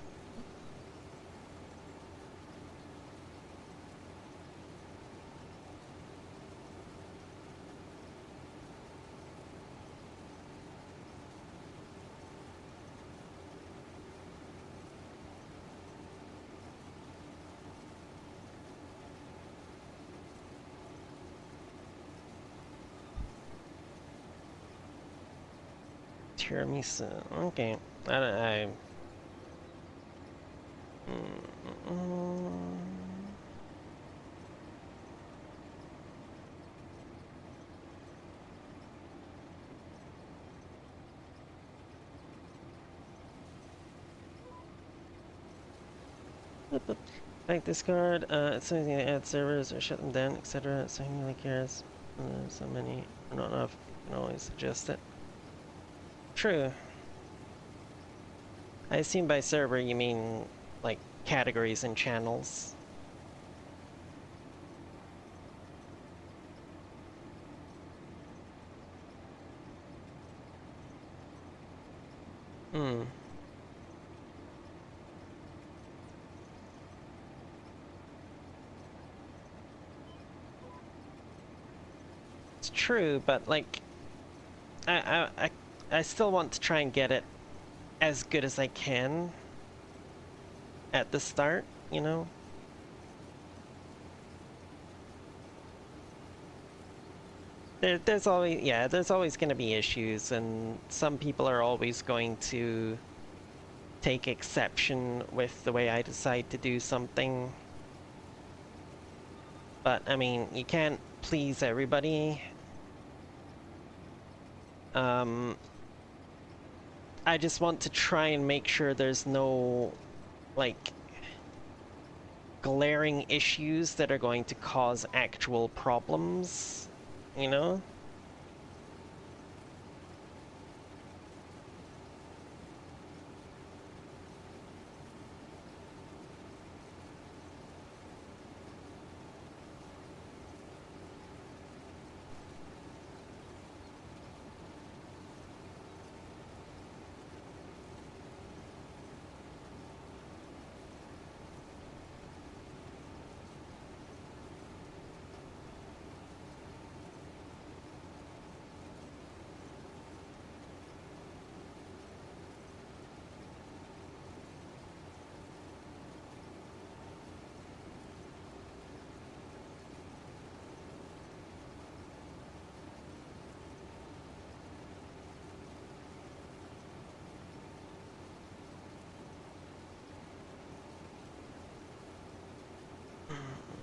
Tiramisu. Okay. I like this card, it's something to add servers or shut them down, etc. So he really cares. So many, I don't know if I can always suggest it. True. I assume by server you mean like categories and channels. Hmm. It's true, but like I still want to try and get it as good as I can at the start, you know? There's always, yeah, there's always going to be issues, and some people are always going to take exception with the way I decide to do something. But, I mean, you can't please everybody. I just want to try and make sure there's no, like, glaring issues that are going to cause actual problems, you know?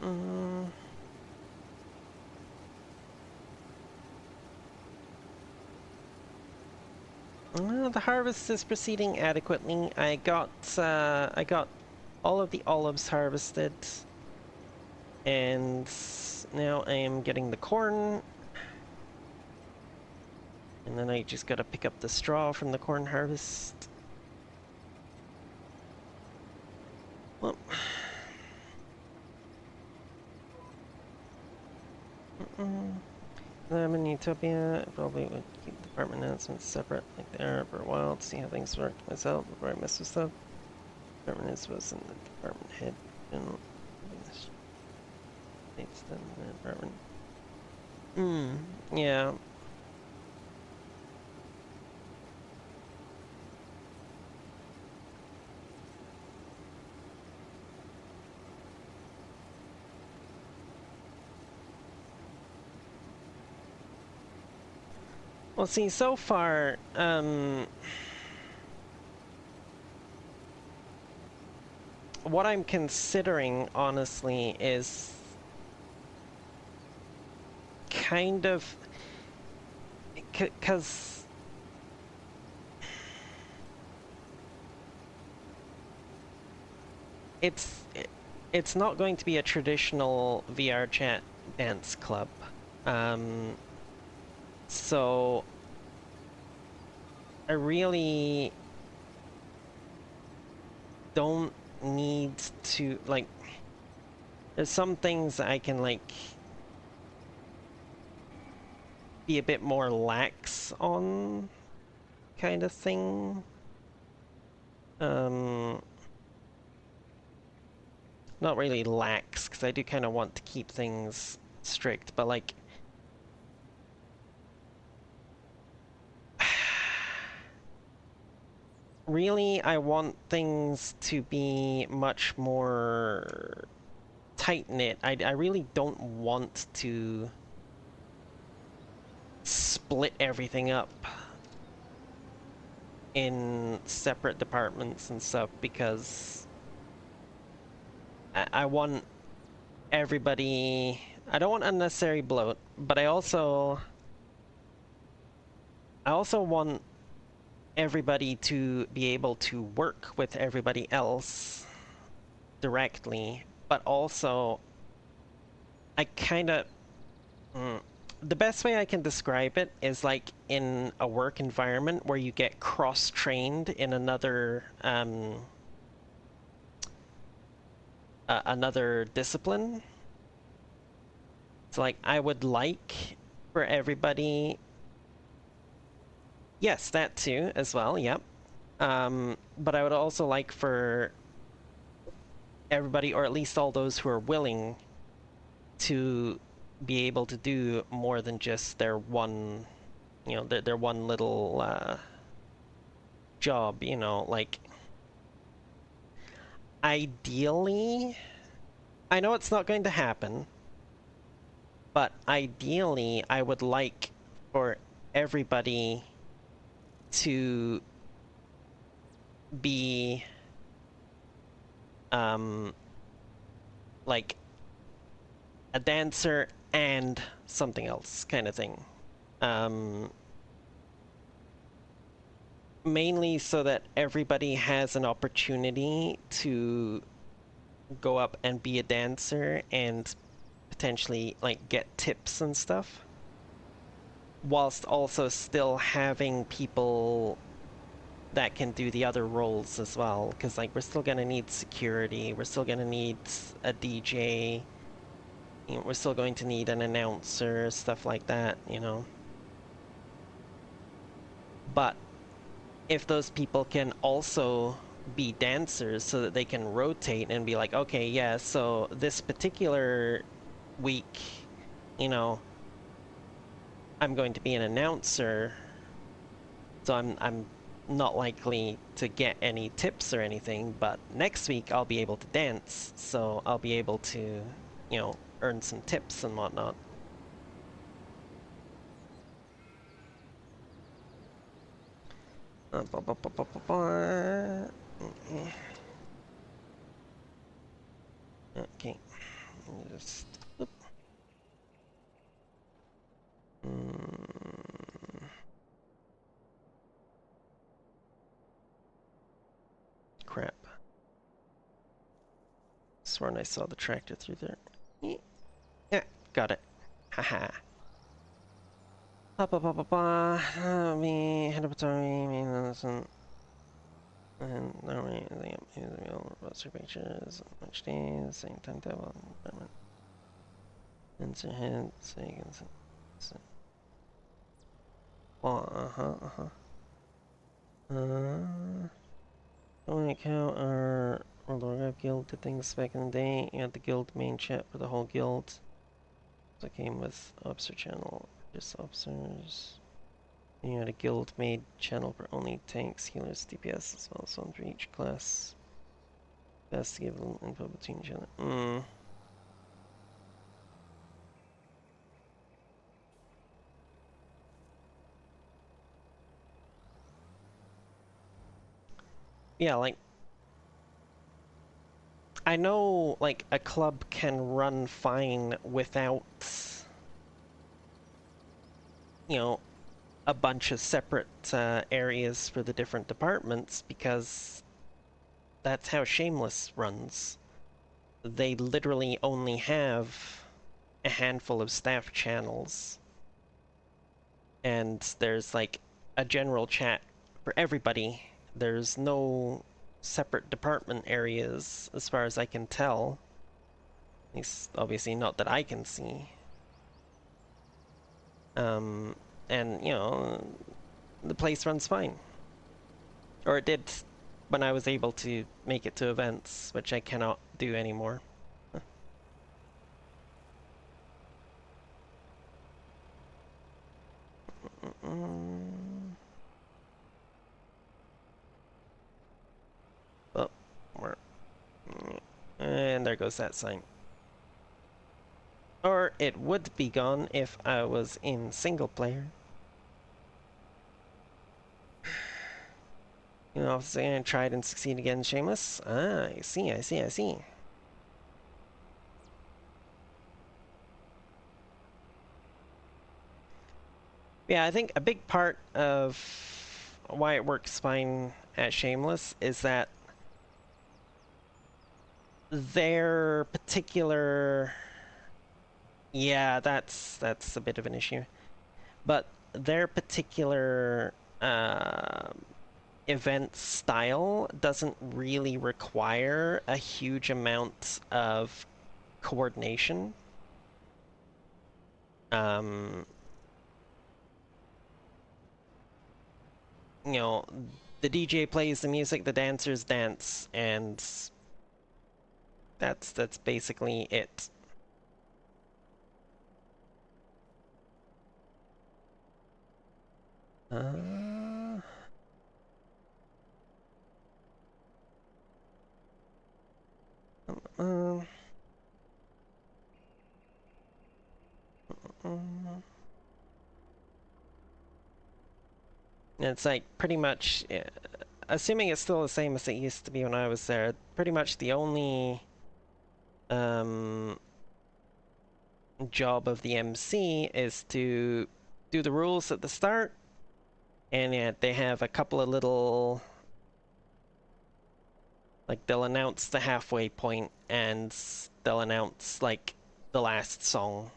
Mm. The harvest is proceeding adequately. I got all of the olives harvested, and now I am getting the corn. And then I just gotta pick up the straw from the corn harvest. Well, I'm in Utopia. Probably would keep department announcements separate like they are for a while to see how things work myself before I mess with stuff. Department is was in the department head and states then the department. Yeah. Well, see, so far, what I'm considering, honestly, is kind of, because it's it's not going to be a traditional VR chat dance club. So I really don't need to, like, there's some things I can, like, be a bit more lax on, kind of thing. Not really lax, because I do kind of want to keep things strict, but, like, really, I want things to be much more tight-knit. I really don't want to split everything up in separate departments and stuff, because I want everybody... I don't want unnecessary bloat, but I also want everybody to be able to work with everybody else directly, but also I kind of... the best way I can describe it is like in a work environment where you get cross-trained in another another discipline. So like I would like for everybody... Yes, that too as well, yep. But I would also like for everybody, or at least all those who are willing, to be able to do more than just their one, you know, their one little job, you know, like ideally, I know it's not going to happen, But ideally, I would like for everybody to be like a dancer and something else kind of thing. Mainly so that everybody has an opportunity to go up and be a dancer and potentially like get tips and stuff, whilst also still having people that can do the other roles as well. Because like we're still gonna need security, we're still gonna need a DJ, you know, we're still going to need an announcer, stuff like that, you know. But if those people can also be dancers so that they can rotate and be like, okay, yeah, so this particular week, you know, I'm going to be an announcer, so I'm not likely to get any tips or anything, but next week I'll be able to dance, so I'll be able to, you know, earn some tips and whatnot. Okay, just crap. Sworn I saw the tractor through there. Yeah, got it. Haha. Me, head up maintenance, and no anything up to the real roster pictures, much days, same time table, environment. Insert head, so you can see. Only account our Lord Guild did things back in the day. You had the guild main chat for the whole guild. So it came with officer channel, just officers. And you had a guild made channel for only tanks, healers, DPS, as well as one for each class. Best to give a little info between each other. Yeah, like I know like a club can run fine without, you know, a bunch of separate areas for the different departments, because that's how Shameless runs. They literally only have a handful of staff channels, and there's like a general chat for everybody. There's no separate department areas as far as I can tell. At least obviously not that I can see. And you know, the place runs fine. Or it did when I was able to make it to events, which I cannot do anymore. Oh, and there goes that sign. Or it would be gone if I was in single player. You know, I tried and succeed again, Shameless. Ah, I see, I see, I see. Yeah, I think a big part of why it works fine at Shameless is that their particular... Yeah, that's a bit of an issue. But their particular event style doesn't really require a huge amount of coordination. You know, the DJ plays the music, the dancers dance, and that's basically it. Uh, And it's like pretty much, assuming it's still the same as it used to be when I was there, pretty much the only um, job of the MC is to do the rules at the start, and yet they have a couple of little, like they'll announce the halfway point and they'll announce like the last song,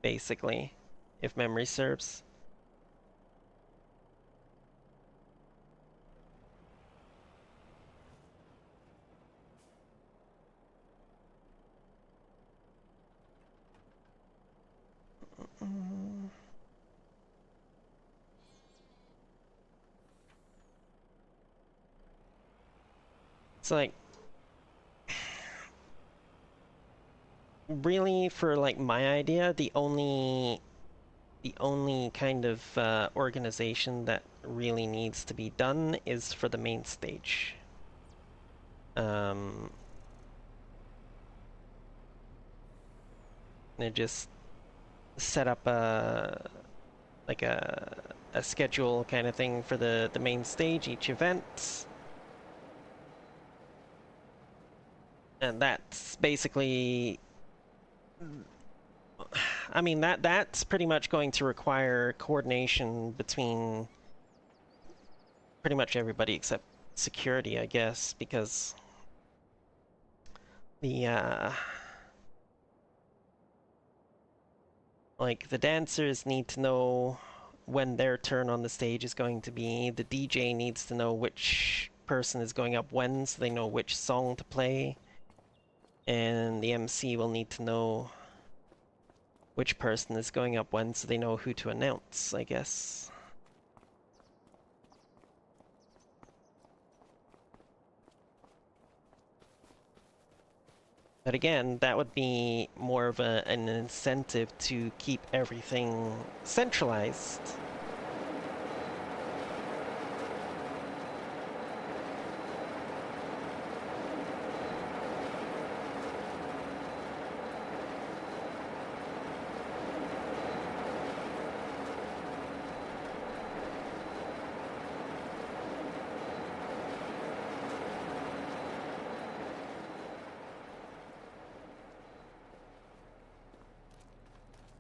basically, if memory serves. Mm. It's like, really, for like my idea, the only kind of organization that really needs to be done is for the main stage. Um, they just set up like a schedule kind of thing for the main stage, each event, and that's basically. I mean that's pretty much going to require coordination between pretty much everybody except security, I guess, because the like the dancers need to know when their turn on the stage is going to be. The DJ needs to know which person is going up when, so they know which song to play. And the MC will need to know which person is going up when, so they know who to announce, I guess. But again, that would be more of an incentive to keep everything centralized.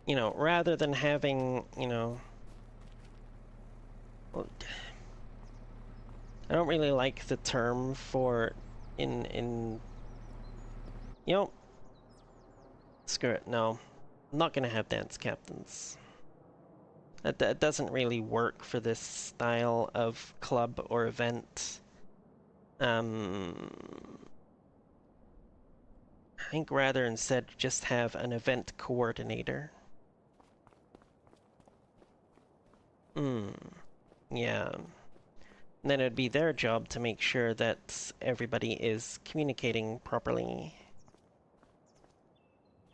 You know, rather than having, you know, I don't really like the term for in you know, screw it, no. I'm not gonna have dance captains. That doesn't really work for this style of club or event. I think rather instead just have an event coordinator. Yeah. And then it'd be their job to make sure that everybody is communicating properly,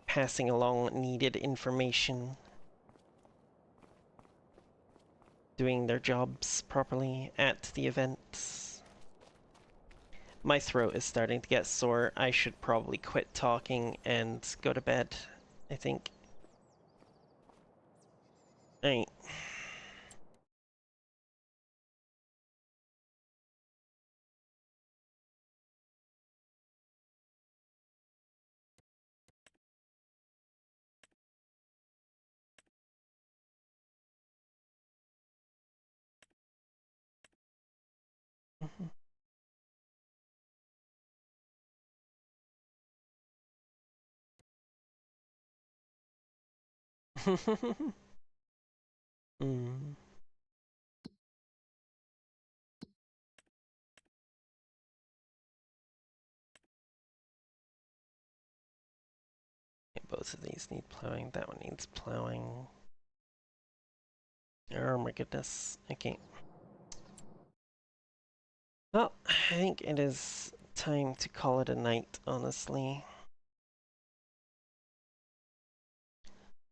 passing along needed information, doing their jobs properly at the events. My throat is starting to get sore. I should probably quit talking and go to bed, I think. Alright. mm. Okay, both of these need plowing. That one needs plowing. Oh my goodness. Okay. Well, I think it is time to call it a night, honestly.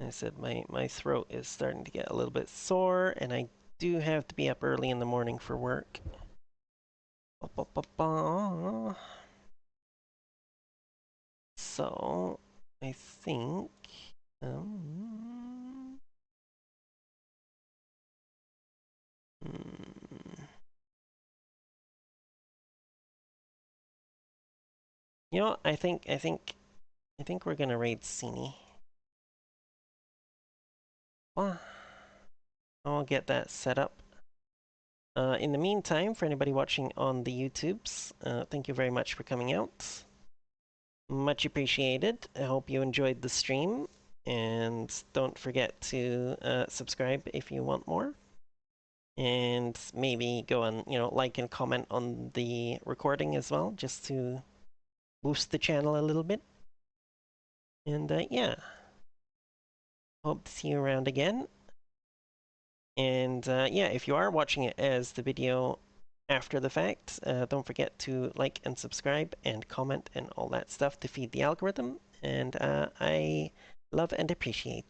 I said my throat is starting to get a little bit sore, and I do have to be up early in the morning for work. So, I think... Um, You know, I think we're gonna raid Sini. Well, I'll get that set up. In the meantime, for anybody watching on the YouTubes, thank you very much for coming out. Much appreciated. I hope you enjoyed the stream, and don't forget to subscribe if you want more. And maybe go and, like and comment on the recording as well, just to boost the channel a little bit. And yeah, hope to see you around again. And yeah, if you are watching it as the video after the fact, don't forget to like and subscribe and comment and all that stuff to feed the algorithm. And I love and appreciate you.